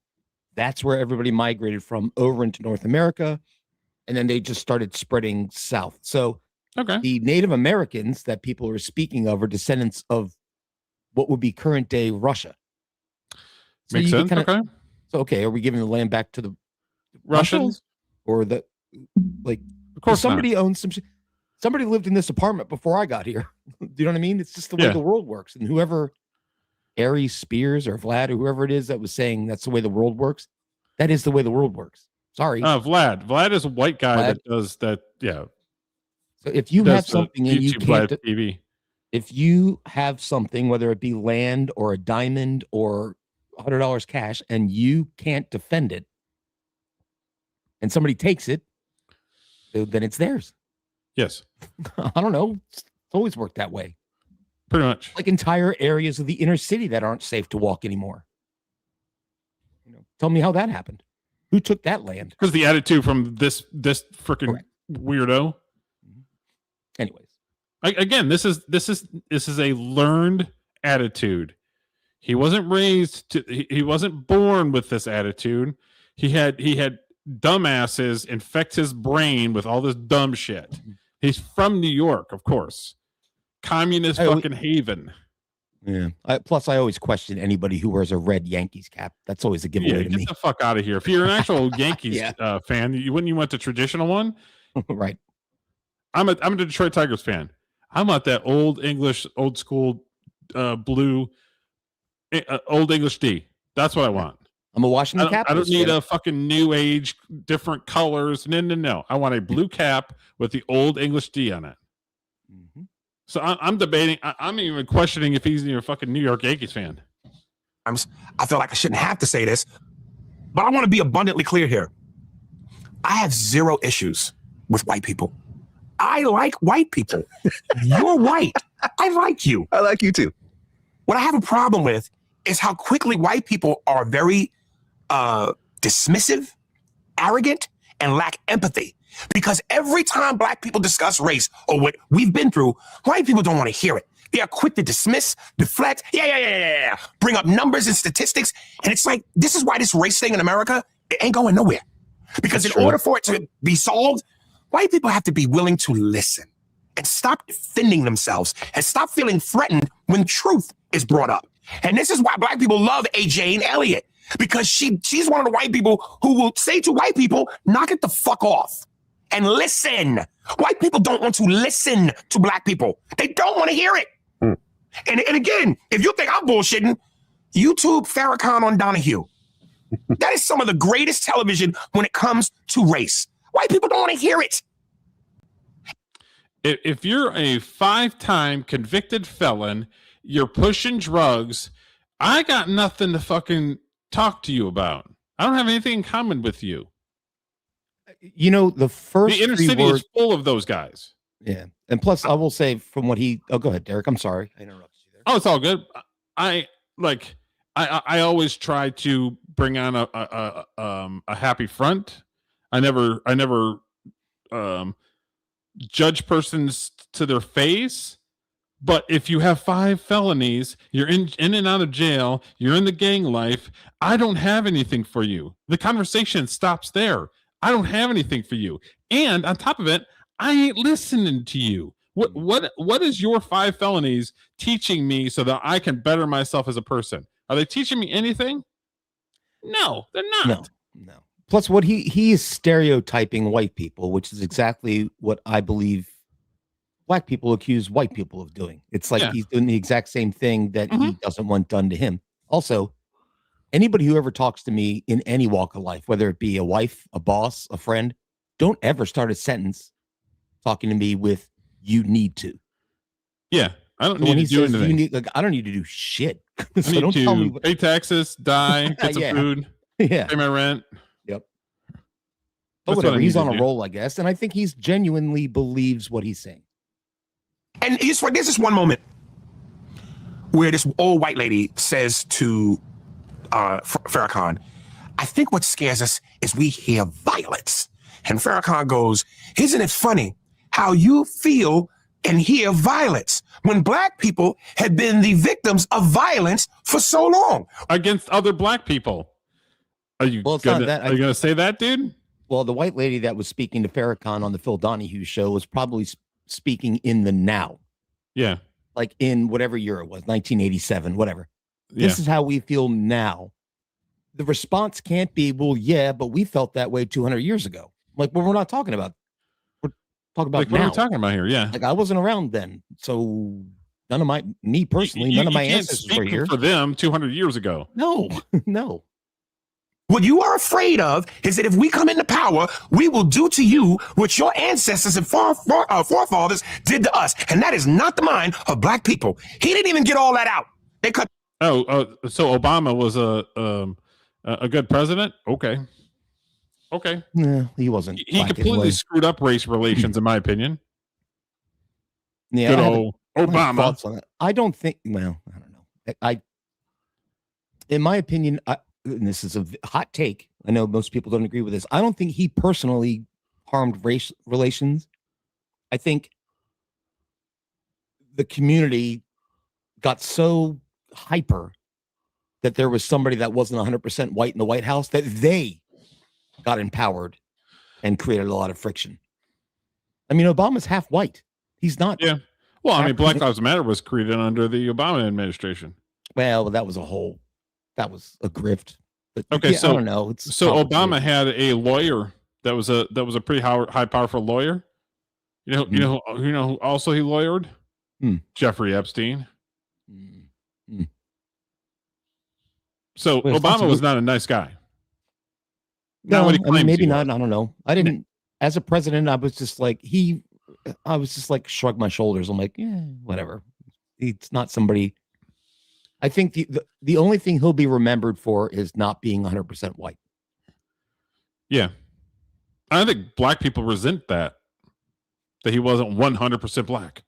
That's where everybody migrated from over into North America. And then they just started spreading south. So the Native Americans that people are speaking of are descendants of what would be current day Russia. So Makes sense. So, are we giving the land back to the Russians? Or the, like, of course somebody owns some shit. Somebody lived in this apartment before I got here. Do you know what I mean? It's just the way the world works. And whoever, Aries Spears or Vlad or whoever it is that was saying that's the way the world works, that is the way the world works. Sorry. Vlad. Vlad is a white guy that does that. Yeah. So if you have something and you can't, TV. If you have something, whether it be land or a diamond or $100 cash, and you can't defend it, and somebody takes it, then it's theirs. Yes. I don't know. It's always worked that way. Pretty much. Like entire areas of the inner city that aren't safe to walk anymore. Tell me how that happened. Who took that land? Because the attitude from this freaking weirdo. Anyways. Again, this is a learned attitude. He wasn't he wasn't born with this attitude. He had dumbasses infect his brain with all this dumb shit. He's from New York, of course. Communist fucking haven. Yeah. Plus, I always question anybody who wears a red Yankees cap. That's always a giveaway to me. Get the fuck out of here. If you're an actual Yankees fan, you went the traditional one? Right. I'm a Detroit Tigers fan. I want that old English, old school blue, old English D. That's what I want. I'm a Washington Capitals I don't need a fucking new age, different colors. No. I want a blue cap with the old English D on it. Mm-hmm. So I'm debating. I'm even questioning if he's a fucking New York Yankees fan. I feel like I shouldn't have to say this, but I want to be abundantly clear here. I have zero issues with white people. I like white people. You're white. I like you. I like you too. What I have a problem with is how quickly white people are very dismissive, arrogant, and lack empathy. Because every time black people discuss race or what we've been through, white people don't want to hear it. They are quick to dismiss, deflect, bring up numbers and statistics. And it's like, this is why this race thing in America, it ain't going nowhere. Because in order for it to be solved, white people have to be willing to listen and stop defending themselves and stop feeling threatened when truth is brought up. And this is why black people love A. Jane Elliott, because she's one of the white people who will say to white people, knock it the fuck off and listen. White people don't want to listen to black people. They don't want to hear it. And again, if you think I'm bullshitting, YouTube Farrakhan on Donahue. That is some of the greatest television when it comes to race. White people don't want to hear it. If you're a 5-time convicted felon, you're pushing drugs, I got nothing to fucking talk to you about. I don't have anything in common with you. You know, the inner city is full of those guys. Yeah. And plus, I will say from what he... Oh, go ahead, Derek. I'm sorry. I interrupted you there. Oh, it's all good. I always try to bring on a happy front. I never judge persons to their face. But if you have 5 felonies, you're in and out of jail, you're in the gang life, I don't have anything for you. The conversation stops there. I don't have anything for you. And on top of it, I ain't listening to you. What is your 5 felonies teaching me so that I can better myself as a person? Are they teaching me anything? No, they're not. No. Plus, what he is stereotyping white people, which is exactly what I believe black people accuse white people of doing. It's like he's doing the exact same thing that he doesn't want done to him. Also, anybody who ever talks to me in any walk of life, whether it be a wife, a boss, a friend, don't ever start a sentence talking to me with "you need to." Yeah, I don't need to do anything. I don't need to do shit. So I need to pay taxes, die, get some food, pay my rent. Yep. But whatever. He's on a roll, I guess, and I think he's genuinely believes what he's saying. And there's this one moment where this old white lady says to Farrakhan, I think what scares us is we hear violence. And Farrakhan goes, isn't it funny how you feel and hear violence when black people have been the victims of violence for so long? Against other black people. Are you going to say that, dude? Well, the white lady that was speaking to Farrakhan on the Phil Donahue show was probably speaking in the now. Yeah. Like in whatever year it was, 1987, whatever. This is how we feel now. The response can't be, well, yeah, but we felt that way 200 years ago. Like, well, we're not talking about. We're talking about like now. What are we talking about here? Yeah. Like, I wasn't around then. So none of my ancestors were here. For them 200 years ago. No, no. What you are afraid of is that if we come into power, we will do to you what your ancestors and forefathers did to us. And that is not the mind of black people. He didn't even get all that out. They cut. So Obama was a good president? Okay. Yeah, he wasn't. He completely screwed up race relations, in my opinion. Yeah. Good old Obama. On that. I don't think, well, I don't know. In my opinion, and this is a hot take. I know most people don't agree with this. I don't think he personally harmed race relations. I think the community got so hyper that there was somebody that wasn't 100% white in the White House that they got empowered and created a lot of friction. I mean, Obama's half white. He's not. Yeah. Well, I mean, Black Lives Matter was created under the Obama administration. Well, that was a grift. But okay, so I don't know. So Obama had a lawyer that was a pretty high powerful lawyer. You know who also he lawyered? Jeffrey Epstein. So Obama was not a nice guy. No, maybe not. I don't know. I didn't. As a president, I was just like shrug my shoulders. I'm like, yeah, whatever. It's not somebody. I think the only thing he'll be remembered for is not being 100% white. Yeah, I think black people resent that he wasn't 100% black.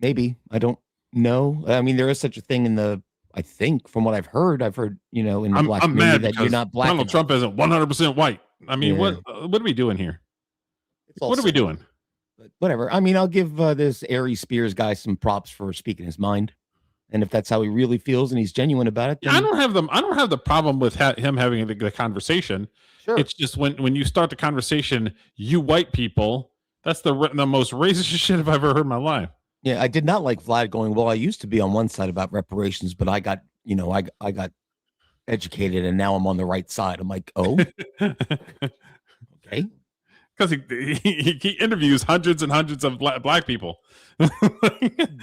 Maybe I don't. No, I mean there is such a thing in the. I think from what I've heard, in the black I'm community mad that you're because not black. Donald enough. Trump isn't 100% white. I mean, Yeah. what are we doing here? all What are we silly. doing? But whatever. I mean, I'll give this Aries Spears guy some props for speaking his mind, and if that's how he really feels and he's genuine about it, then I don't have the problem with him having the conversation. Sure. It's just when you start the conversation, you white people, that's the most racist shit I've ever heard in my life. Yeah, I did not like Vlad going, well, I used to be on one side about reparations, but I got, I got educated and now I'm on the right side. I'm like, oh, okay. Because he interviews hundreds and hundreds of black people.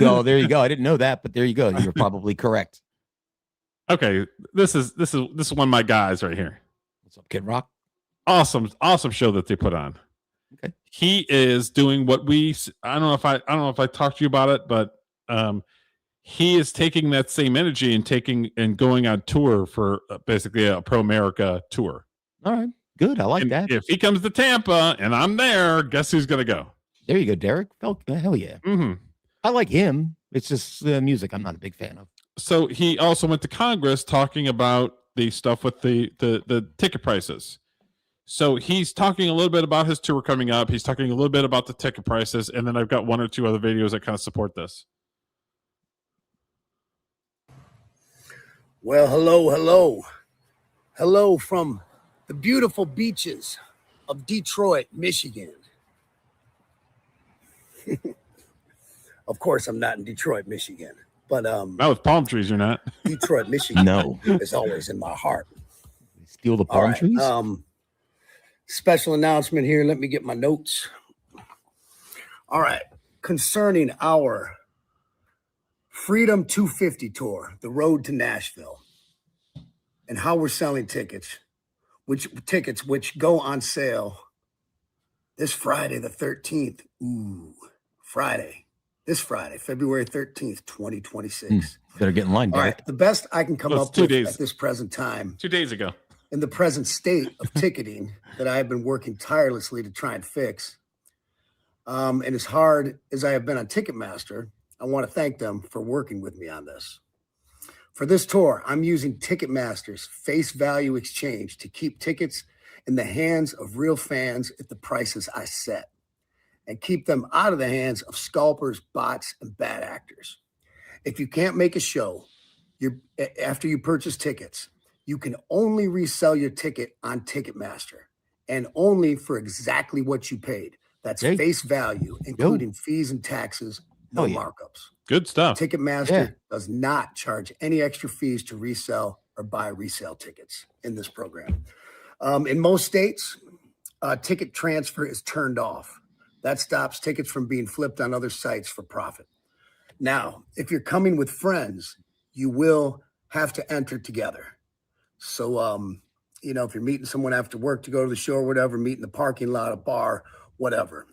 Oh, there you go. I didn't know that, but there you go. You're probably correct. Okay, this is one of my guys right here. What's up, Kid Rock? Awesome show that they put on. Okay. He is doing what I don't know if I talked to you about it, but he is taking that same energy and going on tour for basically a pro America tour. All right. Good. I like that. If he comes to Tampa and I'm there, guess who's going to go? There you go, Derek. Hell yeah. Mm-hmm. I like him. It's just the music I'm not a big fan of. So he also went to Congress talking about the stuff with the ticket prices. So he's talking a little bit about his tour coming up. He's talking a little bit about the ticket prices. And then I've got one or two other videos that kind of support this. Well, hello. Hello from the beautiful beaches of Detroit, Michigan. Of course, I'm not in Detroit, Michigan, but not with palm trees, you're not. Detroit, Michigan. No, is always in my heart. Steal the palm trees. Special announcement here. Let me get my notes. All right, concerning our Freedom 250 tour, the road to Nashville, and how we're selling tickets, which go on sale this Friday, the 13th. This Friday, February 13th, 2026. Better get in line, All Derek. right, the best I can come Well, up it's 2 with days. at this present time, 2 days ago, in the present state of ticketing that I have been working tirelessly to try and fix. And as hard as I have been on Ticketmaster, I want to thank them for working with me on this. For this tour, I'm using Ticketmaster's face value exchange to keep tickets in the hands of real fans at the prices I set, and keep them out of the hands of scalpers, bots, and bad actors. If you can't make a show after you purchase tickets, you can only resell your ticket on Ticketmaster, and only for exactly what you paid. That's face value, including fees and taxes, no markups. Good stuff. Ticketmaster does not charge any extra fees to resell or buy resale tickets in this program. In most states, ticket transfer is turned off. That stops tickets from being flipped on other sites for profit. Now, if you're coming with friends, you will have to enter together. So, if you're meeting someone after work to go to the show or whatever, meet in the parking lot, a bar, whatever.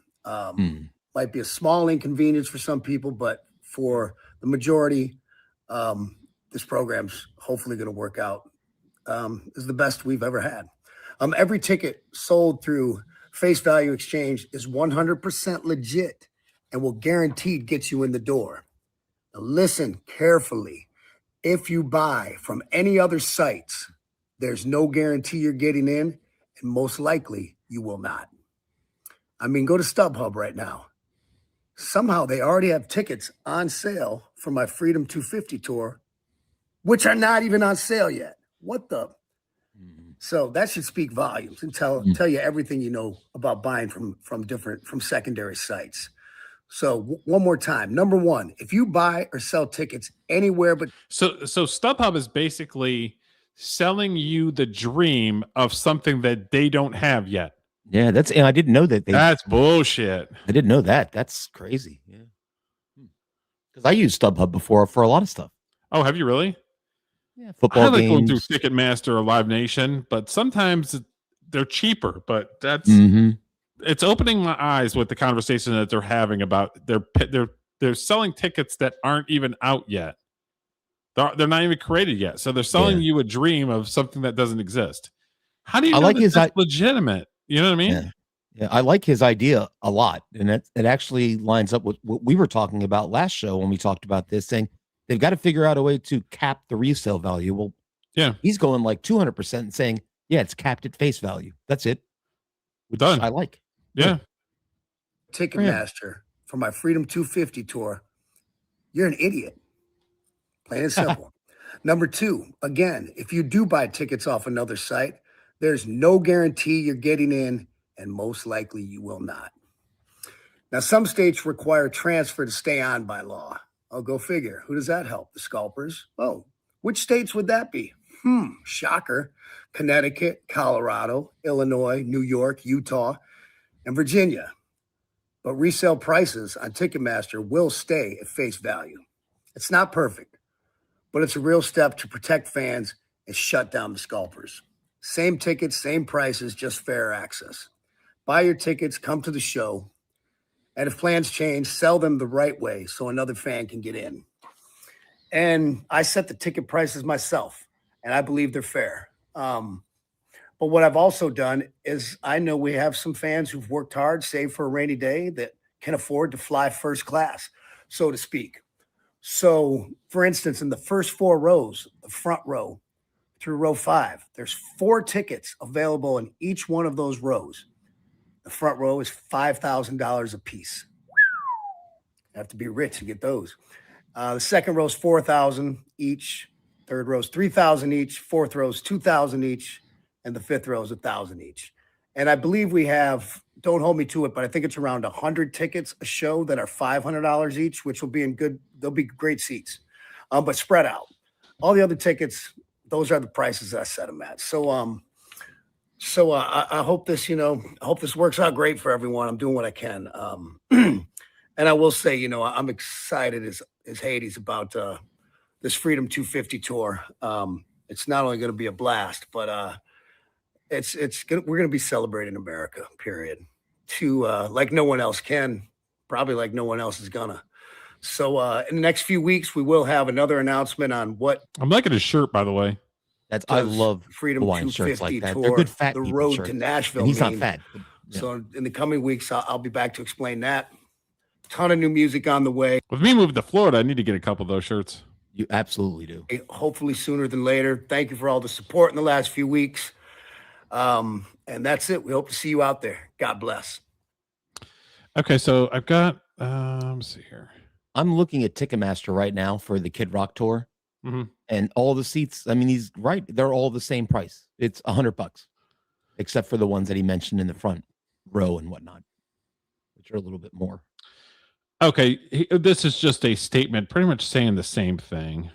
Might be a small inconvenience for some people, but for the majority, this program's hopefully going to work out. Is the best we've ever had. Every ticket sold through face value exchange is 100% legit and will guaranteed get you in the door. Now listen carefully. If you buy from any other sites, there's no guarantee you're getting in, and most likely you will not. I mean, go to StubHub right now. Somehow they already have tickets on sale for my Freedom 250 tour, which are not even on sale yet. What the? So that should speak volumes and tell you everything you know about buying from secondary sites. So one more time. Number one, if you buy or sell tickets anywhere but so StubHub is basically selling you the dream of something that they don't have yet. Yeah, and I didn't know that. That's bullshit. I didn't know that. That's crazy. Yeah. Because I used StubHub before for a lot of stuff. Oh, have you really? Yeah, football I like going games. through Ticketmaster or Live Nation, but sometimes they're cheaper. But that's it's opening my eyes with the conversation that they're having about they're selling tickets that aren't even out yet. They're not even created yet, so they're selling you a dream of something that doesn't exist. How do you know that's legitimate? You know what I mean? Yeah. Yeah, I like his idea a lot, and it actually lines up with what we were talking about last show when we talked about this, saying they've got to figure out a way to cap the resale value. Well, yeah, he's going like 200% and saying, yeah, it's capped at face value. That's it. Which Done. I like. Yeah. Ticketmaster for my Freedom 250 tour. You're an idiot. Plain and simple. Number 2, again, if you do buy tickets off another site, there's no guarantee you're getting in, and most likely you will not. Now, some states require transfer to stay on by law. I'll go figure. Who does that help? The scalpers? Oh, which states would that be? Shocker. Connecticut, Colorado, Illinois, New York, Utah, and Virginia. But resale prices on Ticketmaster will stay at face value. It's not perfect, but it's a real step to protect fans and shut down the scalpers. Same tickets, same prices, just fair access. Buy your tickets, come to the show, and if plans change, sell them the right way so another fan can get in. And I set the ticket prices myself, and I believe they're fair. But what I've also done is I know we have some fans who've worked hard, saved for a rainy day, that can afford to fly first class, so to speak. So, for instance, in the first 4 rows, the front row through row 5, there's 4 tickets available in each one of those rows. The front row is $5,000 a piece. You have to be rich to get those. The second row is $4,000 each. Third row is $3,000 each. Fourth row is $2,000 each. And the fifth row is $1,000 each. And I believe we have, don't hold me to it, but I think it's around 100 tickets a show that are $500 each, which will be they'll be great seats, but spread out. All the other tickets, those are the prices that I set them at. So I hope this, I hope this works out great for everyone. I'm doing what I can. And I will say, I'm excited as Hades about this Freedom 250 tour. It's not only going to be a blast, but we're going to be celebrating America, period. Like no one else can, probably like no one else is gonna. So in the next few weeks, we will have another announcement on what. I'm liking his shirt, by the way. I love Freedom Hawaiian 250 shirts like that. tour, They're good fat the people road shirts. to Nashville. And he's not Maine. fat. But, yeah. So in the coming weeks, I'll be back to explain that. Ton of new music on the way. With me moving to Florida, I need to get a couple of those shirts. You absolutely do. Hopefully sooner than later. Thank you for all the support in the last few weeks. And that's it. We hope to see you out there. God bless. Okay, so I've got let's see here. I'm looking at Ticketmaster right now for the Kid Rock tour, and all the seats. I mean, he's right; they're all the same price. It's $100, except for the ones that he mentioned in the front row and whatnot, which are a little bit more. Okay, this is just a statement, pretty much saying the same thing.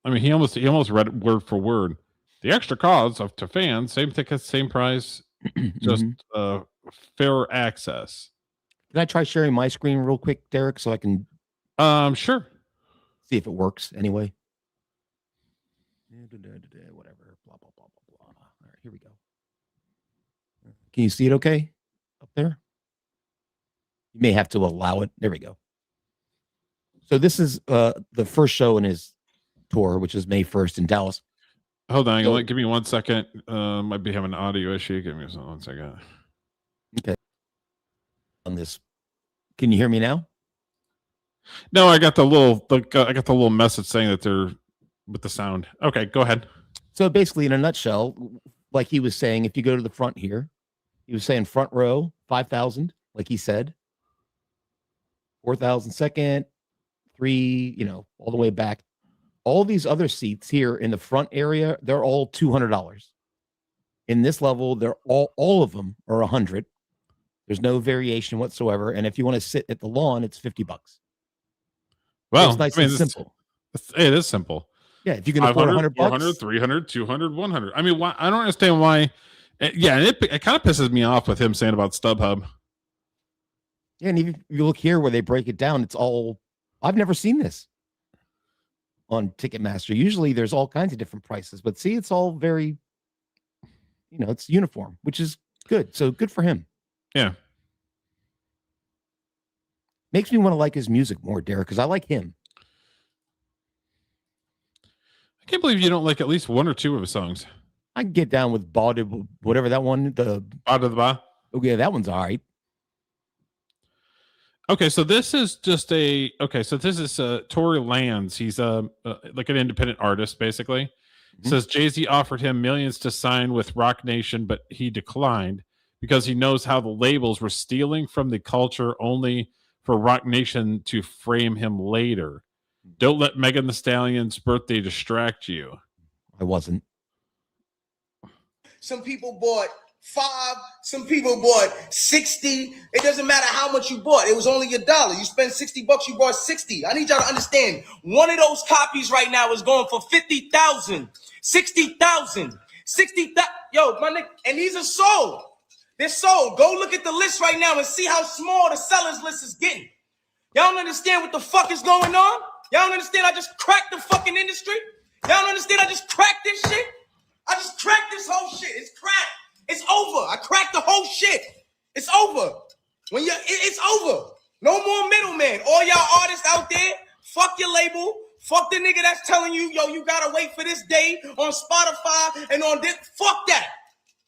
I mean, he almost read it word for word. The extra cost to fans, same tickets, same price, just fair access. Can I try sharing my screen real quick, Derek, so I can sure see if it works anyway? Whatever. Blah blah blah blah blah. All right, here we go. Can you see it okay up there? You may have to allow it. There we go. So this is the first show in his tour, which is May 1st in Dallas. Hold on, give me 1 second. Might be having an audio issue. Give me 1 second. Okay. On this, can you hear me now? No, I got the little message saying that they're with the sound. Okay, go ahead. So basically, in a nutshell, like he was saying, if you go to the front here, he was saying front row 5,000, like he said, 4,000 second, 3, all the way back. All these other seats here in the front area, they're all $200. In this level, they're all of them are $100. There's no variation whatsoever. And if you want to sit at the lawn, it's $50. Well, it's nice and simple. It is simple. Yeah, if you can afford $100, 400, 300, 200, 100. I mean, why? I don't understand why. Yeah, it kind of pisses me off with him saying about StubHub. Yeah, and if you look here where they break it down, it's all. I've never seen this on Ticketmaster. Usually there's all kinds of different prices, but see, it's all very, it's uniform, which is good. So good for him. Yeah. Makes me want to like his music more, Derek, because I like him. I can't believe you don't like at least one or two of his songs. I can get down with Bald, whatever that one, the Bald of the Ba. Oh yeah, that one's all right. Okay, so this is just a so this is Tory Lanez. He's like an independent artist, basically. Says Jay-Z offered him millions to sign with Rock Nation, but he declined because he knows how the labels were stealing from the culture only for Rock Nation to frame him later. Don't let Megan Thee Stallion's birthday distract you. I wasn't. Some people bought 5, some people bought 60. It doesn't matter how much you bought. It was only $1. You spent $60, you bought 60. I need y'all to understand. One of those copies right now is going for 50,000, 60,000, 60,000. Yo, my nigga, and these are sold. They're sold. Go look at the list right now and see how small the sellers list is getting. Y'all don't understand what the fuck is going on? Y'all don't understand I just cracked the fucking industry? Y'all don't understand I just cracked this shit? I just cracked this whole shit. It's cracked. It's over. I cracked the whole shit. It's over. It's over. No more middleman. All y'all artists out there, fuck your label. Fuck the nigga that's telling you, yo, you gotta wait for this day on Spotify and on this. Fuck that.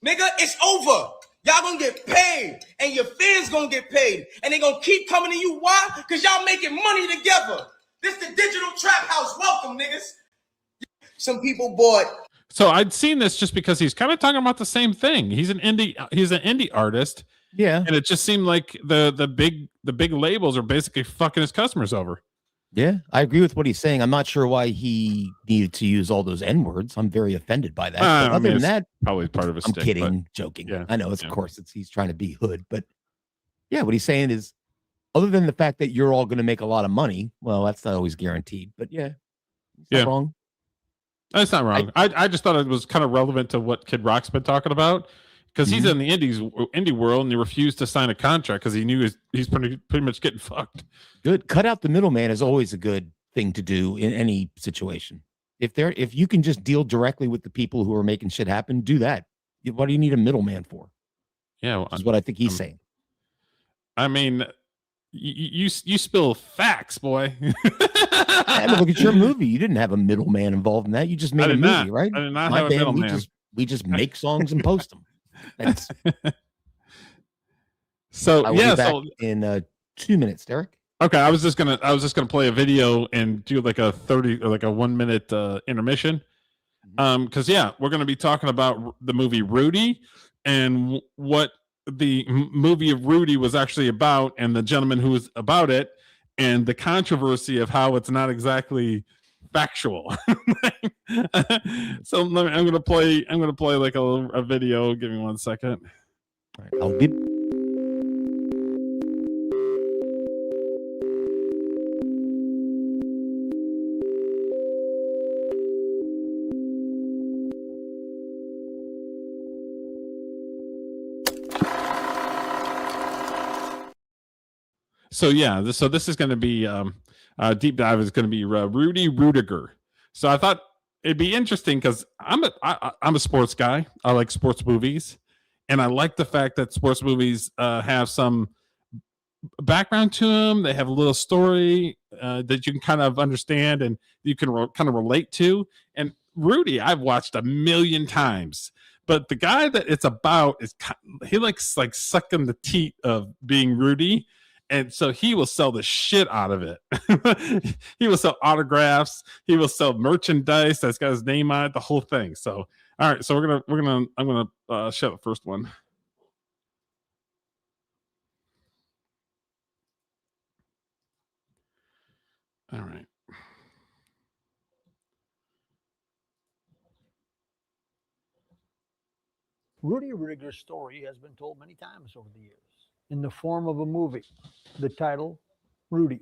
Nigga, it's over. Y'all gonna get paid. And your fans gonna get paid. And they gonna keep coming to you. Why? Because y'all making money together. This the digital trap house. Welcome, niggas. Some people bought. So I'd seen this just because he's kind of talking about the same thing. He's an indie artist. Yeah. And it just seemed like the big labels are basically fucking his customers over. Yeah, I agree with what he's saying. I'm not sure why he needed to use all those N-words. I'm very offended by that. But other than that, probably part of his I'm stick, kidding, but, joking. yeah, I know of course he's trying to be hood, but yeah, what he's saying is, other than the fact that you're all going to make a lot of money, well, that's not always guaranteed. But yeah, it's not wrong. That's not wrong. I just thought it was kind of relevant to what Kid Rock's been talking about, because he's in the indie world and he refused to sign a contract because he knew he's pretty much getting fucked. Good. Cut out the middleman is always a good thing to do in any situation. If you can just deal directly with the people who are making shit happen, do that. What do you need a middleman for? Yeah, is what I think he's saying. I mean, you spill facts, boy. I mean, look at your movie. You didn't have a middleman involved in that. You just made a movie, right? I did not have a middleman. We just make songs and post them. That's so I will be back in 2 minutes, Derek. Okay, I was just gonna play a video and do like a 30 or like a 1 minute intermission. Because we're gonna be talking about the movie Rudy and what the movie of Rudy was actually about, and the gentleman who was about it, and the controversy of how it's not exactly factual. So I'm gonna play like a video. Give me 1 second. All right, I'll be. So this is going to be deep dive is going to be Rudy Rudiger. So I thought it'd be interesting because I'm a sports guy. I like sports movies, and I like the fact that sports movies have some background to them. They have a little story that you can kind of understand and you can kind of relate to. And Rudy, I've watched 1,000,000 times. But the guy that it's about he likes like sucking the teat of being Rudy. And so he will sell the shit out of it. He will sell autographs. He will sell merchandise that's got his name on it, the whole thing. So, all right. So I'm gonna show the first one. All right. Rudy Rudiger's story has been told many times over the years in the form of a movie. The title, Rudy.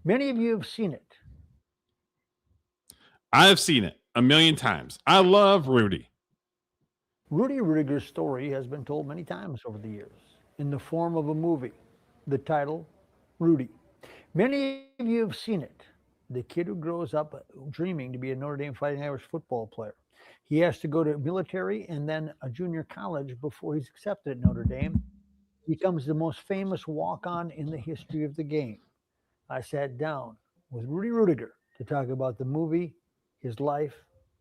Many of you have seen it. I have seen it 1,000,000 times. I love Rudy. Rudy Rudiger's story has been told many times over the years in the form of a movie. The title, Rudy. Many of you have seen it. The kid who grows up dreaming to be a Notre Dame Fighting Irish football player. He has to go to military and then a junior college before he's accepted at Notre Dame. He becomes the most famous walk-on in the history of the game. I sat down with Rudy Rudiger to talk about the movie, his life,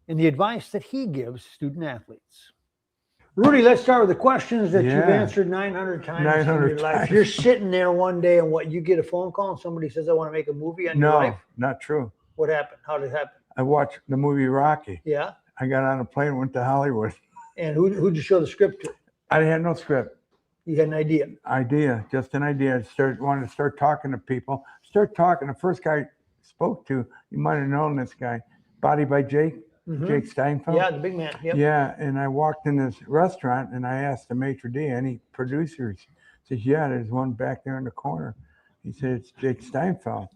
and the advice that he gives student athletes. Rudy, let's start with the questions that you've answered 900 times in your life. You're sitting there one day and you get a phone call and somebody says, I want to make a movie on your life? No, not true. What happened? How did it happen? I watched the movie Rocky. Yeah. I got on a plane and went to Hollywood. And who'd you show the script to? I had no script. You had an idea? Just an idea. Wanted to start talking to people. The first guy I spoke to, you might have known this guy, Body by Jake. Jake Steinfeld. Yeah, the big man. Yep. Yeah, and I walked in this restaurant and I asked the maitre d' any producers. He says, yeah, there's one back there in the corner. He said, it's Jake Steinfeld.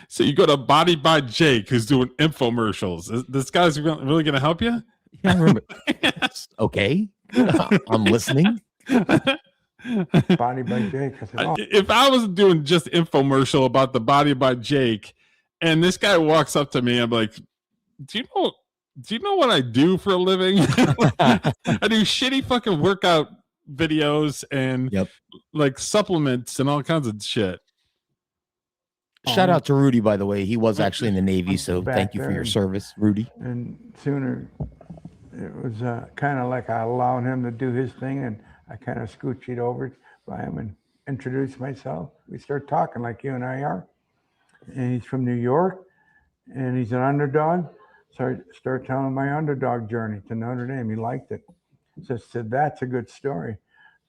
So you go to Body by Jake, who's doing infomercials. This guy's really going to help you? Yeah, I remember. Yes. Okay, I'm listening. Body by Jake. I said, if I was doing just infomercial about the Body by Jake, and this guy walks up to me, I'm like, do you know what I do for a living? I do shitty fucking workout videos and like supplements and all kinds of shit. Shout out to Rudy, by the way. He was actually in the Navy, so thank you for your service, Rudy. And sooner it was kind of like I allowed him to do his thing, and I kind of scoochied over by him and introduced myself. We start talking like you and I are. And he's from New York, and he's an underdog. So I started telling him my underdog journey to Notre Dame. He liked it. So I said, that's a good story.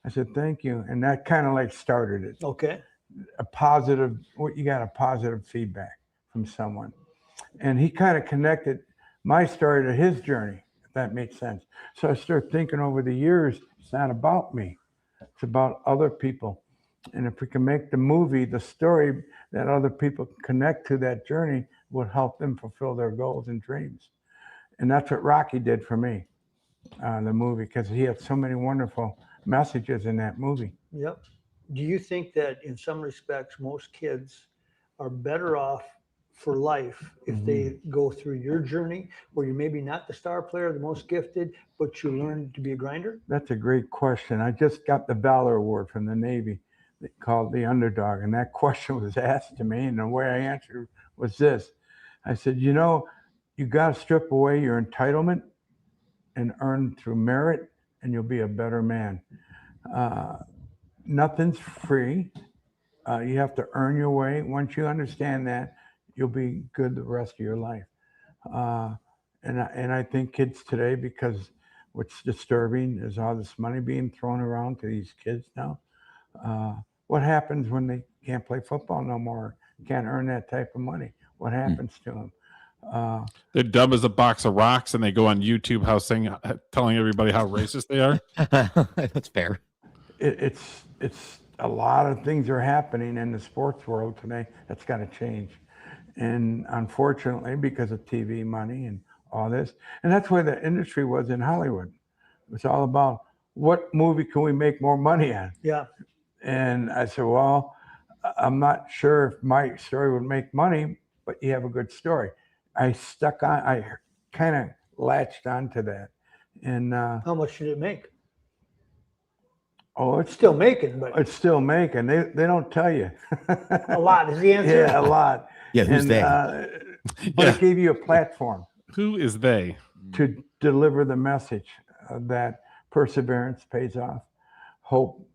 I said, thank you. And that kind of like started it. Okay. You got a positive feedback from someone. And he kind of connected my story to his journey, if that makes sense. So I started thinking over the years, it's not about me. It's about other people. And if we can make the movie, the story that other people connect to that journey would help them fulfill their goals and dreams. And that's what Rocky did for me, the movie, because he had so many wonderful messages in that movie. Yep. Do you think that in some respects, most kids are better off for life if they go through your journey, where you're maybe not the star player, the most gifted, but you learn to be a grinder? That's a great question. I just got the Valor Award from the Navy called The Underdog, and that question was asked to me, and the way I answered was this. I said, you got to strip away your entitlement and earn through merit, and you'll be a better man. Nothing's free. You have to earn your way. Once you understand that, you'll be good the rest of your life. And I think kids today, because what's disturbing is all this money being thrown around to these kids now. What happens when they can't play football no more, can't earn that type of money? What happens to them? They're dumb as a box of rocks, and they go on YouTube telling everybody how racist they are. That's fair. It's a lot of things are happening in the sports world today. That's got to change. And unfortunately, because of TV money and all this, and that's where the industry was in Hollywood. It was all about what movie can we make more money on? Yeah. And I said, well, I'm not sure if my story would make money, but you have a good story. I kind of latched onto that. And how much did it make? Oh, it's still making, but it's still making. They don't tell you. A lot is the answer. Yeah, a lot. Yeah, who's they? But it gave you a platform. Who is they? To deliver the message that perseverance pays off. Hope.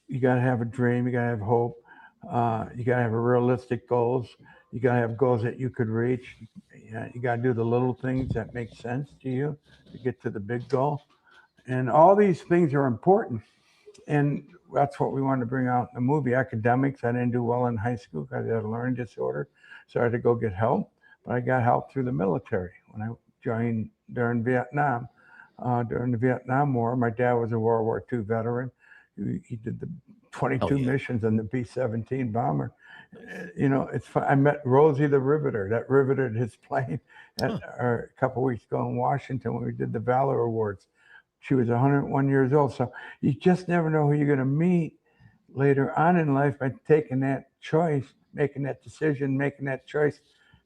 You got to have a dream. You got to have hope. You got to have realistic goals. You got to have goals that you could reach. You got to do the little things that make sense to you to get to the big goal. And all these things are important. And that's what we wanted to bring out in the movie. Academics, I didn't do well in high school because I had a learning disorder. So I had to go get help. But I got help through the military. When I joined during Vietnam, during the Vietnam War, my dad was a World War II veteran. He did the 22 missions on the B-17 bomber. It's fun. I met Rosie the Riveter. That riveted his plane a couple of weeks ago in Washington when we did the Valor Awards. She was 101 years old. So you just never know who you're going to meet later on in life by taking that choice, making that decision, making that choice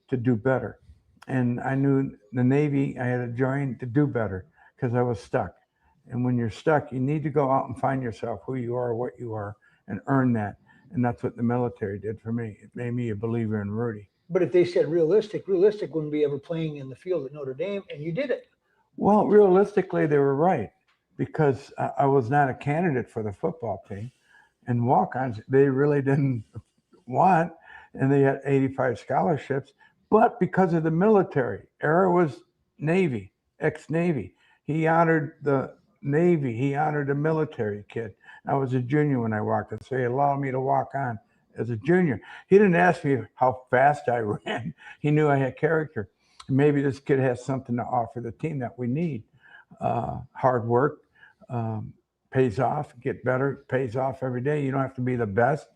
to do better. And I knew the Navy, I had to join to do better because I was stuck. And when you're stuck, you need to go out and find yourself, who you are, what you are, and earn that. And that's what the military did for me. It made me a believer in Rudy. But if they said realistic wouldn't be ever playing in the field at Notre Dame, and you did it. Well, realistically, they were right, because I was not a candidate for the football team, and walk-ons they really didn't want, and they had 85 scholarships. But because of the military, Era was Navy, ex-Navy. He honored the Navy. He honored the military kid. I was a junior when I walked in, so he allowed me to walk on as a junior. He didn't ask me how fast I ran. He knew I had character. Maybe this kid has something to offer the team that we need. Hard work pays off, get better, pays off every day. You don't have to be the best,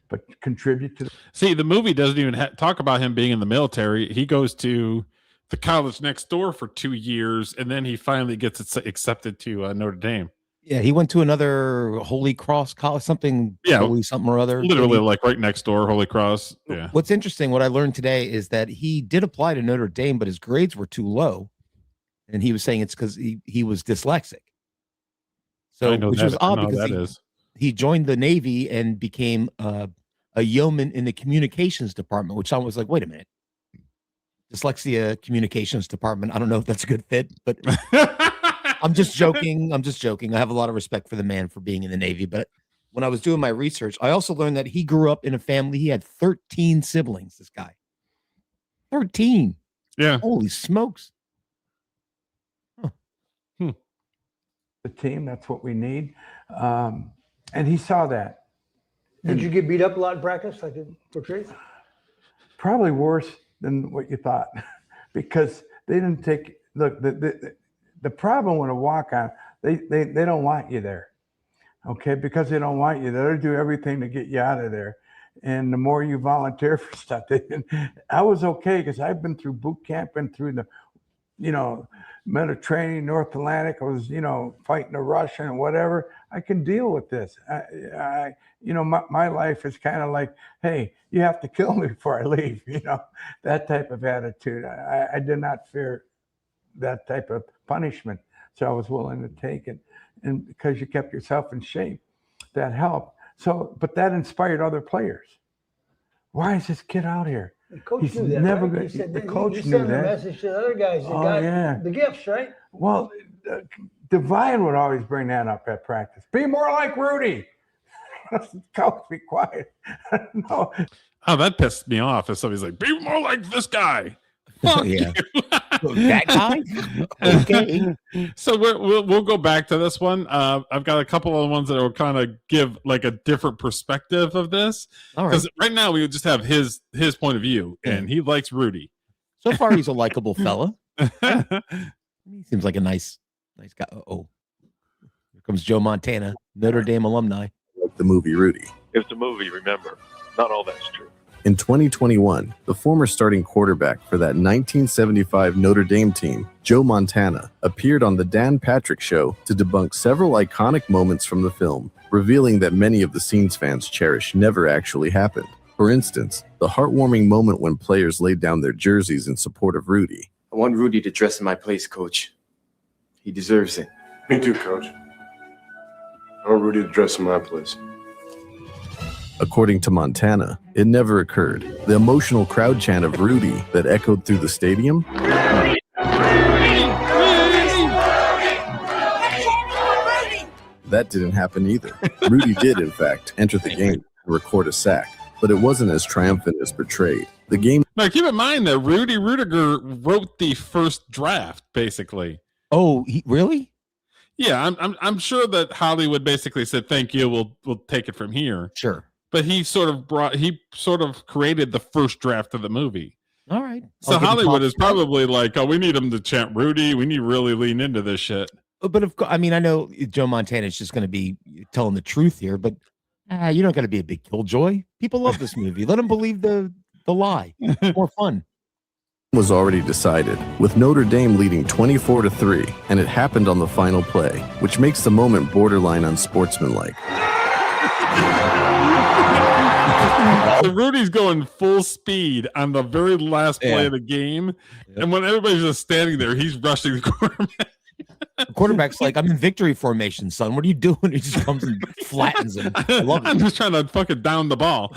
but contribute to See, the movie doesn't even talk about him being in the military. He goes to the college next door for 2 years, and then he finally gets accepted to Notre Dame. Yeah, he went to another Holy Cross college, something, Holy something or other. Literally like right next door, Holy Cross. Yeah. What's interesting, what I learned today is that he did apply to Notre Dame, but his grades were too low. And he was saying it's because he was dyslexic. So, which was odd because he joined the Navy and became a yeoman in the communications department, which I was like, wait a minute. Dyslexia communications department. I don't know if that's a good fit, but I'm just joking. I have a lot of respect for the man for being in the Navy. But when I was doing my research, I also learned that he grew up in a family. He had 13 siblings, this guy. 13. Yeah. Holy smokes. the team. That's what we need. And he saw that. Did you get beat up a lot in practice like in portray? Probably worse than what you thought, because they didn't take, look, the problem with a walk-on, they don't want you there. Okay, because they don't want you, they'll do everything to get you out of there. And the more you volunteer for stuff, I was okay because I've been through boot camp, been through the, Mediterranean, North Atlantic. I was, fighting the Russian and whatever. I can deal with this. My life is kind of like, hey, you have to kill me before I leave. That type of attitude. I did not fear that type of punishment, so I was willing to take it. And because you kept yourself in shape, that helped. So, but that inspired other players. Why is this kid out here? The coach He's knew that, never right? good. He said The that coach he knew sent a that. message to the other guys that got the gifts, right? Well, Devine would always bring that up at practice. Be more like Rudy. Coach, be quiet. No. Oh, that pissed me off. If somebody's like, be more like this guy. Fuck Yeah. you. That guy? Okay. So we'll go back to this one. I've got a couple of ones that will kind of give like a different perspective of this. All right. Because right now we just have his point of view, and he likes Rudy. So far, he's a likable fella. He seems like a nice guy. Oh, here comes Joe Montana, Notre Dame alumni. Like the movie Rudy. It's the movie, remember. Not all that's true. In 2021, the former starting quarterback for that 1975 Notre Dame team, Joe Montana, appeared on The Dan Patrick Show to debunk several iconic moments from the film, revealing that many of the scenes fans cherish never actually happened. For instance, the heartwarming moment when players laid down their jerseys in support of Rudy. I want Rudy to dress in my place, Coach. He deserves it. Me too, Coach. I want Rudy to dress in my place. According to Montana, it never occurred. The emotional crowd chant of Rudy that echoed through the stadium that didn't happen either. Rudy did, in fact, enter the game and record a sack, but it wasn't as triumphant as portrayed. The game. Now, keep in mind that Rudy Rudiger wrote the first draft, basically. Oh, really? Yeah, I'm sure that Hollywood basically said, "Thank you, we'll take it from here." Sure. But he sort of created the first draft of the movie. All right. So Hollywood is probably like, "Oh, we need him to chant Rudy. We need to really lean into this shit." But of course, I mean, I know Joe Montana is just going to be telling the truth here, but you're not going to be a big killjoy. People love this movie. Let them believe the lie. It's more fun. Was already decided, with Notre Dame leading 24-3, and it happened on the final play, which makes the moment borderline unsportsmanlike. So Rudy's going full speed on the very last play of the game, and when everybody's just standing there, he's rushing the quarterback. The quarterback's like, "I'm in victory formation, son. What are you doing?" He just comes and flattens him. I love it. I'm just trying to fucking down the ball.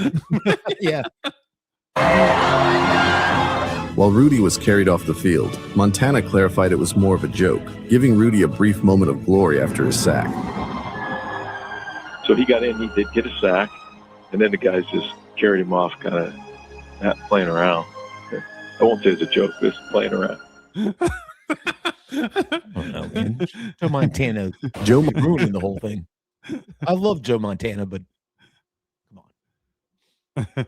Yeah. While Rudy was carried off the field, Montana clarified it was more of a joke, giving Rudy a brief moment of glory after his sack. So he got in, he did get a sack, and then the guys just carried him off, kind of not playing around. I won't say it's a joke, just playing around. Oh, no, man. Joe Montana ruining the whole thing. I love Joe Montana, but come on.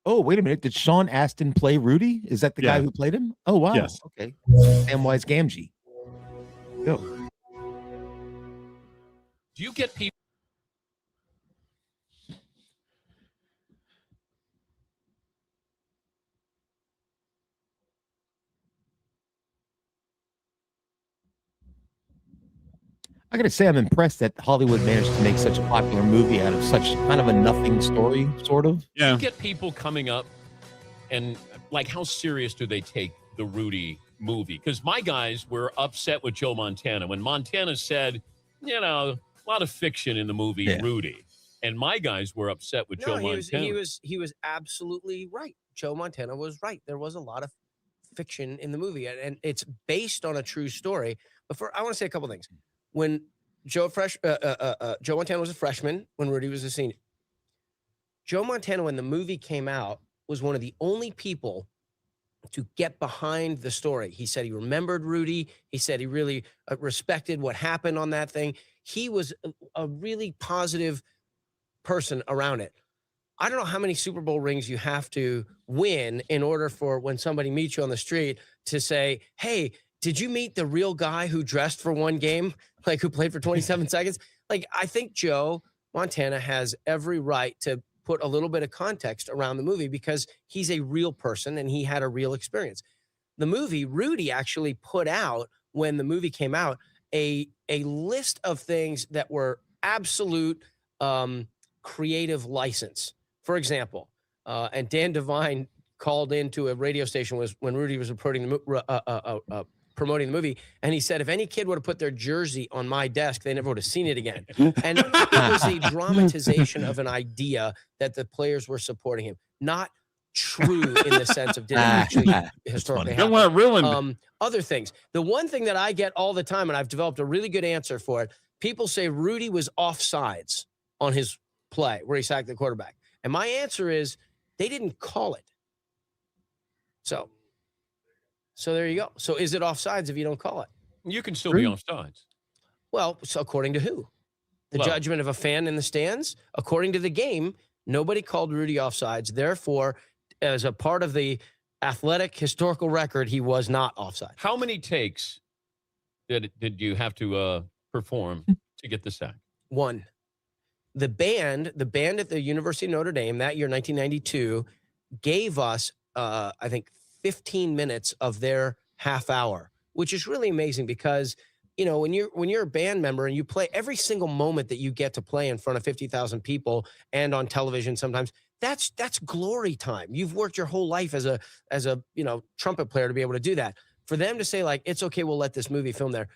Oh, wait a minute. Did Sean Astin play Rudy? Is that the guy who played him? Oh, wow. Yes. Okay. Samwise Gamgee. Go. Do you get people? I gotta say, I'm impressed that Hollywood managed to make such a popular movie out of such kind of a nothing story, sort of. Do you get people coming up and like, how serious do they take the Rudy movie? Because my guys were upset with Joe Montana when Montana said, you know, a lot of fiction in the movie Rudy, and my guys were upset with Joe Montana. He was absolutely right. Joe Montana was right. There was a lot of fiction in the movie, and it's based on a true story. But I want to say a couple things. When Joe Montana was a freshman, when Rudy was a senior, Joe Montana, when the movie came out, was one of the only people to get behind the story. He said he remembered Rudy. He said he really respected what happened on that thing. He was a really positive person around it. I don't know how many Super Bowl rings you have to win in order for when somebody meets you on the street to say, hey, did you meet the real guy who dressed for one game, like who played for 27 seconds? Like, I think Joe Montana has every right to put a little bit of context around the movie because he's a real person and he had a real experience. The movie, Rudy actually put out, when the movie came out, a list of things that were absolute creative license. For example, and Dan Devine called into a radio station when Rudy was promoting the movie, and he said, if any kid would have put their jersey on my desk, they never would have seen it again. And it was a dramatization of an idea that the players were supporting him, not true in the sense of did it actually historically happen. Don't want to ruin Other things. The one thing that I get all the time, and I've developed a really good answer for it, people say Rudy was offsides on his play where he sacked the quarterback. And my answer is they didn't call it. So there you go. So is it offsides if you don't call it? You can still be offsides. Well, so according to who? The judgment of a fan in the stands? According to the game, nobody called Rudy offsides. Therefore, as a part of the athletic historical record, he was not offside. How many takes did you have to perform to get the sack? One. The band at the University of Notre Dame that year, 1992, gave us, I think, 15 minutes of their half hour, which is really amazing because, you know, when you're a band member and you play every single moment that you get to play in front of 50,000 people and on television sometimes, that's glory time. You've worked your whole life as a trumpet player to be able to do that. For them to say like, it's okay, we'll let this movie film there,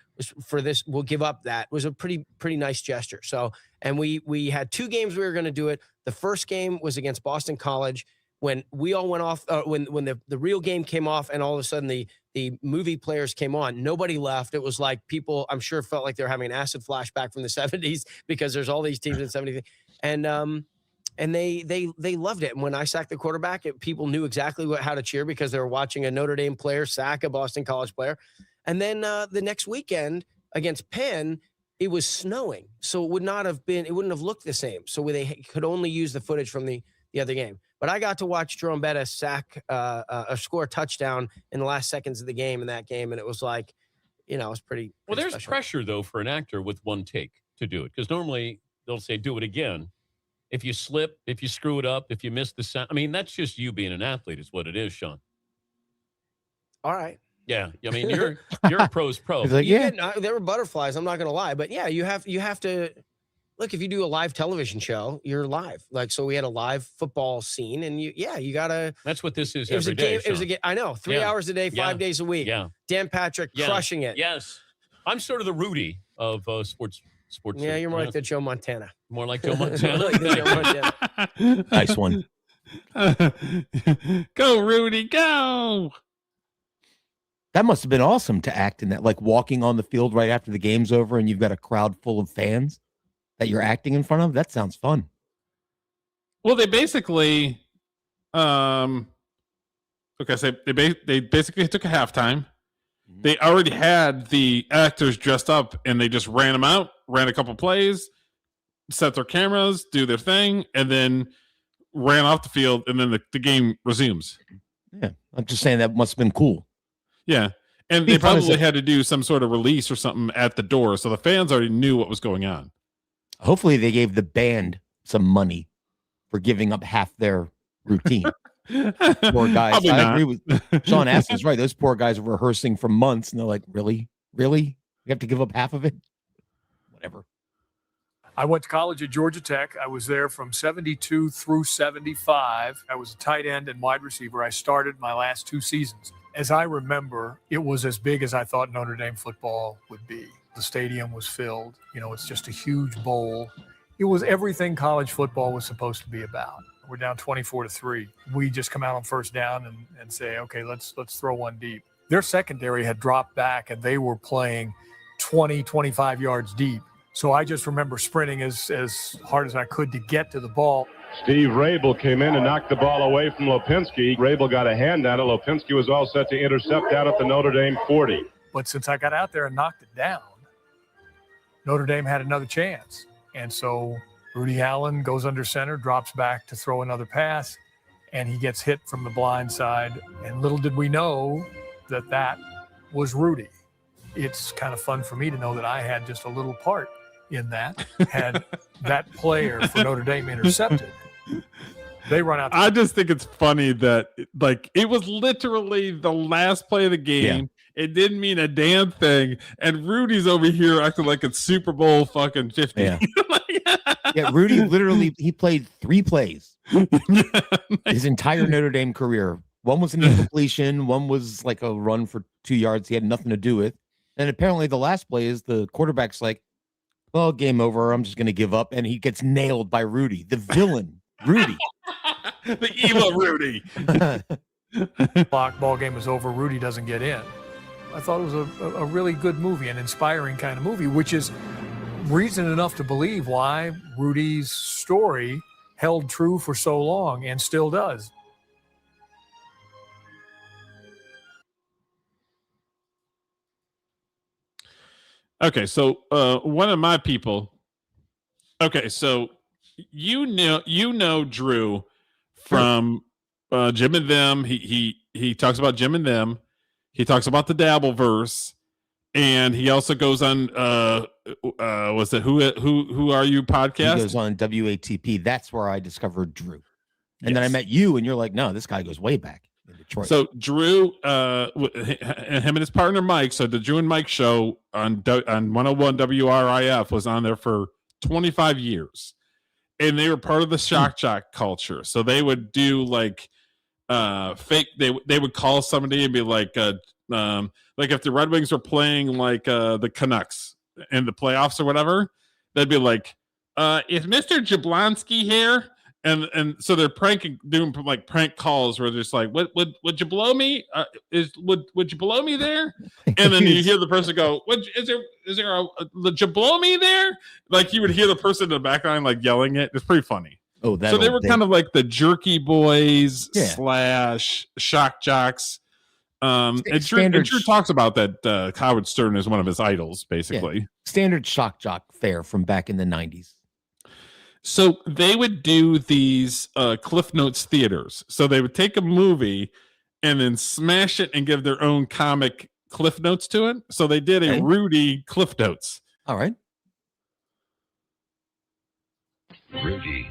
for this, we'll give up that, was a pretty nice gesture. So, and we had 2 games we were going to do it. The first game was against Boston College. When we all went off, when the real game came off and all of a sudden the movie players came on, nobody left. It was like people, I'm sure, felt like they were having an acid flashback from the 70s because there's all these teams in the 70s. And they loved it. And when I sacked the quarterback, people knew exactly how to cheer because they were watching a Notre Dame player sack a Boston College player. And then the next weekend against Penn, it was snowing. So it wouldn't have looked the same. So they could only use the footage from the other game. But I got to watch Jerome Bettis score a touchdown in the last seconds of the game in that game. And it was like, it was pretty there's special. Pressure, though, for an actor with one take to do it. Because normally they'll say, do it again. If you slip, if you screw it up, if you miss the sound. I mean, that's just you being an athlete is what it is, Sean. All right. Yeah. I mean, you're a pro's pro. Like, there were butterflies. I'm not going to lie. But yeah, you have to. Look, if you do a live television show, you're live. Like, so we had a live football scene, and you gotta. That's what this is it was every day. It was a game. I know, 3 hours a day, 5 days a week. Yeah. Dan Patrick crushing it. Yes, I'm sort of the Rudy of sports. Yeah, you're more like the Joe Montana. More like Joe Montana. Like the Joe Montana. Nice one. Go, Rudy, go. That must have been awesome to act in that, like walking on the field right after the game's over and you've got a crowd full of fans that you're acting in front of. That sounds fun. Well, they basically, so they basically took a halftime. They already had the actors dressed up and they just ran them out, ran a couple plays, set their cameras, do their thing, and then ran off the field, and then the game resumes. Yeah, I'm just saying that must have been cool. Yeah, and they probably had to do some sort of release or something at the door, so the fans already knew what was going on. Hopefully they gave the band some money for giving up half their routine. Poor guys. Probably I not. agree with Sean Astin's right. Those poor guys were rehearsing for months, and they're like, really? We have to give up half of it? Whatever. I went to college at Georgia Tech. I was there from 72 through 75. I was a tight end and wide receiver. I started my last 2 seasons. As I remember, it was as big as I thought Notre Dame football would be. The stadium was filled. You know, it's just a huge bowl. It was everything college football was supposed to be about. We're down 24-3. We just come out on first down and say, okay, let's throw one deep. Their secondary had dropped back and they were playing 20, 25 yards deep. So I just remember sprinting as hard as I could to get to the ball. Steve Rabel came in and knocked the ball away from Lopinski. Rabel got a hand on it. Lopinski was all set to intercept out at the Notre Dame 40. But since I got out there and knocked it down, Notre Dame had another chance. And so Rudy Allen goes under center, drops back to throw another pass, and he gets hit from the blind side. And little did we know that was Rudy. It's kind of fun for me to know that I had just a little part in that, had that player for Notre Dame intercepted. They run out. I just think it's funny that like it was literally the last play of the game. Yeah. It didn't mean a damn thing. And Rudy's over here acting like it's Super Bowl fucking 50. Yeah, yeah, Rudy literally, he played 3 plays his entire Notre Dame career. One was an incompletion. One was like a run for 2 yards he had nothing to do with. And apparently the last play is the quarterback's like, well, game over. I'm just going to give up. And he gets nailed by Rudy, the villain, Rudy. The evil Rudy. Ball game is over. Rudy doesn't get in. I thought it was a really good movie, an inspiring kind of movie, which is reason enough to believe why Rudy's story held true for so long and still does. Okay, so one of my people. Okay, so you know Drew from Jim and Them. He talks about Jim and Them. He talks about the Dabbleverse, and he also goes on was it Who Are You podcast? He goes on WATP. That's where I discovered Drew. And then I met you, and you're like, no, this guy goes way back in Detroit. So Drew, him and his partner Mike. So the Drew and Mike show on 101 WRIF was on there for 25 years, and they were part of the shock jock culture. So they would do like fake. They would call somebody and be like if the Red Wings were playing like the Canucks in the playoffs or whatever, they'd be like, "Is Mr. Jablonski here?" And so they're doing like prank calls where they're just like, would you blow me? Would you blow me there? And then you hear the person go, is there would you blow me there? Like you would hear the person in the background like yelling it. It's pretty funny. Oh, that. So they were kind of like the Jerky Boys / shock jocks. And Drew talks about that. Howard Stern is one of his idols, basically. Yeah. Standard shock jock fare from back in the 90s. So they would do these Cliff Notes theaters. So they would take a movie and then smash it and give their own comic Cliff Notes to it. So they did a Rudy Cliff Notes. All right. Rudy.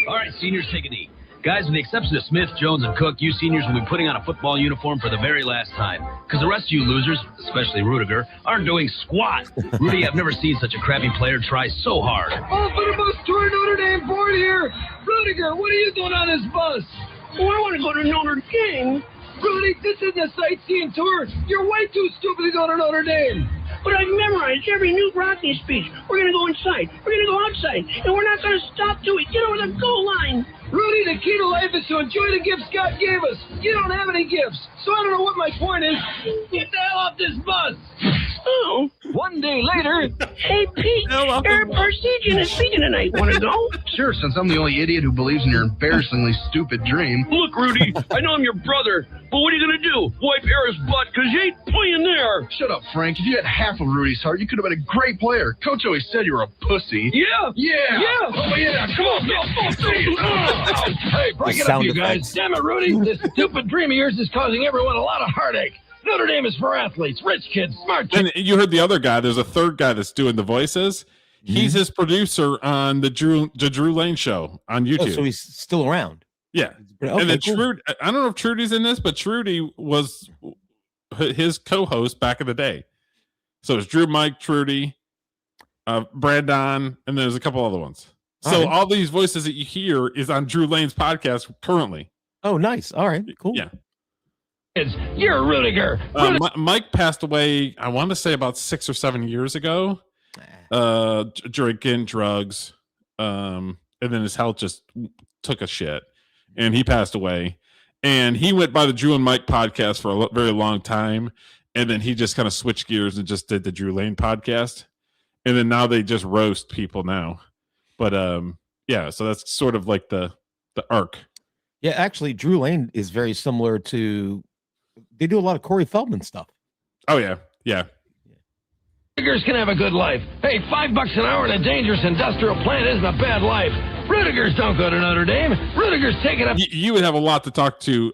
All right, seniors, take a knee. Guys, with the exception of Smith, Jones, and Cook, you seniors will be putting on a football uniform for the very last time. Because the rest of you losers, especially Rudiger, aren't doing squat. Rudy, I've never seen such a crappy player try so hard. Oh, but a bus tour Notre Dame board here. Rudiger, what are you doing on this bus? Oh, I want to go to Notre Dame. Rudy, this is a sightseeing tour. You're way too stupid to go to Notre Dame. but I've memorized every new Rocky speech. We're going to go inside. We're going to go outside. And we're not going to stop till we get over the goal line. Rudy, the key to life is to enjoy the gifts God gave us. You don't have any gifts, so I don't know what my point is. Get the hell off this bus. Oh. One day later. Hey, Pete, Air Parsegian is speaking tonight. Want to go? Sure, since I'm the only idiot who believes in your embarrassingly stupid dream. Look, Rudy, I know I'm your brother, but what are you going to do? Wipe Air's butt because you ain't playing there. Shut up, Frank. If you had half of Rudy's heart, you could have been a great player. Coach always said you were a pussy. Yeah. Yeah. Yeah. Oh, yeah. Come on, go. Hey, break it up, you guys. Damn it, Rudy. This stupid dream of yours is causing everyone a lot of heartache. Notre Dame is for athletes, rich kids, smart kids. And you heard the other guy. There's a third guy that's doing the voices. He's his producer on the Drew Lane show on YouTube. Oh, so he's still around. Yeah. Okay, and then cool. Trudy, I don't know if Trudy's in this, but Trudy was his co-host back in the day. So it's Drew, Mike, Trudy, Brandon, and there's a couple other ones. So all these voices that you hear is on Drew Lane's podcast currently. Oh, nice. All right, cool. Yeah. You're Rudiger. Mike passed away, I want to say about 6 or 7 years ago. Drinking, drugs, and then his health just took a shit, and he passed away. And he went by the Drew and Mike podcast for a very long time, and then he just kind of switched gears and just did the Drew Lane podcast. And then now they just roast people now. But yeah, so that's sort of like the arc. Yeah, actually, Drew Lane is very similar to. They do a lot of Corey Feldman stuff. Oh yeah, yeah. Rudigers can have a good life. Hey, $5 an hour in a dangerous industrial plant isn't a bad life. Rudigers don't go to Notre Dame. Rudigers take it up. You would have a lot to talk to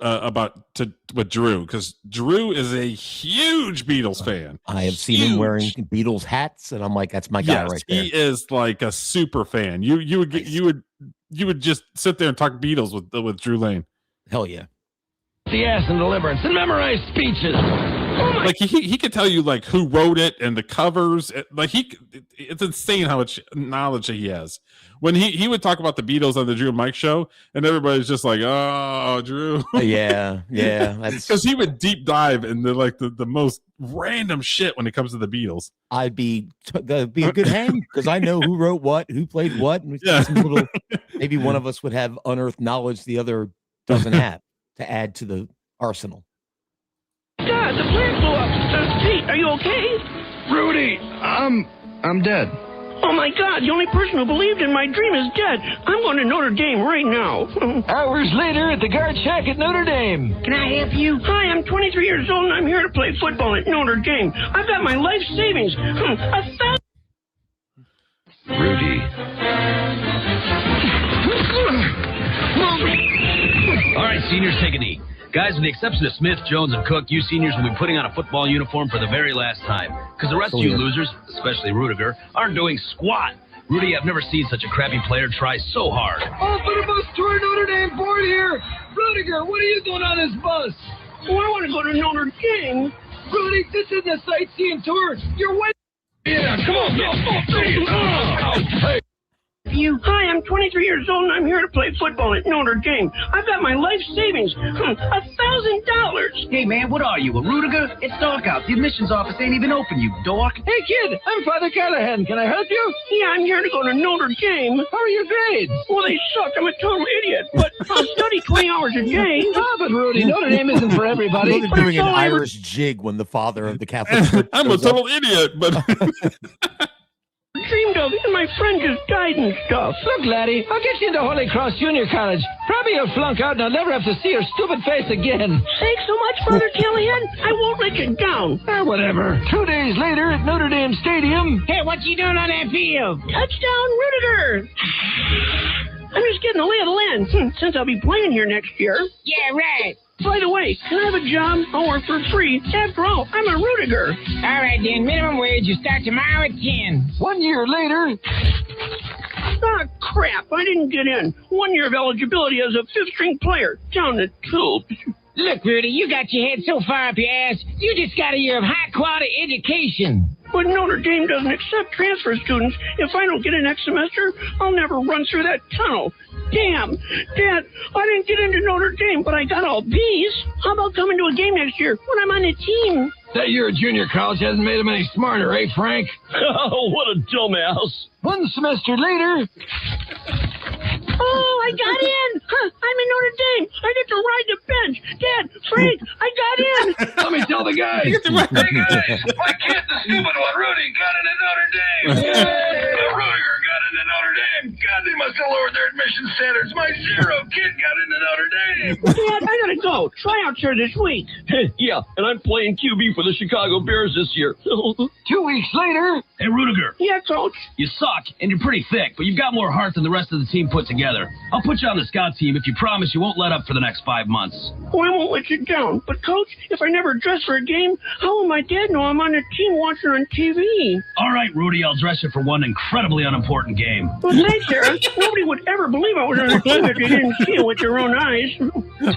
with Drew, because Drew is a huge Beatles fan. I have seen him wearing Beatles hats, and I'm like, that's my guy right there. He is like a super fan. You would just sit there and talk Beatles with Drew Lane. Hell yeah. The ass and deliverance and memorize speeches. Like he could tell you like who wrote it and the covers. Like it's insane how much knowledge he has. When he would talk about the Beatles on the Drew and Mike show, and everybody's just like, "Oh, Drew." Yeah. Because he would deep dive into like the most random shit when it comes to the Beatles. I'd be a good hang because I know who wrote what, who played what, and maybe one of us would have unearthed knowledge the other doesn't have to add to the arsenal. God, the plant blew up. Pete, are you okay? Rudy, I'm dead. Oh my God, the only person who believed in my dream is dead. I'm going to Notre Dame right now. Hours later at the guard shack at Notre Dame. Can I help you? Hi, I'm 23 years old and I'm here to play football at Notre Dame. I've got my life savings. Rudy. All right, seniors, take a knee. Guys, with the exception of Smith, Jones, and Cook, you seniors will be putting on a football uniform for the very last time. Because the rest of you losers, especially Rudiger, aren't doing squat. Rudy, I've never seen such a crappy player try so hard. Off of the bus tour Notre Dame board here. Rudiger, what are you doing on this bus? Oh, I want to go to Notre Dame. Rudy, this isn't a sightseeing tour. You're way. Yeah, come on, go. Hey. Hi, I'm 23 years old and I'm here to play football at Notre Dame. I've got my life savings. $1,000. Hey, man, what are you, a Rudiger? It's dark out. The admissions office ain't even open, you dork. Hey, kid, I'm Father Callahan. Can I help you? Yeah, I'm here to go to Notre Dame. How are your grades? Well, they suck. I'm a total idiot, but I'll study 20 hours a day. Oh, but Rudy, Notre Dame isn't for everybody. They're doing an Irish jig when the father of the Catholic Church I'm a total idiot, but... dreamed of, and my friend just died and stuff. Look, laddie, I'll get you into Holy Cross Junior College. Probably you'll flunk out and I'll never have to see your stupid face again. Thanks so much, Father Callahan. I won't let you down. Whatever. 2 days later at Notre Dame Stadium. Hey, what you doing on that field? Touchdown, Rudiger. I'm just getting the lay of the land since I'll be playing here next year. Yeah, right. By the way, can I have a job? I'll work for free. After all, I'm a Rudiger. All right, then. Minimum wage. You start tomorrow at 10. 1 year later. Ah, crap. I didn't get in. 1 year of eligibility as a fifth-string player. Down the tubes. Look, Rudy, you got your head so far up your ass, you just got a year of high-quality education. But Notre Dame doesn't accept transfer students. If I don't get in next semester, I'll never run through that tunnel. Damn, Dad, I didn't get into Notre Dame, but I got all B's. How about coming to a game next year when I'm on the team? That year at junior college hasn't made him any smarter, eh, Frank? Oh, what a dumbass. One semester later. Oh, I got in. I'm in Notre Dame. I get to ride the bench. Dad, Frank, I got in. Let me tell the guys. Hey, guys, my kid, the stupid one, Rudy, got into Notre Dame. Rudiger got into Notre Dame. God, they must have lowered their admission standards. My zero kid got into Notre Dame. Dad, I gotta go. Tryouts are this week. Yeah, and I'm playing QB for the Chicago Bears this year. 2 weeks later. Hey, Rudiger. Yeah, coach. You suck, and you're pretty thick, but you've got more heart than the rest of the team put together. I'll put you on the scout team if you promise you won't let up for the next 5 months. Oh, I won't let you down. But, Coach, if I never dress for a game, how will my dad know I'm on a team watching on TV? All right, Rudy, I'll dress you for one incredibly unimportant game. Well, thanks, Sarah. Nobody would ever believe I was on a team if you didn't see it with your own eyes.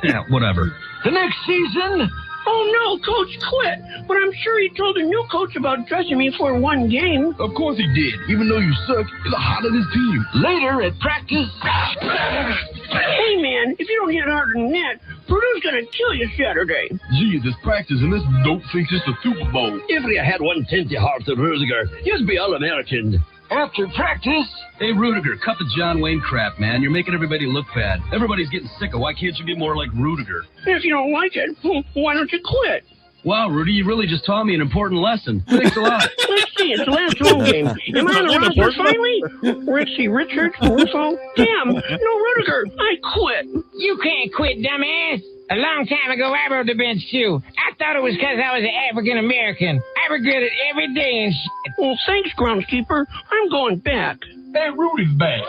Yeah, whatever. The next season... Oh, no, Coach quit. But I'm sure he told a new coach about dressing me for one game. Of course he did. Even though you suck, you're the heart of this team. Later at practice... Hey, man, if you don't hit harder than that, Purdue's going to kill you Saturday. Gee, this practice and this dope thinks it's the Super Bowl. If you had 1/10 the heart of Rudiger, you'd be All-American. After practice... Hey, Rudiger, cut the John Wayne crap, man. You're making everybody look bad. Everybody's getting sicker. Why can't you be more like Rudiger? If you don't like it, why don't you quit? Wow, Rudy, you really just taught me an important lesson. Thanks a lot. Let's see, it's the last home game. Am I on the roster finally? Richie, Richards, Russo? Damn, no Rudiger, I quit. You can't quit, dumbass. A long time ago, I rode the bench, too. I thought it was because I was an African-American. I regret it every day and shit. Well, thanks, groundskeeper. I'm going back. Hey, Rudy's back.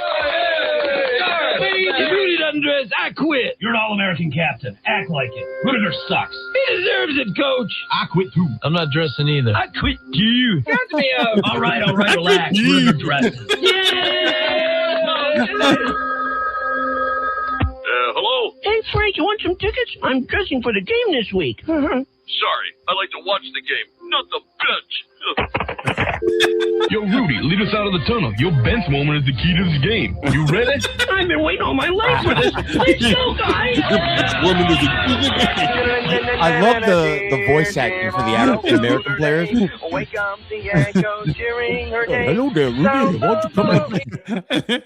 If Rudy doesn't dress, I quit. You're an All-American captain. Act like it. Rudiger sucks. He deserves it, Coach. I quit, too. I'm not dressing either. I quit, too. Got me up. All right, relax. Rudiger dresses. Hello? Hey, Frank, you want some tickets? I'm dressing for the game this week. Sorry, I like to watch the game, not the bench. Yo, Rudy, lead us out of the tunnel. Your bench moment is the key to this game. You ready? I've been waiting all my life for this. Let's go, guys. I love the voice acting for the African American players. Wake up the echo cheering her name. Hello there, Rudy. Why don't you come in?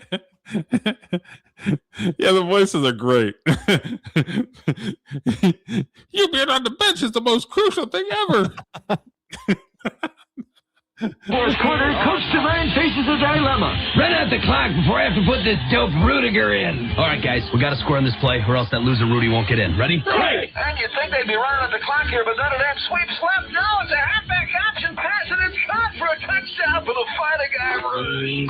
Yeah, the voices are great. You being on the bench is the most crucial thing ever. Fourth quarter, Coach Devine faces a dilemma. Run out the clock before I have to put this dope Rudiger in. All right, guys, we got to score on this play, or else that loser Rudy won't get in. Ready? Right. And you'd think they'd be running at the clock here, but Notre Dame sweeps left. No, it's a halfback option pass, and it's caught for a touchdown for the fighter guy, Rudy.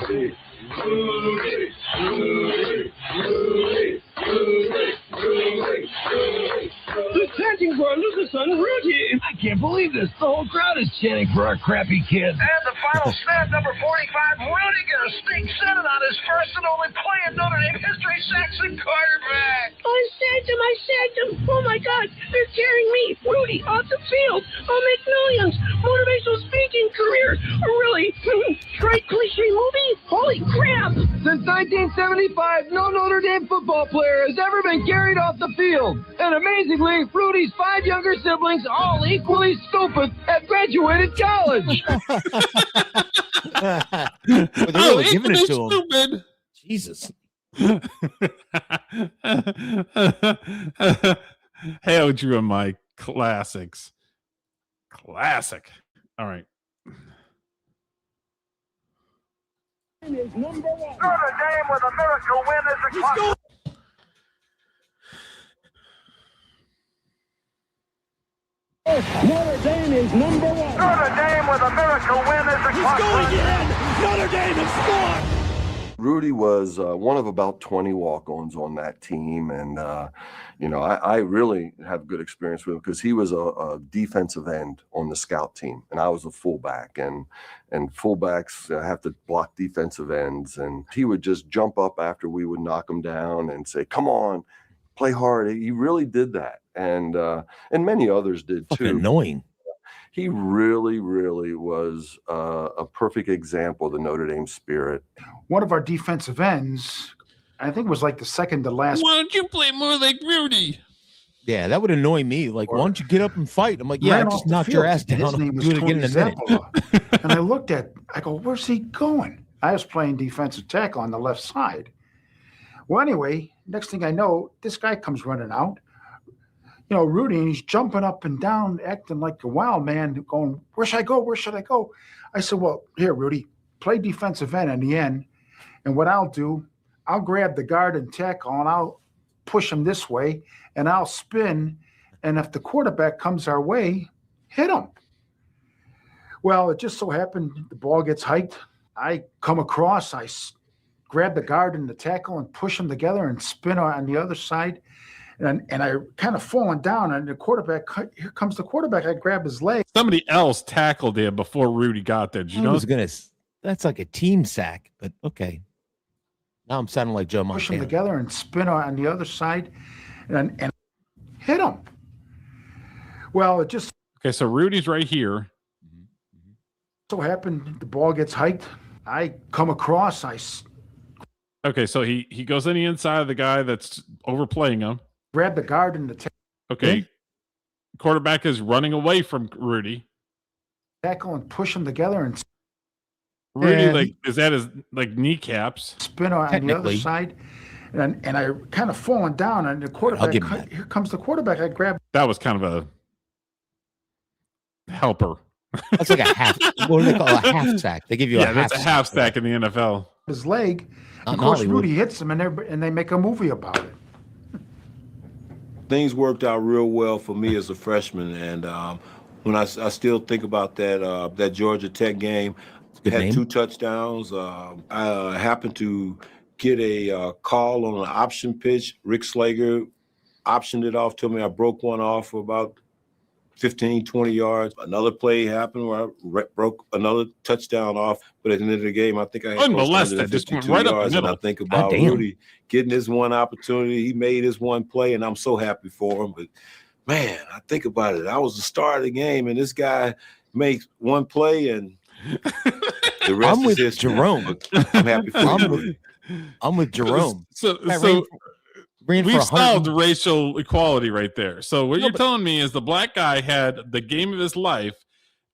They're chanting for our loser son, Rudy. I can't believe this. The whole crowd is chanting for our crappy kid. And the final snap, number 45, Rudiger sneaks in on his first and only play in Notre Dame history, Saxon quarterback. I sacked him. Oh, my God. They're carrying me, Rudy, off the field. I'll make millions. Motivational speaking career. Really? Straight cliche movie? Holy crap. Since 1975, no Notre Dame football player has ever been carried off the field. And amazingly, Rudy's 5 younger siblings, all equally stupid, have graduated college. They're really giving it to him. Stupid. Jesus. Hail Drew and Mike classics. Classic. All right. Is number one. Notre Dame with a miracle win as the clock. Notre Dame is number one. Notre Dame with a miracle win as the clock. Going in. Notre Dame has scored. Rudy was one of about 20 walk-ons on that team. And, I really have good experience with him because he was a defensive end on the scout team. And I was a fullback. And fullbacks have to block defensive ends. And he would just jump up after we would knock him down and say, come on, play hard. He really did that. And many others did too. Annoying. He really, really was a perfect example of the Notre Dame spirit. One of our defensive ends, I think it was like the second to last. Why don't you play more like Rudy? Yeah, that would annoy me. Like, why don't you get up and fight? I'm like, yeah, I just knocked your ass down. His name was Do it Tony again in a minute. Zappola. And I go, where's he going? I was playing defensive tackle on the left side. Well, anyway, next thing I know, this guy comes running out. You know, Rudy, and he's jumping up and down, acting like a wild man, going, where should I go? Where should I go? I said, well, here, Rudy, play defensive end in the end. And what I'll do, I'll grab the guard and tackle, and I'll push him this way, and I'll spin. And if the quarterback comes our way, hit him. Well, it just so happened the ball gets hiked. I come across, I grab the guard and the tackle and push them together and spin on the other side. And I kind of falling down, and the quarterback, here comes the quarterback. I grab his leg. Somebody else tackled him before Rudy got there. Did you know? That's like a team sack, but okay. Now I'm sounding like Joe Montana. Push them together and spin on the other side and hit him. Well, it just Okay, so Rudy's right here. so happened the ball gets hiked. I come across, Okay, so he goes in the inside of the guy that's overplaying him. grab the guard and the Okay. Quarterback is running away from Rudy. tackle and push them together and Rudy is at his kneecaps. spin on the other side. And I kind of falling down, and the quarterback, here comes the quarterback. I grab That was kind of a helper. That's like a half. What do they call a half sack? They give you a half. That's a half sack in the NFL. his leg. Not Of course, Hollywood. Rudy hits him, and they make a movie about it. Things worked out real well for me as a freshman, and when I still think about that Georgia Tech game, Good had name. 2 touchdowns. I happened to get a call on an option pitch. Rick Slager optioned it off to me. I broke one off for about 15, 20 yards. Another play happened where I broke another touchdown off. But at the end of the game, I think I had close to Unmolested, just went 152 right up the yards. And middle. I think about damn. Rudy getting his one opportunity. He made his one play, and I'm so happy for him. But, man, I think about it. I was the star of the game, and this guy makes one play, and the rest I'm with is history. Jerome. I'm happy for you. I'm with Jerome. So ran we've for 100 solved racial equality right there. So what you're telling me is the black guy had the game of his life.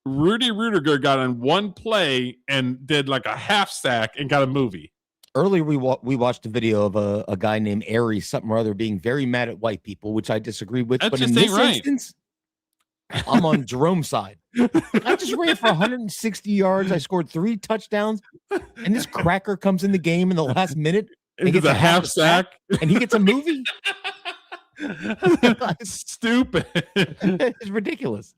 Rudy Rudiger got on one play and did like a half sack and got a movie. Earlier, we watched a video of a guy named Aries, something or other, being very mad at white people, which I disagree with. That But just in ain't this right. instance, I'm on Jerome's side. I just ran for 160 yards. I scored 3 touchdowns, and this cracker comes in the game in the last minute and It's gets a half sack, and he gets a movie. Stupid. It's ridiculous.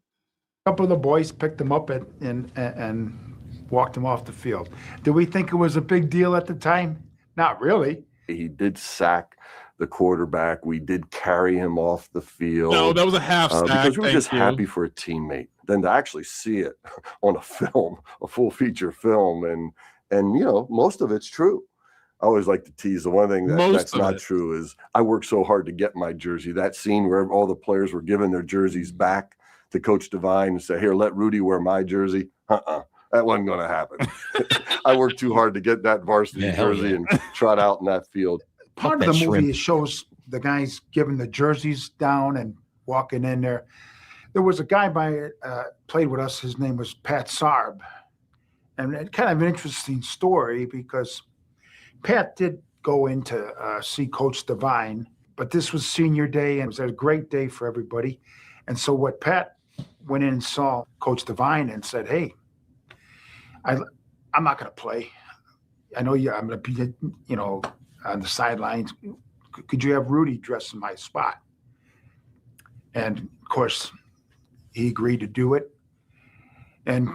A couple of the boys picked him up and walked him off the field. Did we think it was a big deal at the time? Not really. He did sack the quarterback. We did carry him off the field. No, that was a half sack. Because we were Thank just you. happy for a teammate. Then to actually see it on a film, a full feature film, and you know, most of it's true. I always like to tease. The one thing that's not true is I worked so hard to get my jersey. That scene where all the players were giving their jerseys back to Coach Devine and say, "Here, let Rudy wear my jersey." That wasn't going to happen. I worked too hard to get that varsity jersey and trot out in that field. Part of the movie shows the guys giving the jerseys down and walking in there. There was a guy played with us. His name was Pat Sarb, and it kind of an interesting story because Pat did go in to see Coach Devine, but this was senior day and it was a great day for everybody. And so what Pat went in and saw Coach Devine and said, "Hey, I'm not going to play. I know I'm going to be, on the sidelines. Could you have Rudy dress in my spot?" And of course, he agreed to do it. And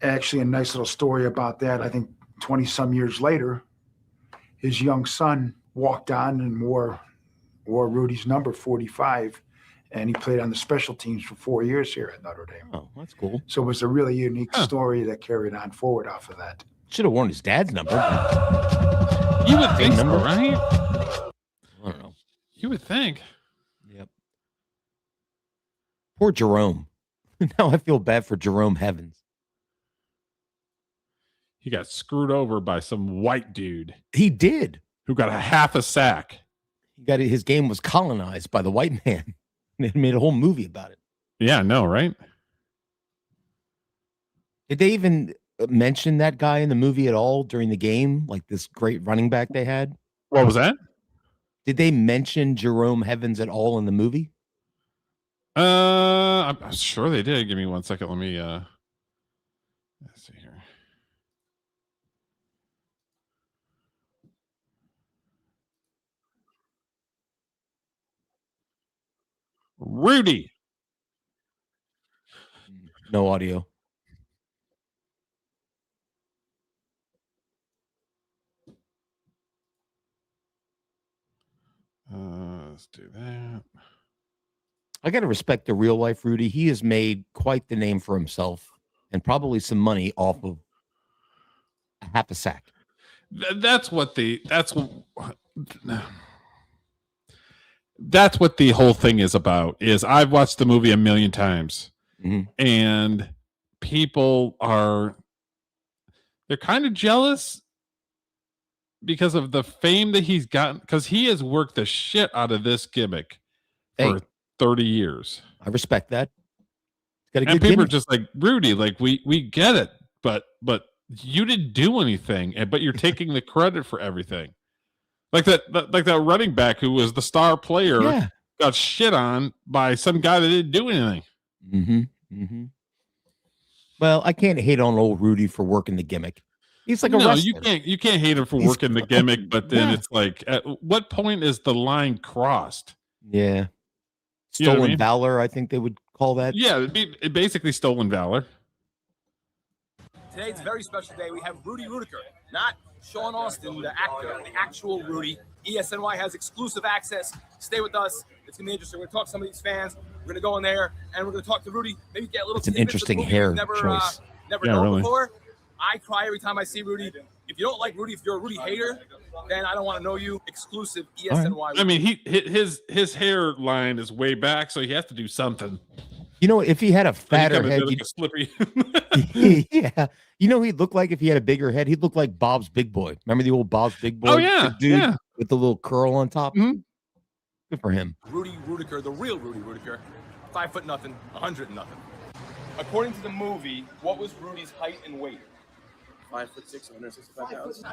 actually, a nice little story about that. I think 20 some years later, his young son walked on and wore Rudy's number 45, and he played on the special teams for 4 years here at Notre Dame. Oh, that's cool. So it was a really unique story that carried on forward off of that. Should have worn his dad's number. You would think so, number. right? I don't know. You would think. Yep. Poor Jerome. Now I feel bad for Jerome Heavens. He got screwed over by some white dude. He did. Who got a half a sack. His game was colonized by the white man. They made a whole movie about it. Yeah, no, right? Did they even mention that guy in the movie at all during the game? Like this great running back they had? What was that? Did they mention Jerome Evans at all in the movie? I'm sure they did. Give me 1 second. Let me let's see here. Rudy. No audio. Let's do that. I got to respect the real life Rudy. He has made quite the name for himself and probably some money off of a half a sack. That's what the whole thing is about. Is I've watched the movie a million times, and people they're kind of jealous because of the fame that he's gotten, because he has worked the shit out of this gimmick for 30 years. I respect that. And people are just like, Rudy, like we get it, but you didn't do anything, but you're taking the credit for everything. Like that running back who was the star player got shit on by some guy that didn't do anything. Well, I can't hate on old Rudy for working the gimmick. He's like a wrestler. You can't hate him for working the gimmick, but then it's like, at what point is the line crossed? Yeah. You know what I Stolen mean? valor, I think they would call that. Yeah, it basically stolen valor. Today it's a very special day. We have Rudy Rudiger, not Sean Austin, the actor, the actual Rudy. ESNY has exclusive access. Stay with us. It's going to be interesting. We're going to talk to some of these fans. We're going to go in there, and we're going to talk to Rudy. Maybe get a little It's an tidbits of the interesting movie hair we've never, choice. Never Yeah, known really. before. I cry every time I see Rudy. If you don't like Rudy, if you're a Rudy hater, then I don't want to know you. Exclusive ESNY. I mean, his hairline is way back, so he has to do something. You know, if he had a fatter head, like a slippery. yeah. You know, he'd look like if he had a bigger head, he'd look like Bob's Big Boy. Remember the old Bob's Big Boy? Oh, yeah, The dude yeah. with the little curl on top. Good for him. Rudy Rudiger, the real Rudy Rudiger, 5'0" nothing, 100 nothing. According to the movie, what was Rudy's height and weight? 5'6", 165 pounds.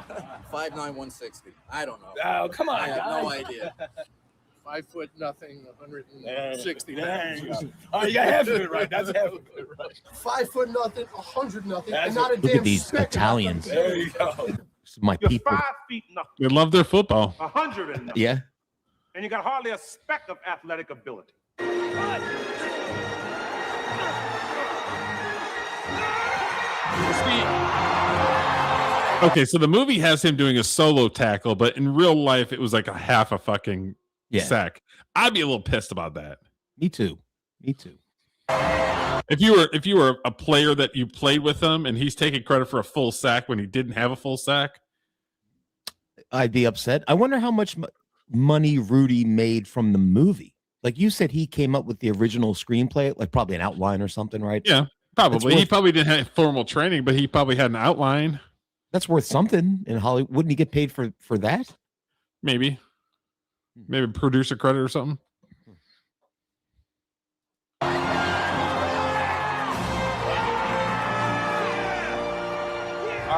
5'9", 160. I don't know. Oh, come on, I have guys. no idea. 5'0", 160 pounds. Oh, you got half of it right. That's half of it right. 5'0", 100 nothing, That's and not a Look damn at these speck of Italians. nothing. There you go. This is my people. 5 feet nothing. They love their football. 100 and nothing. Yeah. And you got hardly a speck of athletic ability. Okay, so the movie has him doing a solo tackle, but in real life, it was like a half a fucking sack. I'd be a little pissed about that. Me too. Me too. If you were a player that you played with him and he's taking credit for a full sack when he didn't have a full sack, I'd be upset. I wonder how much money Rudy made from the movie. Like you said, he came up with the original screenplay, like probably an outline or something, right? yeah, probably. That's He probably didn't have formal training, but he probably had an outline. That's worth something in Hollywood. Wouldn't he get paid for that? Maybe producer credit or something. All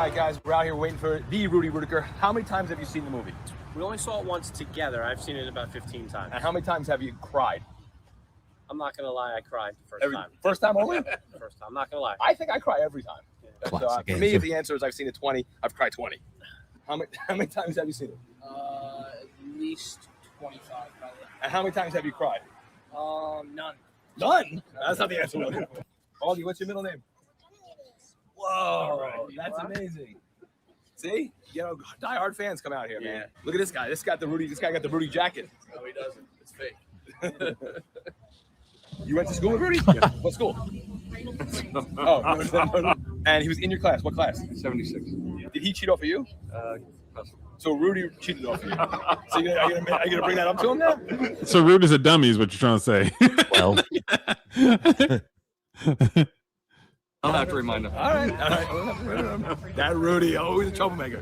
right, guys, we're out here waiting for the Rudy Rudiger. How many times have you seen the movie? We only saw it once together. I've seen it about 15 times. And how many times have you cried? I'm not going to lie, I cried the first time. First time only? First time, I'm not going to lie. I think I cry every time. Classic For me, answer. if the answer is I've seen it 20, I've cried 20. How many times have you seen it? At least 25, probably. And how many times have you cried? None. None? That's not the answer. Augie, what's your middle name? Whoa, that's amazing. See, you know, diehard fans come out here, man. Look at this guy. This guy got the Rudy jacket. No, he doesn't. It's fake. You went to school with Rudy? Yeah. What school? Oh, and he was in your class. What class? 76. Did he cheat off of you? So Rudy cheated off of you. So are you gonna bring that up to him now? So Rude is a dummy, is what you're trying to say. Well, I'll have to remind him. All right. That Rudy, always a troublemaker.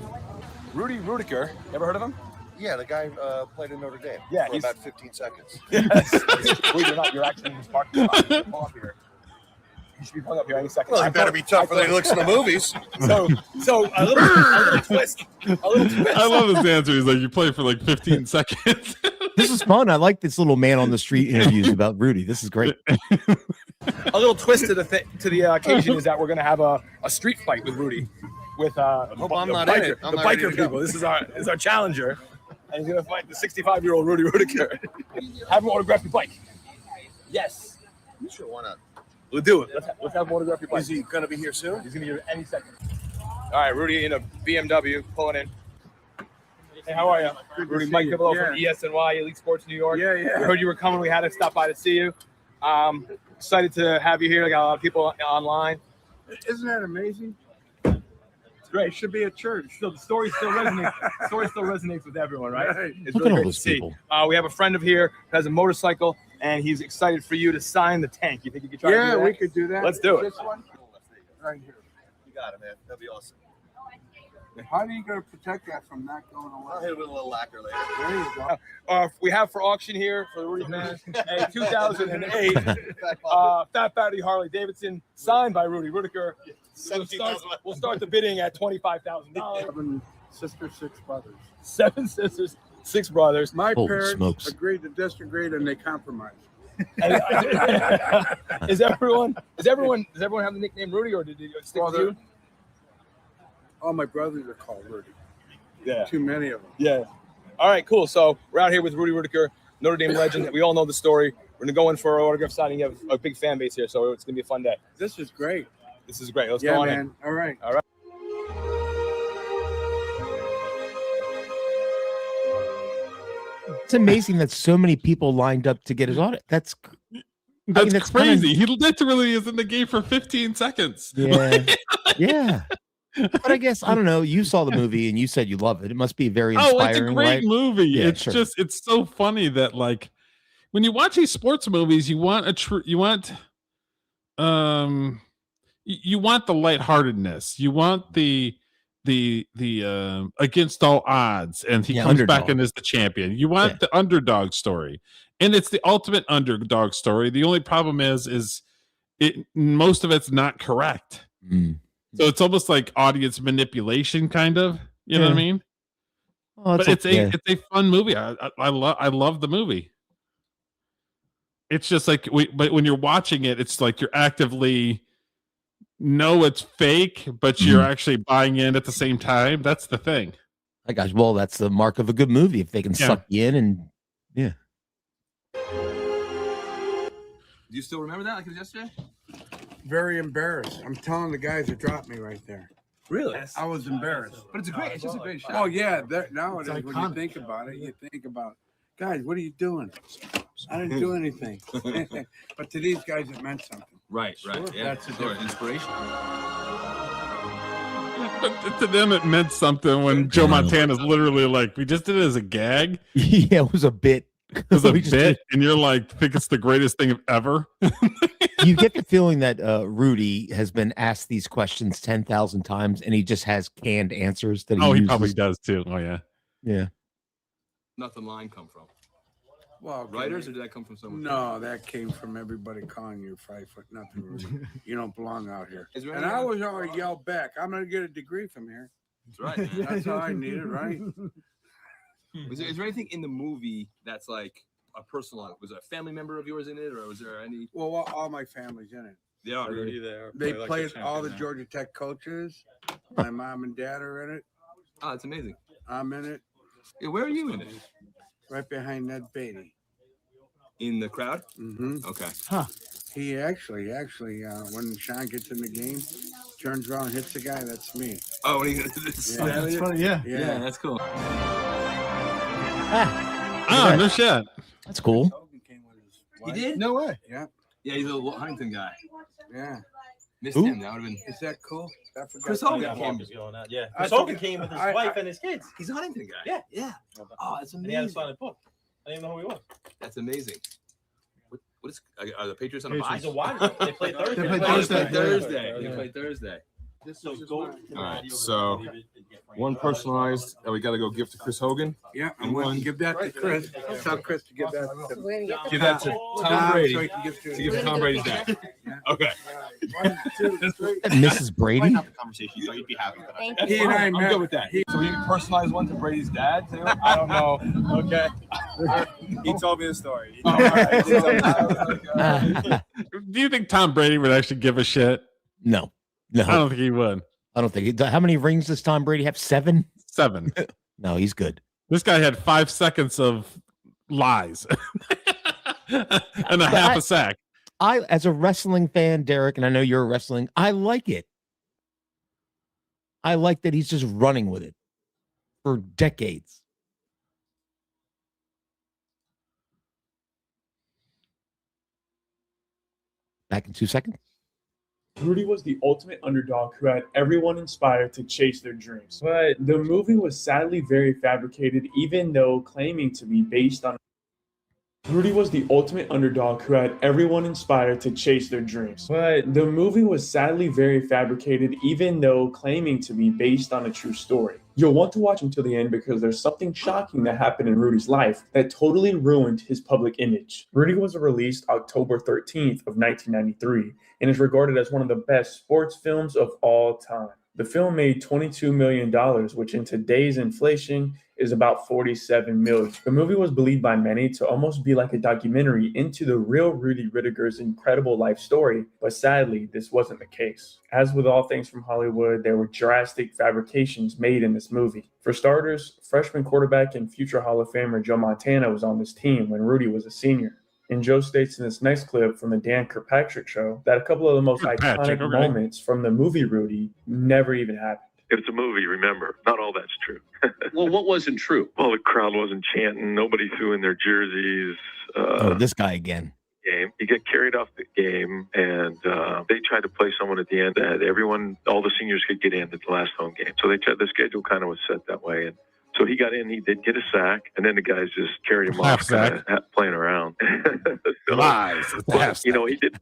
Rudy Rudiger. Never heard of him? Yeah, the guy played in Notre Dame. Yeah, for he's about 15 seconds. Yes. Believe it or not, you're actually in this parking lot. Pull up here. You should be pulling up here any second. Well, he better be tougher than he looks in the movies. So a little twist. I love his answer. He's like, you play for like 15 seconds. This is fun. I like this little man on the street interviews about Rudy. This is great. A little twist to the occasion is that we're going to have a street fight with Rudy, with hope I'm not in it. I'm the not ready biker to go. people. This is our challenger, and he's going to fight the 65-year-old Rudy Rudiger. Have him autograph your bike. Yes. Sure, why not? We'll do it. Let's have him autograph your bike. Is he going to be here soon? He's going to be here any second. All right, Rudy in a BMW pulling in. Hey, how are you? Rudy, Mike Bigelow from ESNY, Elite Sports New York. Yeah. We heard you were coming. We had to stop by to see you. Excited to have you here. I got a lot of people online. Isn't that amazing? It's great. It should be a church. Still, the story still resonates. The story still resonates with everyone, right? Right. It's Look really at all great to those see. people. We have a friend of here who has a motorcycle, and he's excited for you to sign the tank. You think you could try to do Yeah, that? we could do that. Let's do it. This one? Right here. You got it, man. That'd be awesome. How are you going to protect that from not going I'll away? hit it with a little lacquer later. There you go. We have for auction here for the Rudy fans a 2008 Fat Battery Harley Davidson signed by Rudy Rudiger. We'll start the bidding at $25,000. 7 sisters, 6 brothers. 7 sisters, 6 brothers. My Holy parents smokes. agreed to disagree, and they compromised. Does everyone have the nickname Rudy, or did you stick with you? All my brothers are called Rudy. Yeah. Too many of them. Yeah. All right, cool. So we're out here with Rudy Rudiger, Notre Dame legend. We all know the story. We're going to go in for our autograph signing. You have a big fan base here, so it's going to be a fun day. This is great. This is great. Let's Yeah, go on man. in. All right. All right. It's amazing that so many people lined up to get his audit. That's That's kinda- crazy. He literally is in the game for 15 seconds. Yeah. Yeah. But I guess I don't know. You saw the movie and you said you love it. It must be very inspiring. Oh, it's a great right? movie. Yeah, It's sure. just it's so funny that like when you watch these sports movies, you want you want the lightheartedness. You want the against all odds, and he comes back underdog. in as the champion. You want the underdog story, and it's the ultimate underdog story. The only problem is most of it's not correct. So it's almost like audience manipulation, kind of. You know what I mean? Oh, But it's a fun movie. I love the movie. It's just like but when you're watching it, it's like you're actively know it's fake, but you're actually buying in at the same time. That's the thing. I gosh, well, that's the mark of a good movie if they can suck you in and yeah. Do you still remember that like it was yesterday? Very embarrassed. I'm telling the guys that dropped me right there. Really? I was embarrassed. But it's just a great shot. Oh yeah, nowadays It's when you iconic. think about it, you think about, guys, what are you doing? I didn't do anything. But to these guys, it meant something. Right. Sure. Yeah. That's the Sure, difference. inspiration. But to them, it meant something when Joe Montana's literally like, "We just did it as a gag." Yeah, it was a bit. It was a We just bit, and you're like, think it's the greatest thing ever. You get the feeling that Rudy has been asked these questions 10,000 times, and he just has canned answers. That He uses. probably does too. Oh yeah. Yeah. Nothing line come from. Well, Writers, or did that come from someone? No, that came from everybody calling you 5 foot nothing. Rudy. You don't belong out here. Is there And any- I always yell back, I'm going to get a degree from here. That's right. Man. That's all I needed, right? Is there anything in the movie that's like a personal? Was there a family member of yours in it, or was there any? Well, all my family's in it. Yeah, really. There. They played all the Georgia Tech coaches. My mom and dad are in it. Oh, that's amazing. I'm in it. Yeah, where are you in it? Right behind Ned Beatty. In the crowd? Mm-hmm. Okay. Huh. He actually, when Sean gets in the game, turns around and hits the guy. That's me. Oh, when he, That's funny. Yeah, that's cool. Oh, no shit. That's cool. He did? No way. Yeah. Yeah, he's a Huntington guy. Yeah. Missed Who? him. That would have been. Is that cool? I forgot. Chris to- Hogan came. Yeah. I Chris Hogan forget- came with his I- wife I- and his kids. He's a Huntington guy. Yeah. Yeah. Oh, that's And he had a amazing. signed book. I didn't even know who he was. That's amazing. What is? Are the Patriots on a bye? He's a wide receiver. They played Thursday. They played Oh, Thursday. Thursday. They played Thursday. All right, so one personalized that we got to go give to Chris Hogan. Yeah, and I'm going one to give that to Chris. Tell Chris to give that to give that to Tom Brady so he can give to give to Tom Brady's dad. Okay. Mrs. Brady. Conversation, so you'd be happy with that. Thank you. He and I I'm met. good with that. So we personalize one to Brady's dad too. I don't know. Okay. He told me the story. Oh, all right. Do you think Tom Brady would actually give a shit? No. I don't think he would. I don't think. How many rings does Tom Brady have? 7. 7. No, he's good. This guy had 5 seconds of lies and half a sack. I, as a wrestling fan, Derek, and I know you're wrestling, I like it. I like that he's just running with it for decades. Back in 2 seconds. Rudy was the ultimate underdog who had everyone inspired to chase their dreams. But the movie was sadly very fabricated, even though claiming to be based on. Rudy was the ultimate underdog who had everyone inspired to chase their dreams. But the movie was sadly very fabricated, even though claiming to be based on a true story. You'll want to watch until the end because there's something shocking that happened in Rudy's life that totally ruined his public image. Rudy was released October 13th of 1993 and is regarded as one of the best sports films of all time. The film made $22 million, which in today's inflation is about $47 million. The movie was believed by many to almost be like a documentary into the real Rudy Whittaker's incredible life story, but sadly, this wasn't the case. As with all things from Hollywood, there were drastic fabrications made in this movie. For starters, freshman quarterback and future Hall of Famer Joe Montana was on this team when Rudy was a senior. And Joe states in this next clip from the Dan Kirkpatrick show that a couple of the most iconic moments from the movie Rudy never even happened. It's a movie, remember. Not all that's true. Well, what wasn't true? Well, the crowd wasn't chanting. Nobody threw in their jerseys. This guy again. Game. You get carried off the game, and they tried to play someone at the end that all the seniors could get in at the last home game. So the schedule kind of was set that way. And so he got in, he did get a sack, and then the guys just carried him off, kind of playing around. Lies. He did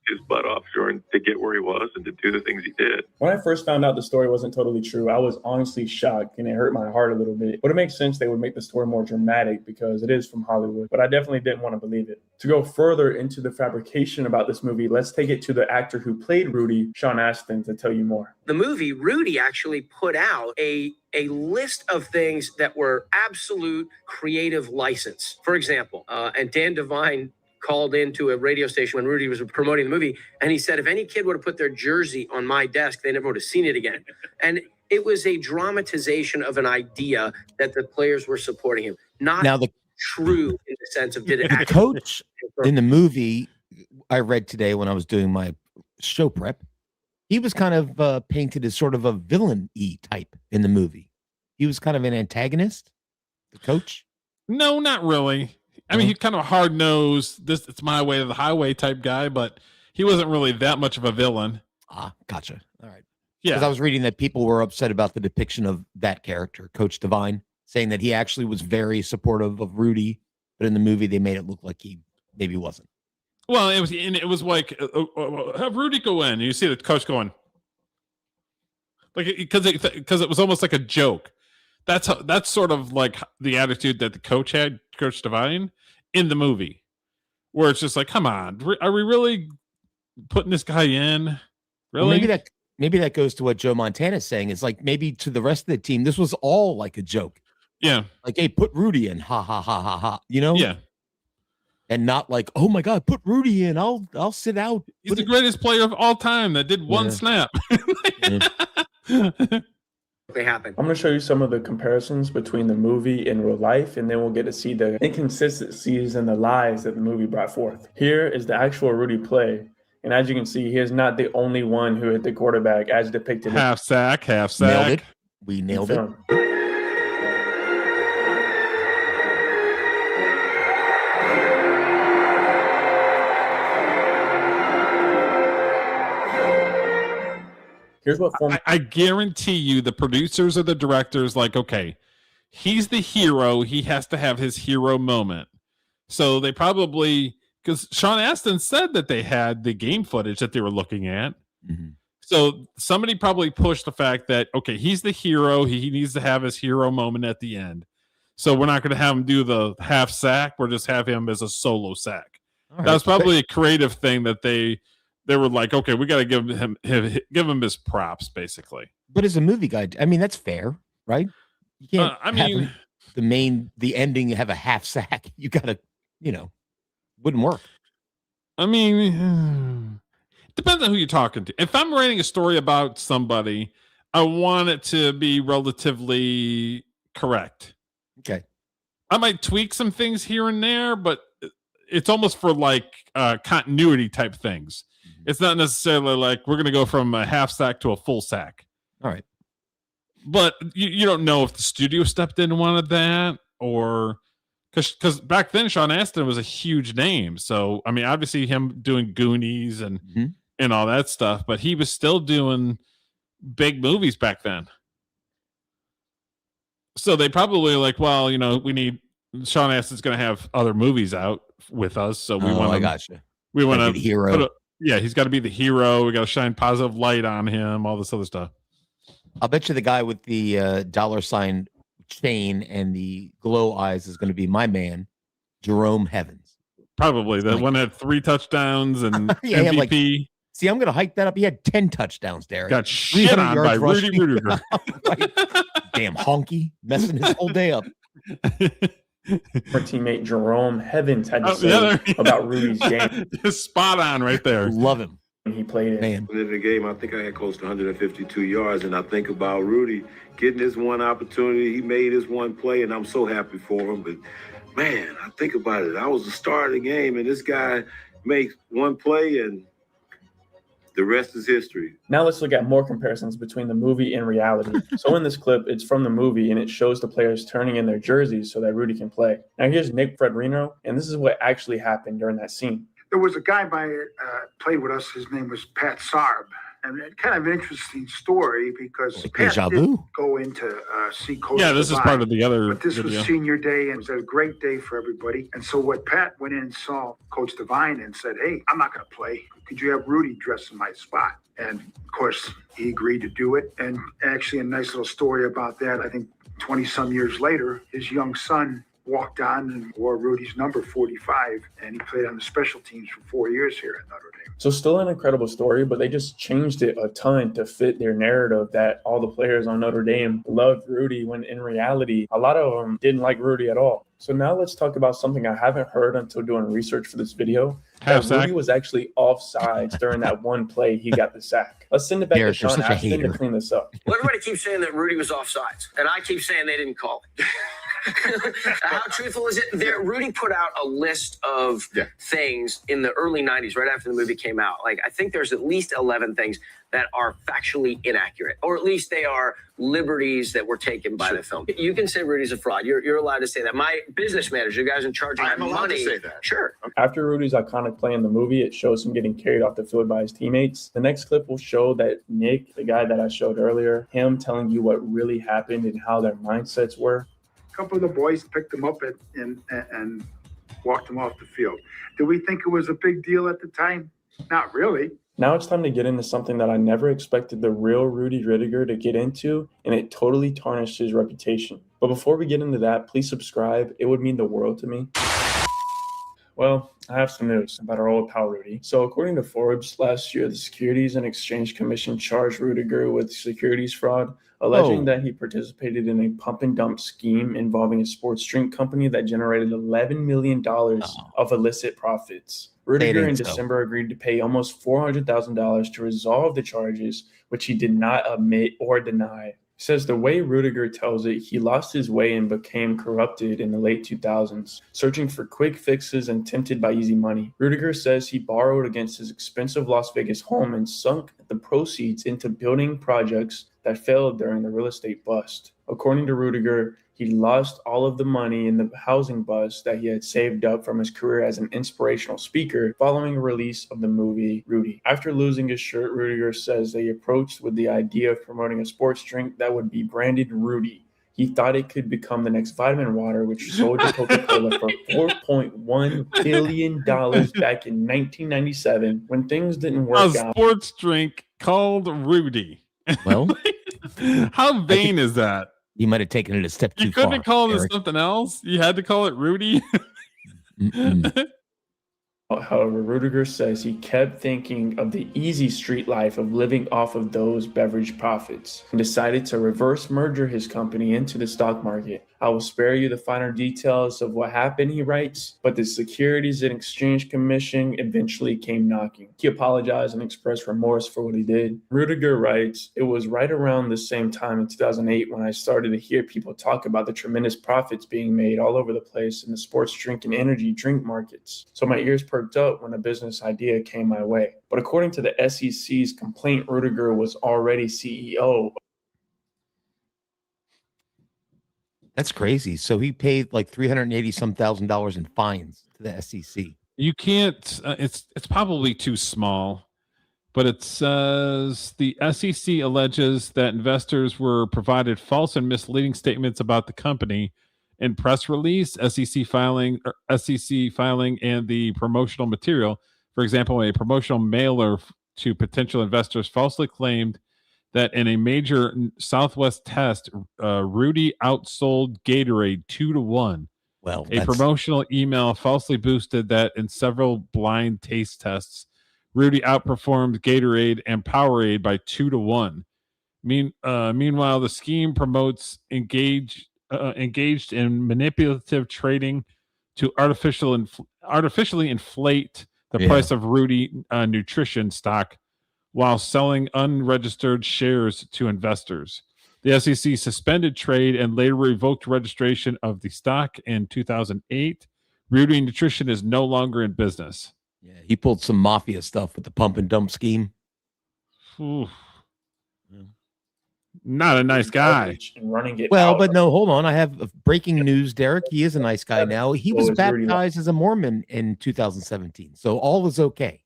his butt off Jordan to get where he was and to do the things he did. When I first found out the story wasn't totally true, I was honestly shocked and it hurt my heart a little bit. But it makes sense they would make the story more dramatic because it is from Hollywood. But I definitely didn't want to believe it. To go further into the fabrication about this movie, let's take it to the actor who played Rudy, Sean Astin, to tell you more. The movie, Rudy actually put out a list of things that were absolute creative license. For example, and Dan Devine called into a radio station when Rudy was promoting the movie, and he said, if any kid would have put their jersey on my desk, they never would have seen it again. And it was a dramatization of an idea that the players were supporting him, not true in the sense of did it The actually. coach in the movie I read today when I was doing my show prep, he was kind of painted as sort of a villain-y type in the movie. He was kind of an antagonist, the coach. No, not really. I mean, he's kind of a hard-nosed, it's my way or the highway type guy, but he wasn't really that much of a villain. Ah, gotcha. All right. Yeah. Because I was reading that people were upset about the depiction of that character, Coach Devine, saying that he actually was very supportive of Rudy, but in the movie they made it look like he maybe wasn't. Well, it was like, have Rudy go in. And you see the coach going, like, because it was almost like a joke. That's sort of like the attitude that the coach had, Coach Devine, in the movie, where it's just like, come on, are we really putting this guy in? Really? Well, maybe that goes to what Joe Montana's saying. It's like maybe to the rest of the team, this was all like a joke. Yeah. Like, hey, put Rudy in, ha ha ha ha ha. You know? Yeah. And not like, oh my God, put Rudy in. I'll sit out. He's the greatest player of all time that did one snap. They happen. I'm going to show you some of the comparisons between the movie and real life, and then we'll get to see the inconsistencies and the lies that the movie brought forth. Here is the actual Rudy play. And as you can see, he is not the only one who hit the quarterback as depicted. Half sack. Nailed it. We nailed it. Here's what I guarantee you the producers or the directors like, okay, he's the hero. He has to have his hero moment. So they probably, because Sean Astin said that they had the game footage that they were looking at. Mm-hmm. So somebody probably pushed the fact that, okay, he's the hero. He needs to have his hero moment at the end. So we're not going to have him do the half sack. We'll just have him as a solo sack. All right. That was probably a creative thing that they were like, okay, we got to give him his props, basically. But as a movie guy, I mean, that's fair, right? You can't. I mean, the ending have a half sack. You got to, wouldn't work. I mean, depends on who you're talking to. If I'm writing a story about somebody, I want it to be relatively correct. Okay. I might tweak some things here and there, but it's almost for like continuity type things. It's not necessarily like we're going to go from a half sack to a full sack. All right. But you don't know if the studio stepped in and wanted that, or because back then Sean Astin was a huge name. So, I mean, obviously him doing Goonies and all that stuff, but he was still doing big movies back then. So they probably like, well, we need Sean Astin's going to have other movies out with us. So we want. I gotcha. We want to be the hero. He's got to be the hero. We got to shine positive light on him. All this other stuff. I'll bet you the guy with the dollar sign chain and the glow eyes is going to be my man, Jerome Heavens. Probably the one that had 3 touchdowns and MVP. See, I'm going to hike that up. He had 10 touchdowns, Derek. Got shit on by Rudy Rudiger. Damn honky, messing his whole day up. Our teammate Jerome Heavens had to say about Rudy's game. Spot on right there. Love him. He played it. In the game, I think I had close to 152 yards, and I think about Rudy getting this one opportunity. He made his one play, and I'm so happy for him. But, man, I think about it. I was the star of the game, and this guy makes one play, and the rest is history. Now let's look at more comparisons between the movie and reality. So in this clip, it's from the movie, and it shows the players turning in their jerseys so that Rudy can play. Now here's Nick Fredrino, and this is what actually happened during that scene. There was a guy played with us. His name was Pat Sarb. And it's kind of an interesting story because Pat didn't go into see Coach. Yeah, this is part of the other But this video. was senior day, and it was a great day for everybody. And so what Pat went in and saw Coach Devine and said, hey, I'm not going to play. Could you have Rudy dress in my spot? And, of course, he agreed to do it. And actually a nice little story about that. I think 20-some years later, his young son walked on and wore Rudy's number 45, and he played on the special teams for 4 years here at Notre Dame. So still an incredible story, but they just changed it a ton to fit their narrative that all the players on Notre Dame loved Rudy, when in reality, a lot of them didn't like Rudy at all. So now let's talk about something I haven't heard until doing research for this video. Rudy was actually offsides during that one play he got the sack. Let's send it back to Sean Astin to clean this up. Well, everybody keeps saying that Rudy was offsides, and I keep saying they didn't call it. How truthful is it? Rudy put out a list of things in the early 90s, right after the movie came out. Like, I think there's at least 11 things that are factually inaccurate, or at least they are liberties that were taken by the film. You can say Rudy's a fraud. You're allowed to say that. My business manager, the guys in charge of my money. I'm allowed to say that. Sure. After Rudy's iconic play in the movie, it shows him getting carried off the field by his teammates. The next clip will show that Nick, the guy that I showed earlier, him telling you what really happened and how their mindsets were. A couple of the boys picked him up and walked him off the field. Did we think it was a big deal at the time? Not really. Now it's time to get into something that I never expected the real Rudy Rudiger to get into, and it totally tarnished his reputation. But before we get into that, please subscribe. It would mean the world to me. Well, I have some news about our old pal Rudy. So according to Forbes, last year, the Securities and Exchange Commission charged Rudiger with securities fraud, alleging that he participated in a pump and dump scheme involving a sports drink company that generated $11 million of illicit profits. Rudiger in December agreed to pay almost $400,000 to resolve the charges, which he did not admit or deny. He says the way Rudiger tells it, he lost his way and became corrupted in the late 2000s, searching for quick fixes and tempted by easy money. Rudiger says he borrowed against his expensive Las Vegas home and sunk the proceeds into building projects that failed during the real estate bust. According to Rudiger, he lost all of the money in the housing bust that he had saved up from his career as an inspirational speaker following the release of the movie Rudy. After losing his shirt, Rudiger says they approached with the idea of promoting a sports drink that would be branded Rudy. He thought it could become the next vitamin water, which sold to Coca-Cola for $4.1 billion back in 1997 when things didn't work A out. sports drink called Rudy. Well, how vain is that? You might have taken it a step too You couldn't far. have called it Eric. something else. You had to call it Rudy. However, Rudiger says he kept thinking of the easy street life of living off of those beverage profits and decided to reverse merger his company into the stock market. I will spare you the finer details of what happened, he writes, but the Securities and Exchange Commission eventually came knocking. He apologized and expressed remorse for what he did. Rudiger writes, it was right around the same time in 2008 when I started to hear people talk about the tremendous profits being made all over the place in the sports drink and energy drink markets. So my ears perked up when a business idea came my way. But according to the SEC's complaint, Rudiger was already CEO. That's crazy. So he paid like $380,000 in fines to the SEC. You can't. It's probably too small, but it says the SEC alleges that investors were provided false and misleading statements about the company in press release, SEC filing, and the promotional material. For example, a promotional mailer to potential investors falsely claimed that in a major Southwest test, Rudy outsold Gatorade 2-1. Well, a promotional email falsely boosted that in several blind taste tests, Rudy outperformed Gatorade and Powerade by 2-1. Meanwhile, the scheme promotes engaged in manipulative trading to artificially inflate the price of Rudy nutrition stock while selling unregistered shares to investors. The SEC suspended trade and later revoked registration of the stock in 2008. Rudy Nutrition is no longer in business. Yeah, he pulled some mafia stuff with the pump and dump scheme. Ooh. Not a nice guy. Well, but no, hold on. I have breaking news, Derek. He is a nice guy now. He was baptized as a Mormon in 2017, so all is okay.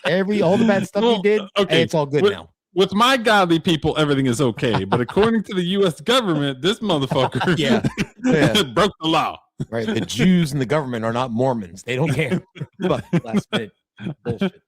All the bad stuff he did, okay, it's all good now. With my godly people, everything is okay. But according to the U.S. government, this motherfucker broke the law. Right. The Jews and the government are not Mormons. They don't care about last minute bullshit.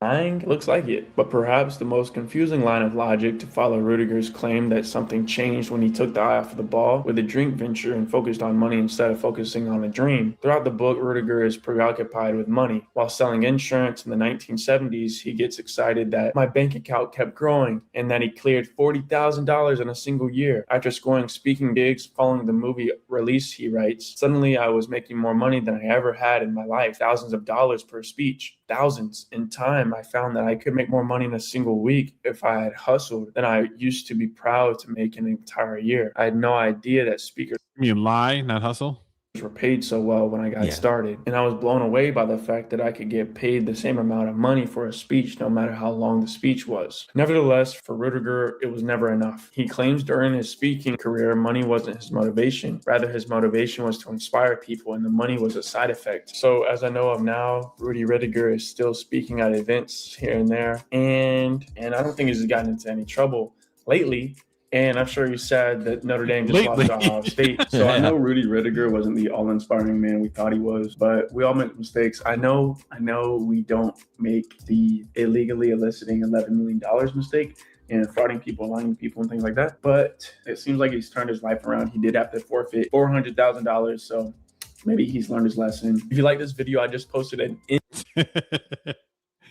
Looks like it, but perhaps the most confusing line of logic to follow Rudiger's claim that something changed when he took the eye off of the ball with the drink venture and focused on money instead of focusing on the dream. Throughout the book, Rudiger is preoccupied with money. While selling insurance in the 1970s, he gets excited that my bank account kept growing and that he cleared $40,000 in a single year. After scoring speaking gigs following the movie release, he writes, suddenly I was making more money than I ever had in my life, thousands of dollars per speech. Thousands. In time, I found that I could make more money in a single week if I had hustled than I used to be proud to make in an entire year. I had no idea that speakers lie, not hustle, were paid so well when I got started. And I was blown away by the fact that I could get paid the same amount of money for a speech, no matter how long the speech was. Nevertheless, for Rudiger, it was never enough. He claims during his speaking career, money wasn't his motivation. Rather, his motivation was to inspire people, and the money was a side effect. So as I know of now, Rudy Rudiger is still speaking at events here and there. And I don't think he's gotten into any trouble lately. And I'm sure you're sad that Notre Dame just lost to Ohio State. So I know Rudy Rudiger wasn't the all-inspiring man we thought he was, but we all make mistakes. I know we don't make the illegally eliciting $11 million mistake and frauding people, lying to people, and things like that. But it seems like he's turned his life around. He did have to forfeit $400,000. So maybe he's learned his lesson. If you like this video, I just posted it.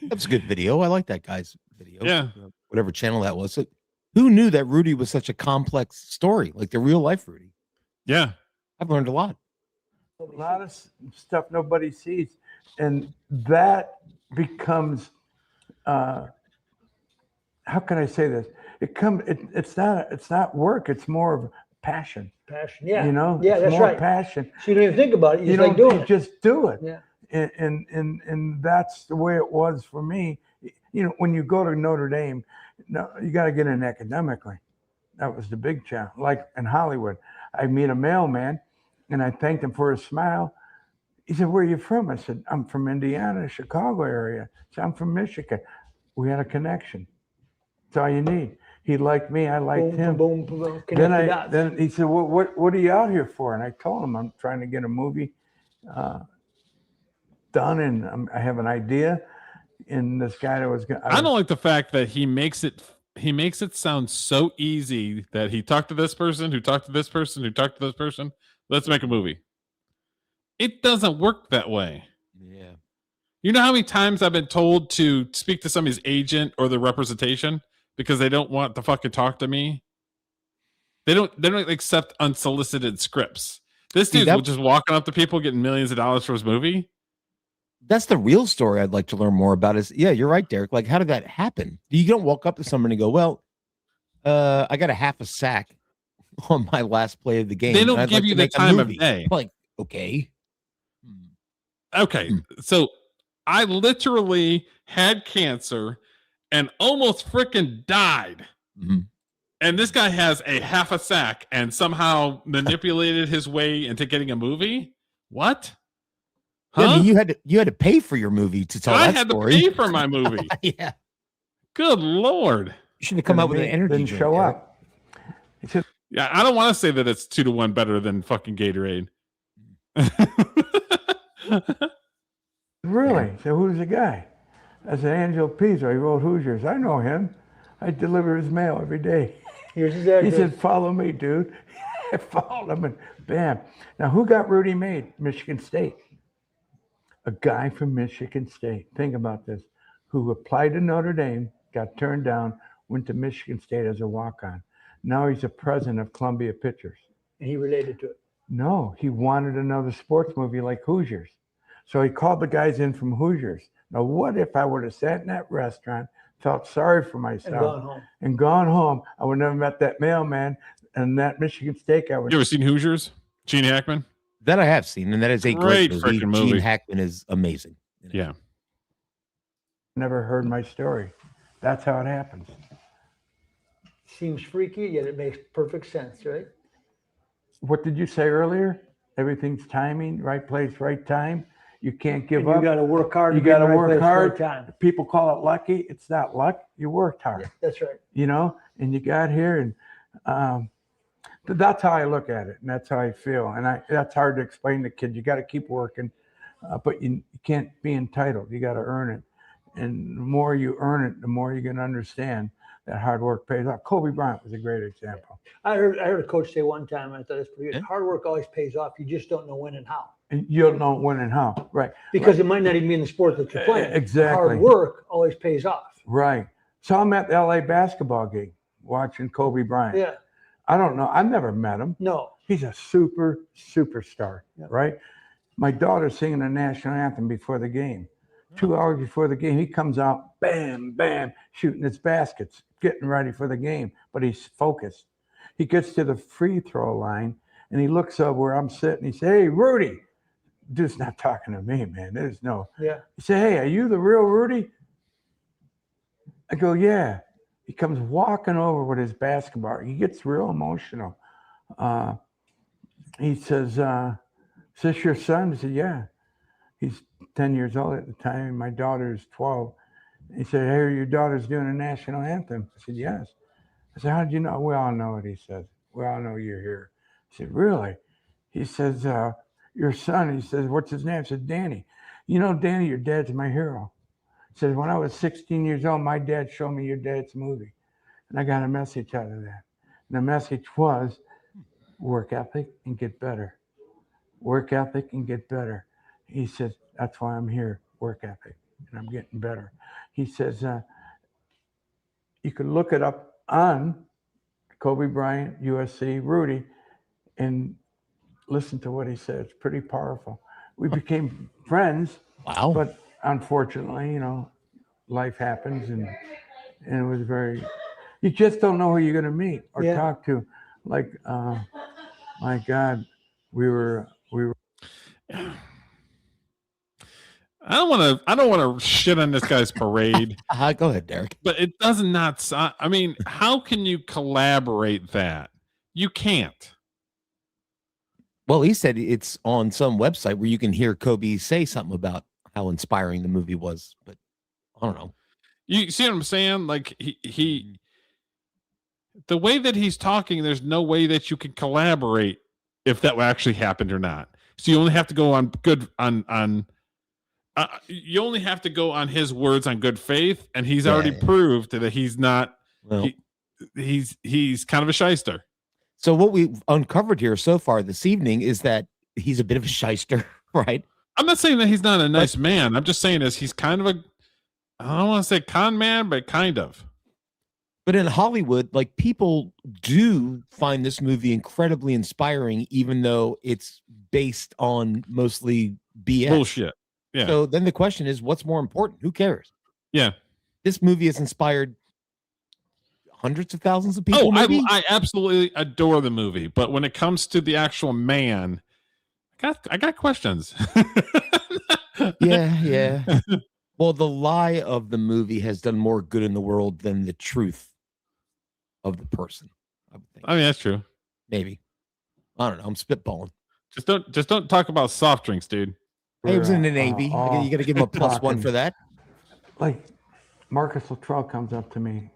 That's a good video. I like that guy's video. Yeah. Whatever channel that was. So, who knew that Rudy was such a complex story, like the real life Rudy? Yeah. I've learned a lot. A lot of stuff nobody sees. And that becomes, how can I say this? It's not work. It's more of passion. Passion. Yeah. You know? Yeah, it's that's more right. passion. So you don't even think about it. You just don't like doing it. just do it. Yeah. And that's the way it was for me. You know, when you go to Notre Dame, no, you got to get in academically. That was the big challenge. Like in Hollywood, I meet a mailman and I thanked him for his smile. He said, "Where are you from?" I said, "I'm from Indiana, Chicago area." He said, "I'm from Michigan." We had a connection. That's all you need. He liked me. I liked him. Boom, boom, boom. Connect the dots. Then he said, what are you out here for? And I told him I'm trying to get a movie done, and I have an idea. And this guy that was going, I don't like the fact that he makes it sound so easy that he talked to this person, who talked to this person, who talked to this person. Let's make a movie. It doesn't work that way. Yeah. You know how many times I've been told to speak to somebody's agent or the representation because they don't want to fucking talk to me? They don't accept unsolicited scripts. This dude was just walking up to people getting millions of dollars for his movie. That's the real story I'd like to learn more about. Is you're right, Derek. Like, how did that happen? You don't walk up to somebody and go, well, I got a half a sack on my last play of the game. They don't give you the time of day. Like, okay. So I literally had cancer and almost freaking died. Mm-hmm. And this guy has a half a sack and somehow manipulated his way into getting a movie. What? Huh? Yeah, I mean, you had to pay for your movie to tell that story. I had to pay for my movie. Yeah. Good Lord. You should have come out with an energy drink. Show up. Yeah, I don't want to say that it's 2-1 better than fucking Gatorade. Really? So who's the guy? I said, Angelo Pizzo. He wrote Hoosiers. I know him. I deliver his mail every day. Here's his address. He said, follow me, dude. I followed him and bam. Now, who got Rudy made? Michigan State. A guy from Michigan State. Think about this. Who applied to Notre Dame, got turned down, went to Michigan State as a walk-on. Now he's the president of Columbia Pictures. And he related to it. No, he wanted another sports movie like Hoosiers. So he called the guys in from Hoosiers. Now, what if I would have sat in that restaurant, felt sorry for myself, and gone home? I would never met that mailman and that Michigan Steak. You ever seen Hoosiers? Gene Hackman? That I have seen, and that is a great movie. freaking movie. Gene Hackman is amazing. Yeah. Never heard my story. That's how it happens. Seems freaky, yet it makes perfect sense, right? What did you say earlier? Everything's timing, right place, right time. You can't give up. You got to work hard. You got to work place, hard. Right time. People call it lucky. It's not luck. You worked hard. Yeah, that's right. You know, and you got here, and that's how I look at it, and that's how I feel. And that's hard to explain to kids. You got to keep working, but you can't be entitled. You got to earn it, and the more you earn it, the more you're going to understand that hard work pays off. Kobe Bryant was a great example. I heard a coach say one time, and I thought it's pretty good. Yeah. Hard work always pays off. You just don't know when and how. And you don't know when and how, right? Because it might not even be in the sport that you're playing. Exactly. Hard work always pays off. Right. So I'm at the LA basketball game watching Kobe Bryant. Yeah. I don't know. I've never met him. No. He's a superstar, right? My daughter's singing the national anthem before the game. 2 hours before the game, he comes out, bam, bam, shooting his baskets, getting ready for the game, but he's focused. He gets to the free throw line, and he looks up where I'm sitting. He says, hey, Rudy. Dude's not talking to me, man. There's no. Yeah. He said, hey, are you the real Rudy? I go, yeah. He comes walking over with his basketball. He gets real emotional. He says, is this your son? I said, yeah. He's 10 years old at the time. My daughter's 12. He said, hey, your daughter's doing a national anthem. I said, yes. I said, how did you know? We all know it, he said. We all know you're here. I said, really? He says, your son, he says, what's his name? I said, Danny. You know, Danny, your dad's my hero. He says, when I was 16 years old, my dad showed me your dad's movie. And I got a message out of that. And the message was work ethic and get better. Work ethic and get better. He says, that's why I'm here, work ethic, and I'm getting better. He says, you can look it up on Kobe Bryant, USC, Rudy, and listen to what he said. It's pretty powerful. We became friends. Wow. But unfortunately, you know, life happens, and it was very, you just don't know who you're going to meet or talk to. Like, my God, we were. I don't want to shit on this guy's parade. Go ahead, Derek. But it does not. I mean, how can you collaborate that? You can't. Well, he said it's on some website where you can hear Kobe say something about how inspiring the movie was, but I don't know. You see what I'm saying? Like he the way that he's talking, there's no way that you can collaborate if that actually happened or not. So you only have to go on you only have to go on his words on good faith, and he's already proved that he's not. Well, he's kind of a shyster. So what we've uncovered here so far this evening is that he's a bit of a shyster, right? I'm not saying that he's not a nice man. I'm just saying he's kind of a, I don't want to say con man, but kind of. But in Hollywood, like, people do find this movie incredibly inspiring, even though it's based on mostly BS. Bullshit. Yeah. So then the question is, what's more important? Who cares? Yeah. This movie has inspired hundreds of thousands of people. I absolutely adore the movie, but when it comes to the actual man, I got questions. Yeah. Well, the lie of the movie has done more good in the world than the truth of the person. I mean, that's true. Maybe. I don't know. I'm spitballing. Just don't talk about soft drinks, dude. He was in the Navy. You got to give him a +1 for that. Like, Marcus Luttrell comes up to me,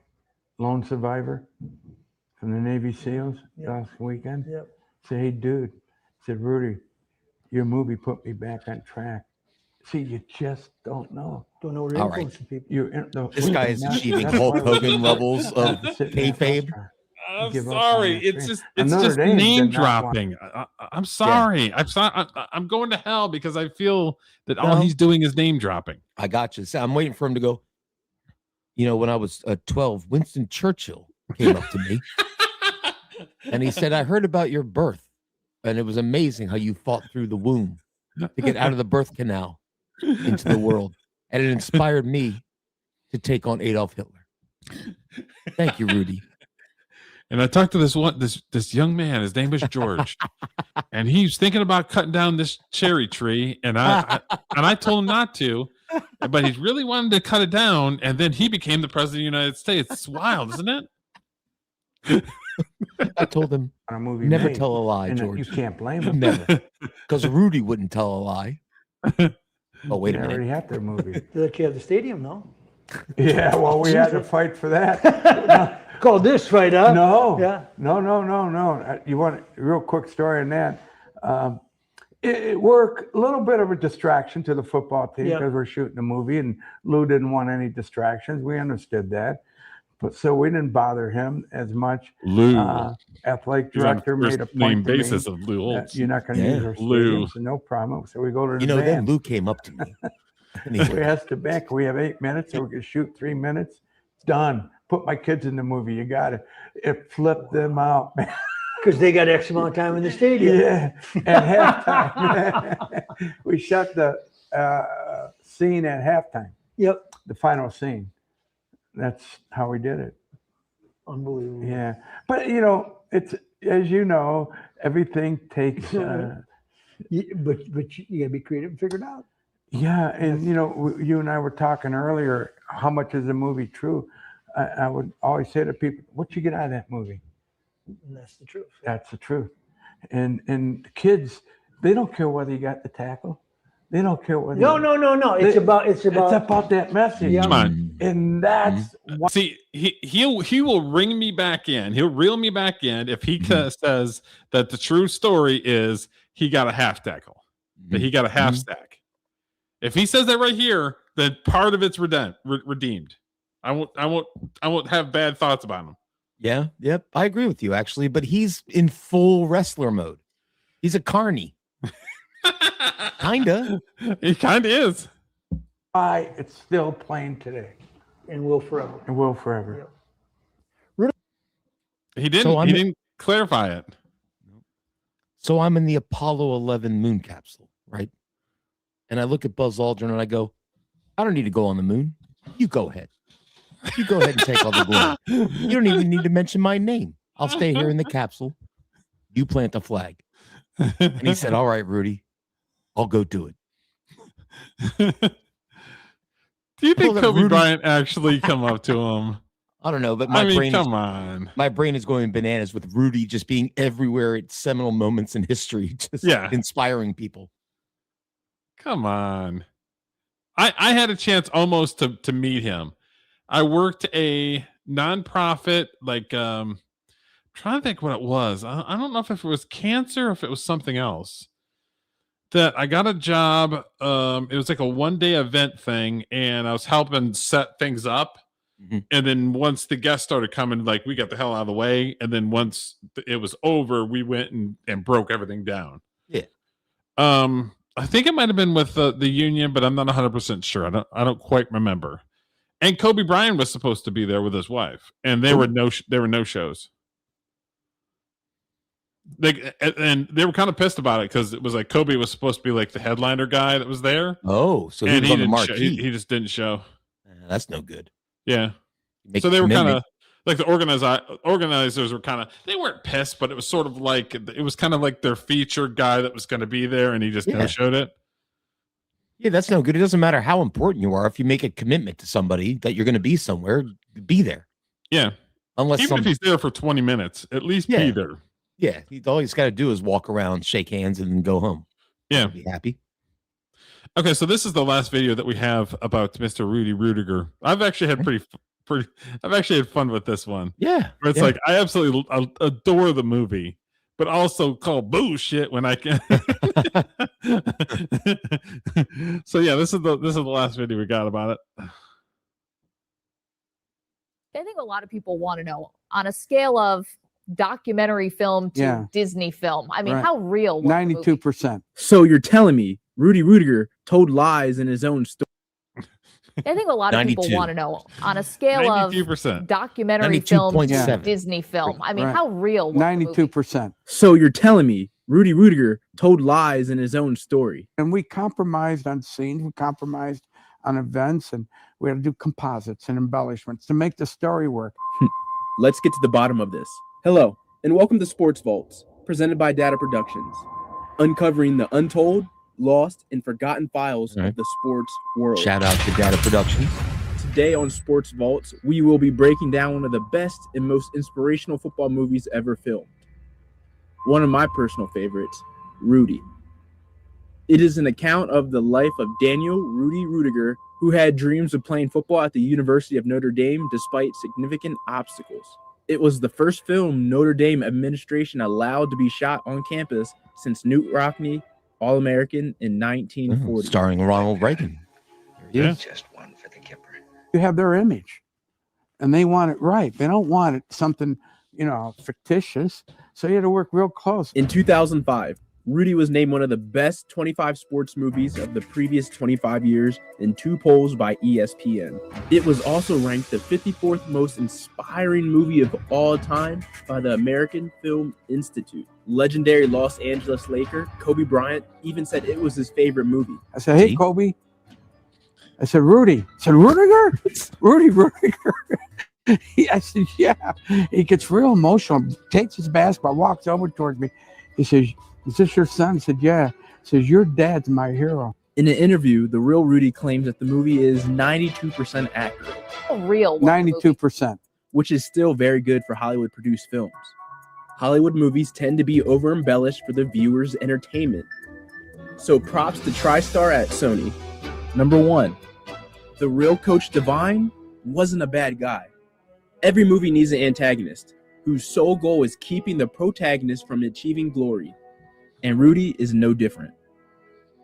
lone survivor from the Navy SEALs last weekend. Yep. Say, hey, dude. Said, Rudy, your movie put me back on track. See, you just don't know. Don't know what influencing people. This guy is achieving Hulk Hogan levels of kayfabe. I'm sorry. It's just name dropping. I'm sorry. Yeah. I'm going to hell because I feel that all he's doing is name dropping. I got you. So I'm waiting for him to go. You know, when I was 12, Winston Churchill came up to me and he said, I heard about your birth, and it was amazing how you fought through the womb to get out of the birth canal into the world. And it inspired me to take on Adolf Hitler. Thank you, Rudy. And I talked to this young man. His name was George, and he's thinking about cutting down this cherry tree. And I told him not to, but he really wanted to cut it down. And then he became the president of the United States. It's wild, isn't it? I told him never tell a lie, George. You can't blame him. Never, because Rudy wouldn't tell a lie. Oh, wait a minute. They already have their movie. They have the stadium, no? Yeah, well, we had to fight for that. Call this right up. No. Yeah. No. You want a real quick story on that? It worked a little bit of a distraction to the football team because we're shooting a movie, and Lou didn't want any distractions. We understood that, but so we didn't bother him as much. Lou, athletic director, made a point to basis me of Lou Holtz. You're not going to use our stadium, so no problem. So we go to the then Lou came up to me. We asked the bank, we have 8 minutes, so we can shoot 3 minutes. Done. Put my kids in the movie. You got it. It flipped them out, man. Because they got X amount of time in the stadium. Yeah. At halftime, we shot the scene at halftime. Yep. The final scene. That's how we did it. Unbelievable. Yeah. But, you know, it's, as you know, everything takes. But you got to be creative and figure it out. Yeah, and you know, you and I were talking earlier. How much is the movie true? I would always say to people, "What you get out of that movie?" And that's the truth. That's the truth. And the kids, they don't care whether you got the tackle. They don't care whether. No. It's about that message. Yeah. Come on. And that's why. See, he will ring me back in. He'll reel me back in if he says that the true story is he got a half tackle, that he got a half stack. If he says that right here, then part of it's redeemed. I won't have bad thoughts about him. Yeah, yep, I agree with you actually, but he's in full wrestler mode. He's a carny. Kinda. He kinda is. It's still playing today. And will forever. And will forever. Yep. He didn't clarify it. So I'm in the Apollo 11 moon capsule, right? And I look at Buzz Aldrin and I go, I don't need to go on the moon. You go ahead. You go ahead and take all the glory. You don't even need to mention my name. I'll stay here in the capsule. You plant the flag. And he said, all right, Rudy, I'll go do it. Do you think Kobe Bryant actually come up to him? I don't know, but my brain is going bananas with Rudy just being everywhere at seminal moments in history, just inspiring people. Come on. I had a chance almost to meet him. I worked a nonprofit, like trying to think what it was. I don't know if it was cancer or if it was something else. That I got a job. It was like a 1-day event thing, and I was helping set things up. And then once the guests started coming, like we got the hell out of the way. And then once it was over, we went and broke everything down. Yeah. I think it might have been with the union, but I'm not 100% sure. I don't quite remember. And Kobe Bryant was supposed to be there with his wife, and there were no shows. And they were kind of pissed about it because it was like Kobe was supposed to be like the headliner guy that was there. Oh, so he was on the marquee. He just didn't show. That's no good. Yeah. Make So they were kind of commitment. like the organizers were kind of, they weren't pissed, but it was sort of like, it was kind of like their featured guy that was going to be there, and he just no showed it. Yeah, that's no good. It doesn't matter how important you are. If you make a commitment to somebody that you're going to be somewhere, be there. Yeah. Unless even if he's there for 20 minutes, at least be there. Yeah. All he's got to do is walk around, shake hands, and then go home. Yeah. Be happy. Okay, so this is the last video that we have about Mr. Rudy Rudiger. I've actually had I've actually had fun with this one. Yeah. Where it's like, I absolutely adore the movie, but also call bullshit when I can. So yeah, this is the last video we got about it. I think a lot of people want to know, on a scale of documentary film to Disney film, I mean, how real was 92%. So you're telling me Rudy Rudiger told lies in his own story? I think a lot of people want to know, on a scale 92%. of documentary film to 92.7. Disney film, I mean, Right. how real was 92%. So you're telling me Rudy Rudiger told lies in his own story? And we compromised on scenes, we compromised on events, and we had to do composites and embellishments to make the story work. Let's get to the bottom of this. Hello, and welcome to Sports Vaults, presented by Data Productions, uncovering the untold, lost, and forgotten files of the sports world. Shout out to Data Productions. Today on Sports Vaults, we will be breaking down one of the best and most inspirational football movies ever filmed. One of my personal favorites, Rudy. It is an account of the life of Daniel Rudy Rudiger, who had dreams of playing football at the University of Notre Dame despite significant obstacles. It was the first film Notre Dame administration allowed to be shot on campus since Newt Rockne, All-American in 1940. Starring Ronald Reagan. Yeah. Just one for the kipper. You have their image, and they want it right. They don't want it something, fictitious. So you had to work real close. In 2005, Rudy was named one of the best 25 sports movies of the previous 25 years in 2 polls by ESPN. It was also ranked the 54th most inspiring movie of all time by the American Film Institute. Legendary Los Angeles Laker Kobe Bryant even said it was his favorite movie. I said, "Hey, Kobe." I said, "Rudy." I said, "Rudiger? Rudy Rudiger." I said, "Yeah." He gets real emotional, takes his basketball, walks over towards me. He says, "Is this your son?" I said, "Yeah." He says, "Your dad's my hero." In an interview, the real Rudy claims that the movie is 92% accurate. How real was the movie? 92%. Which is still very good for Hollywood-produced films. Hollywood movies tend to be over-embellished for the viewer's entertainment. So props to TriStar at Sony. Number 1, the real Coach Devine wasn't a bad guy. Every movie needs an antagonist whose sole goal is keeping the protagonist from achieving glory. And Rudy is no different.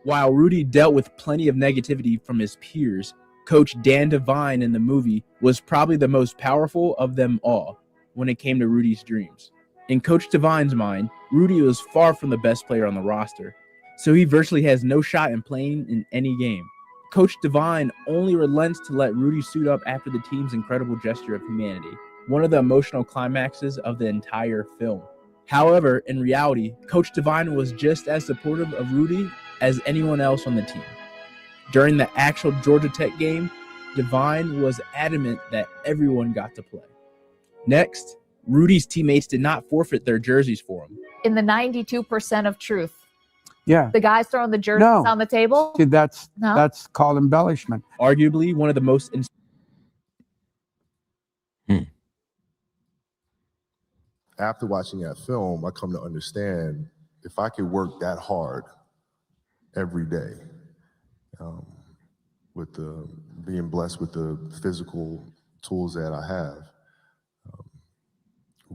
While Rudy dealt with plenty of negativity from his peers, Coach Dan Devine in the movie was probably the most powerful of them all when it came to Rudy's dreams. In Coach Devine's mind, Rudy was far from the best player on the roster, so he virtually has no shot in playing in any game. Coach Devine only relents to let Rudy suit up after the team's incredible gesture of humanity, one of the emotional climaxes of the entire film. However, in reality, Coach Devine was just as supportive of Rudy as anyone else on the team. During the actual Georgia Tech game, Devine was adamant that everyone got to play. Next, Rudy's teammates did not forfeit their jerseys for him. In the 92% of truth, Yeah. the guys throwing the jerseys No. on the table? See, that's No? called embellishment. Arguably one of the most After watching that film, I come to understand if I could work that hard every day, with being blessed with the physical tools that I have,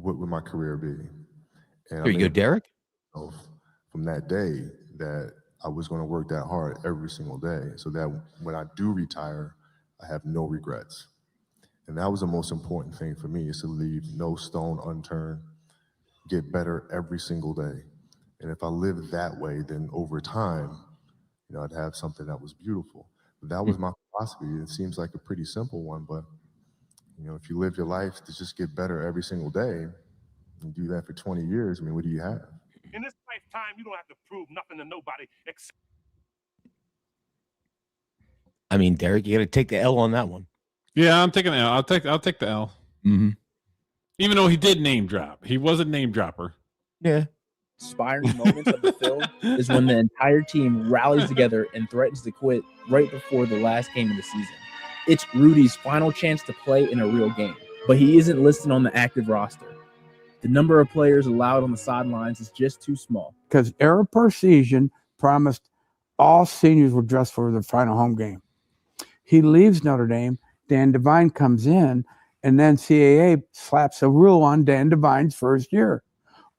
what would my career be? And There you go, Derek. From that day that I was going to work that hard every single day so that when I do retire, I have no regrets. And that was the most important thing for me, is to leave no stone unturned, get better every single day. And if I lived that way, then over time, I'd have something that was beautiful. But that was my philosophy. It seems like a pretty simple one, but if you live your life to just get better every single day and do that for 20 years, I mean, what do you have? In this lifetime, you don't have to prove nothing to nobody except. I mean, Derek, you got to take the L on that one. Yeah, I'm taking the L. I'll take the L. Mm-hmm. Even though he did name drop, he was a name dropper. Yeah. Inspiring moments of the film is when the entire team rallies together and threatens to quit right before the last game of the season. It's Rudy's final chance to play in a real game, but he isn't listed on the active roster. The number of players allowed on the sidelines is just too small. Because Eric Parseghian promised all seniors would dress for the final home game. He leaves Notre Dame. Dan Devine comes in, and then CAA slaps a rule on Dan Devine's first year.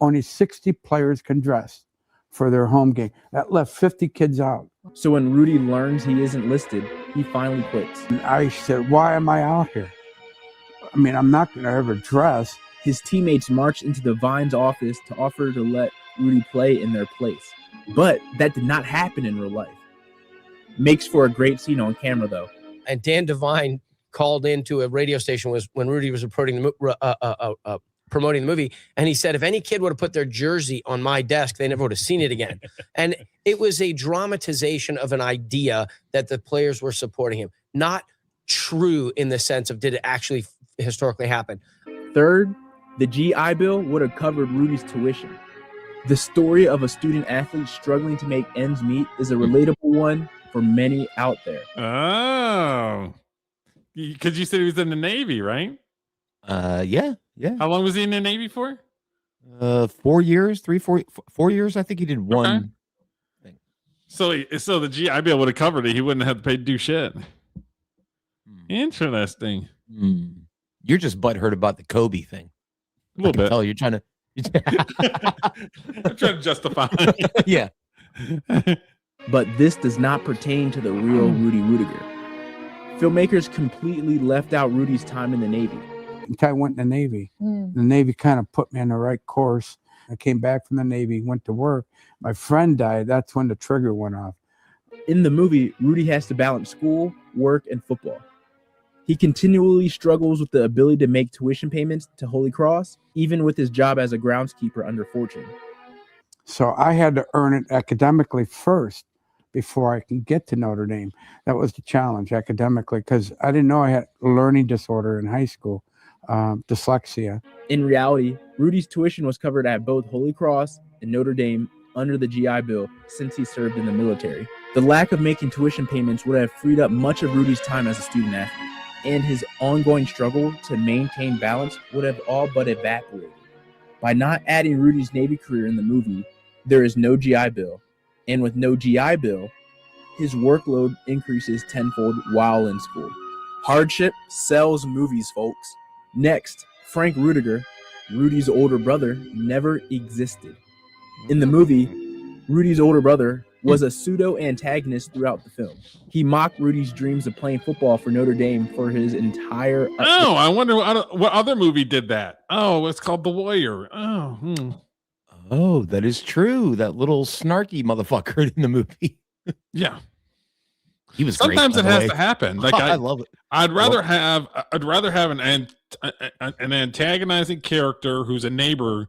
Only 60 players can dress for their home game. That left 50 kids out. So when Rudy learns he isn't listed, he finally quits. And I said, why am I out here? I mean, I'm not going to ever dress. His teammates marched into Devine's office to offer to let Rudy play in their place. But that did not happen in real life. Makes for a great scene on camera, though. And Dan Devine called into a radio station when Rudy was promoting the movie, and he said, if any kid would have put their jersey on my desk, they never would have seen it again. And it was a dramatization of an idea that the players were supporting him. Not true in the sense of did it actually historically happen. Third, the GI Bill would have covered Rudy's tuition. The story of a student athlete struggling to make ends meet is a relatable one for many out there. Oh, because you said he was in the Navy, right? Yeah. How long was he in the Navy for? 4 years, 4 years. I think he did one thing. So the GI Bill would have covered it. He wouldn't have paid to do shit. Interesting. You're just butthurt about the Kobe thing. A little bit. Oh, you're trying to. I'm trying to justify. Yeah. But this does not pertain to the real Rudy Rudiger. Filmmakers completely left out Rudy's time in the Navy. I went in the Navy. The Navy kind of put me on the right course. I came back from the Navy, went to work. My friend died. That's when the trigger went off. In the movie, Rudy has to balance school, work, and football. He continually struggles with the ability to make tuition payments to Holy Cross, even with his job as a groundskeeper under Fortune. So I had to earn it academically first before I can get to Notre Dame. That was the challenge academically, because I didn't know I had a learning disorder in high school, dyslexia. In reality, Rudy's tuition was covered at both Holy Cross and Notre Dame under the GI Bill since he served in the military. The lack of making tuition payments would have freed up much of Rudy's time as a student athlete, and his ongoing struggle to maintain balance would have all but evaporated. By not adding Rudy's Navy career in the movie, there is no GI Bill, and with no GI Bill, his workload increases tenfold while in school. Hardship sells movies, folks. Next, Frank Rudiger, Rudy's older brother, never existed. In the movie, Rudy's older brother was a pseudo-antagonist throughout the film. He mocked Rudy's dreams of playing football for Notre Dame for his entire... Oh, I wonder what other movie did that. Oh, it's called The Warrior. Oh, Oh, that is true. That little snarky motherfucker in the movie. Yeah. He was Sometimes great, it has to happen. Like I love it. I'd rather have an antagonizing character who's a neighbor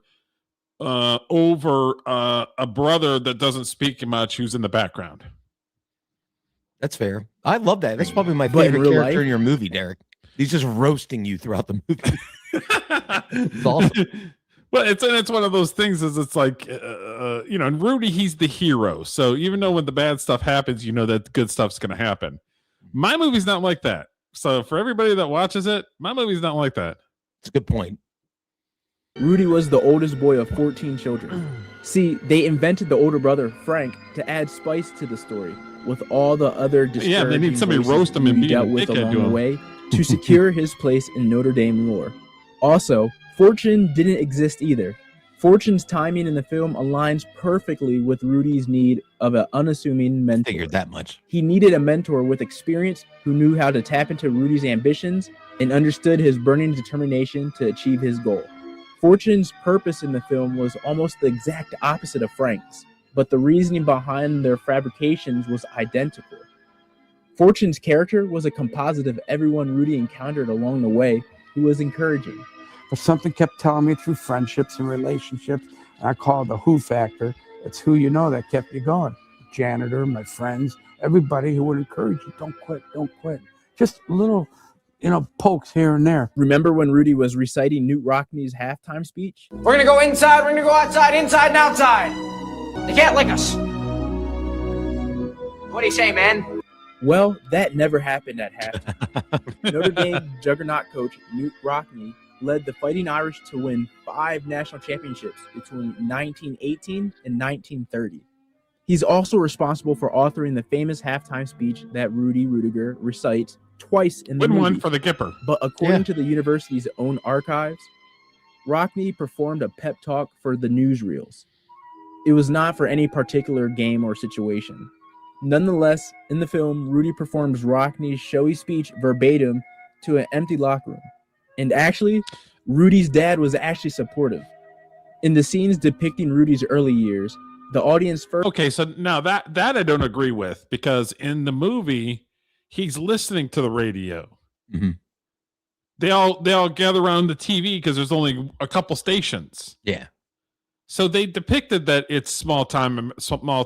over a brother that doesn't speak much who's in the background. That's fair. I love that. That's probably my But in favorite real character life? in your movie, Derek. He's just roasting you throughout the movie. It's awesome. Well, it's one of those things. Is it's like and Rudy, he's the hero. So even though when the bad stuff happens, you know that the good stuff's going to happen. My movie's not like that. So for everybody that watches it, my movie's not like that. It's a good point. Rudy was the oldest boy of 14 children. See, they invented the older brother, Frank, to add spice to the story with all the other discouraging they need somebody to voices roast him and Rudy be a dealt with dickhead along to the him. way to secure his place in Notre Dame lore. Also, Fortune didn't exist either. Fortune's timing in the film aligns perfectly with Rudy's need of an unassuming mentor. Figured that much. He needed a mentor with experience who knew how to tap into Rudy's ambitions and understood his burning determination to achieve his goal. Fortune's purpose in the film was almost the exact opposite of Frank's, but the reasoning behind their fabrications was identical. Fortune's character was a composite of everyone Rudy encountered along the way who was encouraging. But something kept telling me through friendships and relationships, I call it the who factor. It's who you know that kept you going. The janitor, my friends, everybody who would encourage you, don't quit, don't quit. Just little, pokes here and there. Remember when Rudy was reciting Newt Rockney's halftime speech? We're going to go inside, we're going to go outside, inside and outside. They can't lick us. What do you say, man? Well, that never happened at halftime. Notre Dame juggernaut coach Newt Rockney led the Fighting Irish to win 5 national championships between 1918 and 1930. He's also responsible for authoring the famous halftime speech that Rudy Rudiger recites twice in the movie. One for the Kipper. But according to the university's own archives, Rockney performed a pep talk for the newsreels. It was not for any particular game or situation. Nonetheless, in the film, Rudy performs Rockney's showy speech verbatim to an empty locker room. And actually, Rudy's dad was actually supportive. In the scenes depicting Rudy's early years, the audience first... Okay, so now that I don't agree with, because in the movie, he's listening to the radio. Mm-hmm. They all gather around the TV because there's only a couple stations. Yeah. So they depicted that it's small town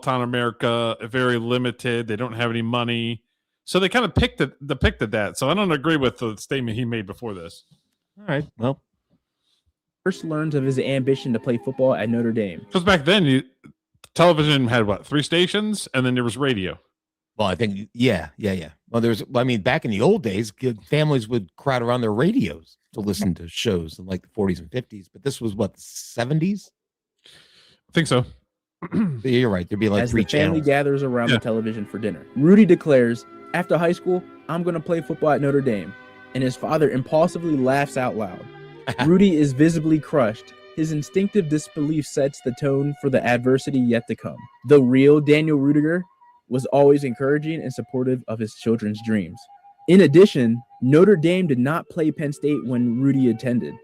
America, very limited. They don't have any money. So they kind of depicted that. So I don't agree with the statement he made before this. All right. Well, first learns of his ambition to play football at Notre Dame. Because back then, television had 3 stations, and then there was radio. Well, I think, yeah. Well, back in the old days, families would crowd around their radios to listen to shows in like the 40s and 50s. But this was what, the 70s? I think so. Yeah, you're right. There'd be like As 3 the family channels. gathers around the television for dinner, Rudy declares, after high school, I'm going to play football at Notre Dame. And his father impulsively laughs out loud. Rudy is visibly crushed. His instinctive disbelief sets the tone for the adversity yet to come. The real Daniel Rudiger was always encouraging and supportive of his children's dreams. In addition, Notre Dame did not play Penn State when Rudy attended.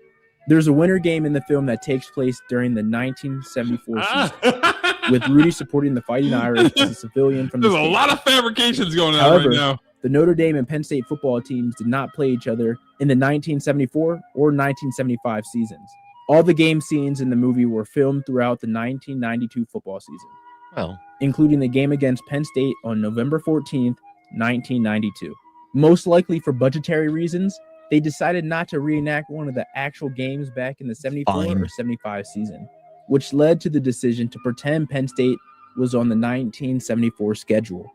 There's a winter game in the film that takes place during the 1974 season, with Rudy supporting the Fighting Irish as a civilian from the There's state. a lot of fabrications going on However, right now. The Notre Dame and Penn State football teams did not play each other in the 1974 or 1975 seasons. All the game scenes in the movie were filmed throughout the 1992 football season, Well, including the game against Penn State on November 14th, 1992. Most likely for budgetary reasons, they decided not to reenact one of the actual games back in the 74 Fine. or 75 season, which led to the decision to pretend Penn State was on the 1974 schedule.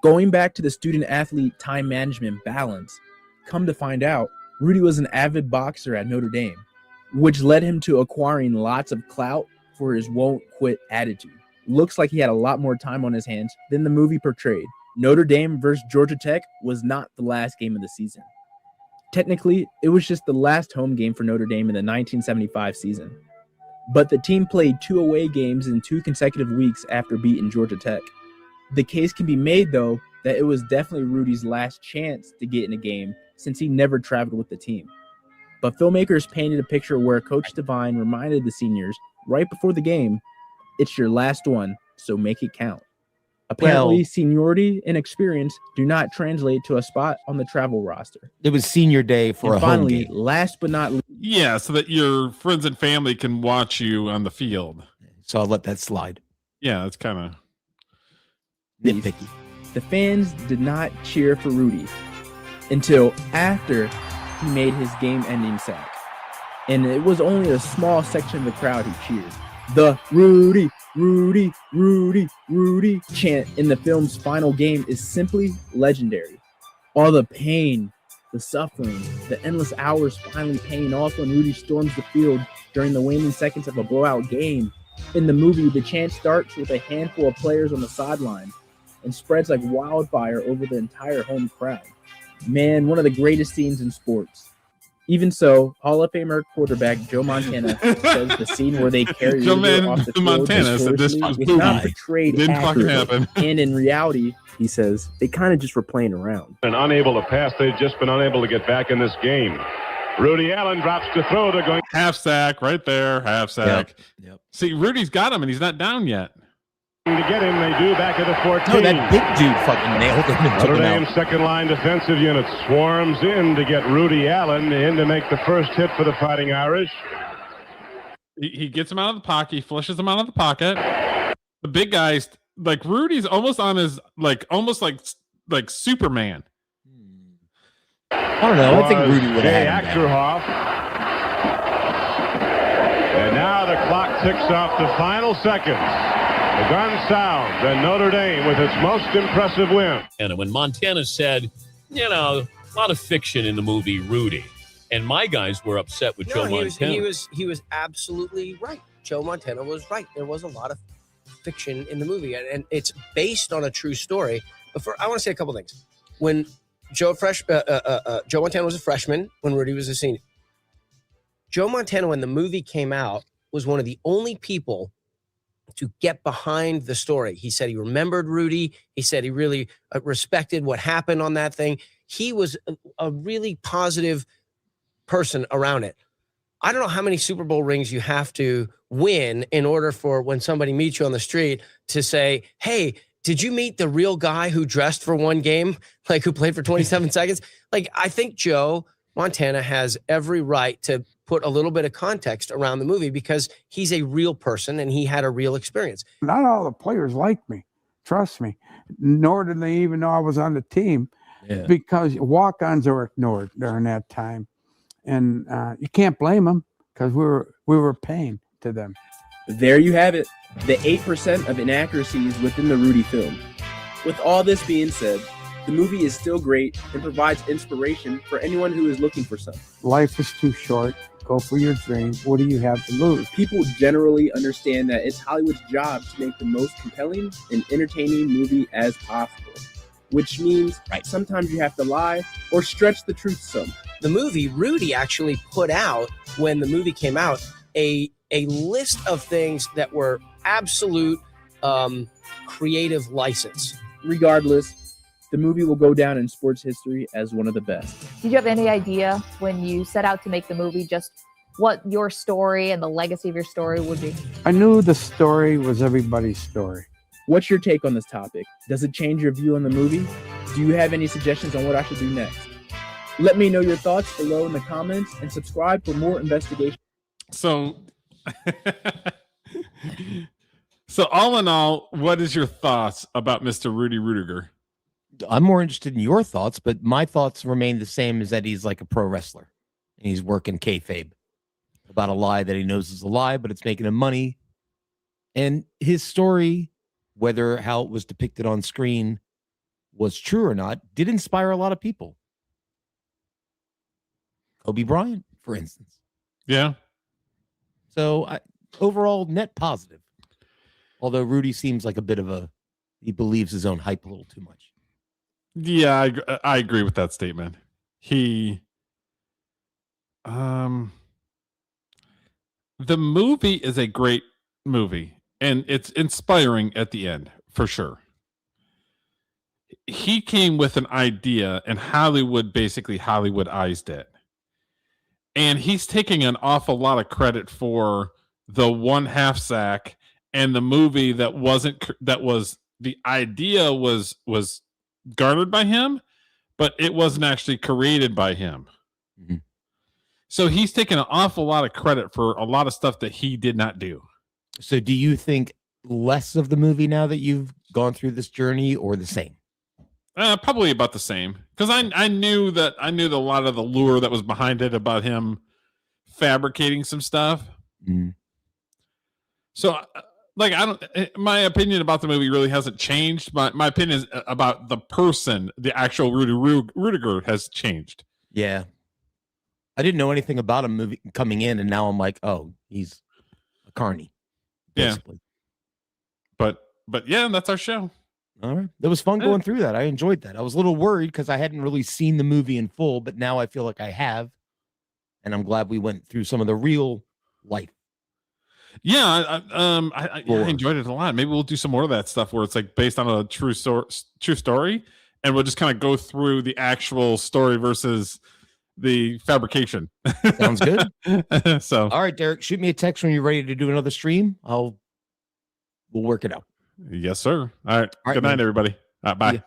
Going back to the student-athlete time management balance, come to find out, Rudy was an avid boxer at Notre Dame, which led him to acquiring lots of clout for his won't-quit attitude. Looks like he had a lot more time on his hands than the movie portrayed. Notre Dame versus Georgia Tech was not the last game of the season. Technically, it was just the last home game for Notre Dame in the 1975 season. But the team played 2 away games in 2 consecutive weeks after beating Georgia Tech. The case can be made, though, that it was definitely Rudy's last chance to get in a game since he never traveled with the team. But filmmakers painted a picture where Coach Devine reminded the seniors right before the game, it's your last one, so make it count. Apparently, seniority and experience do not translate to a spot on the travel roster. it was senior day for And a home finally, game. last but not least, Yeah, so that your friends and family can watch you on the field. So I'll let that slide. Yeah, it's kind of nitpicky. The fans did not cheer for Rudy until after he made his game-ending sack. And it was only a small section of the crowd who cheered. The Rudy, Rudy, Rudy, Rudy chant in the film's final game is simply legendary. All the pain, the suffering, the endless hours finally paying off when Rudy storms the field during the waning seconds of a blowout game. In the movie, the chant starts with a handful of players on the sideline and spreads like wildfire over the entire home crowd. Man, one of the greatest scenes in sports. Even so, Hall of Famer quarterback Joe Montana says the scene where they carry Rudiger off the field Montana said this was was not booby. portrayed Didn't fucking accurately. happen. And in reality, he says, they kind of just were playing around. And unable to pass, they've just been unable to get back in this game. Rudy Allen drops to throw to going. Half sack right there, half sack. Yep. See, Rudy's got him and he's not down yet. To get him, they do back at the 14. No, that big dude fucking nailed him and took Notre him Dame's out. second line defensive unit swarms in to get Rudy Allen in to make the first hit for the Fighting Irish. He gets him out of the pocket. He flushes him out of the pocket. The big guys, like Rudy's almost on his, almost like Superman. I don't know. I think Rudy would Jay have had him Achterhoff. And now the clock ticks off the final seconds. The gun sounds, and Notre Dame with its most impressive win. And when Montana said, a lot of fiction in the movie Rudy, and my guys were upset with Joe Montana. He was absolutely right. Joe Montana was right. There was a lot of fiction in the movie, and it's based on a true story. But I want to say a couple things. When Joe Montana was a freshman, when Rudy was a senior, Joe Montana, when the movie came out, was one of the only people to get behind the story. He said he remembered Rudy. He said he really respected what happened on that thing. He was a really positive person around it. I don't know how many Super Bowl rings you have to win in order for when somebody meets you on the street to say, hey, did you meet the real guy who dressed for one game, who played for 27 seconds? I think Joe Montana has every right to put a little bit of context around the movie because he's a real person and he had a real experience. Not all the players liked me, trust me, nor did they even know I was on the team because walk-ons were ignored during that time. And you can't blame them because we were paying to them. There you have it, the 8% of inaccuracies within the Rudy film. With all this being said, the movie is still great and provides inspiration for anyone who is looking for something. Life is too short. Go for your dream. What do you have to lose? People generally understand that it's Hollywood's job to make the most compelling and entertaining movie as possible, which means sometimes you have to lie or stretch the truth some. The movie, Rudy actually put out, when the movie came out, a list of things that were absolute creative license. Regardless, the movie will go down in sports history as one of the best. Did you have any idea when you set out to make the movie just what your story and the legacy of your story would be? I knew the story was everybody's story. What's your take on this topic? Does it change your view on the movie? Do you have any suggestions on what I should do next? Let me know your thoughts below in the comments and subscribe for more investigation. So all in all, what is your thoughts about Mr. Rudy Rudiger? I'm more interested in your thoughts, but my thoughts remain the same, as that he's like a pro wrestler and he's working kayfabe about a lie that he knows is a lie, but it's making him money. And his story, whether how it was depicted on screen was true or not, did inspire a lot of people. Kobe Bryant, for instance. Yeah. So overall, net positive. Although Rudy seems like a bit of he believes his own hype a little too much. Yeah, I agree with that statement. The movie is a great movie, and it's inspiring at the end, for sure. He came with an idea, and Hollywood basically Hollywoodized it. And he's taking an awful lot of credit for the one half sack and the movie that was the idea was garnered by him, but it wasn't actually created by him. Mm-hmm. So he's taken an awful lot of credit for a lot of stuff that he did not do. So do you think less of the movie now that you've gone through this journey, or the same? Probably about the same, because I knew that a lot of the lure that was behind it about him fabricating some stuff. Mm-hmm. So my opinion about the movie really hasn't changed. My opinion is about the person, the actual Rudiger, has changed. Yeah. I didn't know anything about him coming in, and now I'm like, oh, he's a carny. Basically. Yeah. But yeah, that's our show. All right. It was fun going through that. I enjoyed that. I was a little worried because I hadn't really seen the movie in full, but now I feel like I have. and I'm glad we went through some of the real life. Yeah, I enjoyed it a lot. Maybe we'll do some more of that stuff where it's like based on a true story, and we'll just kind of go through the actual story versus the fabrication. Sounds good. So, all right, Derek, shoot me a text when you're ready to do another stream. We'll work it out. Yes, sir. All right. Good night, everybody. Bye.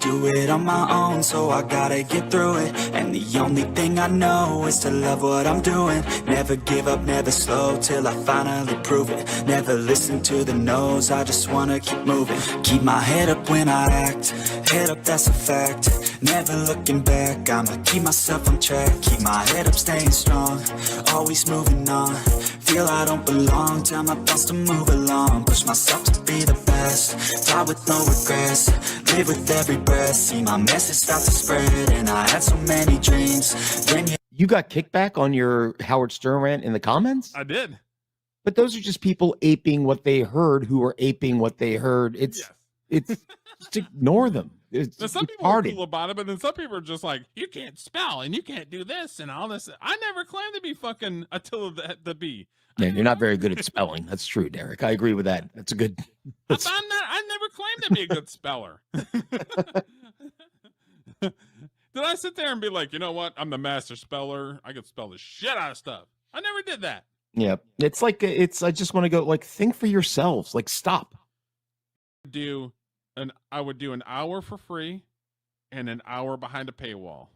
Do it on my own, so I gotta get through it. And the only thing I know is to love what I'm doing. Never give up, never slow, till I finally prove it. Never listen to the no's, I just wanna keep moving. Keep my head up when I act, head up, that's a fact. Never looking back, I'ma keep myself on track. Keep my head up, staying strong, always moving on. Feel I don't belong, tell my thoughts to move along. Push myself to be the best, die with no regrets. Live with every breath, see my message start to spread. And I had so many dreams. Then you got kickback on your Howard Stern rant in the comments? I did. But those are just people aping what they heard who are aping what they heard. It's just ignore them. Now, some people are cool about it, but then some people are just like, you can't spell and you can't do this and all this. I never claimed to be fucking Attila the Bee. Man, you're not very good at spelling. That's true, Derek. I agree with that. That's a good. I never claimed to be a good speller. Did I sit there and be like, you know what? I'm the master speller. I could spell the shit out of stuff. I never did that. Yeah, it's like I just want to go like think for yourselves. Like stop. I would do an hour for free and an hour behind a paywall.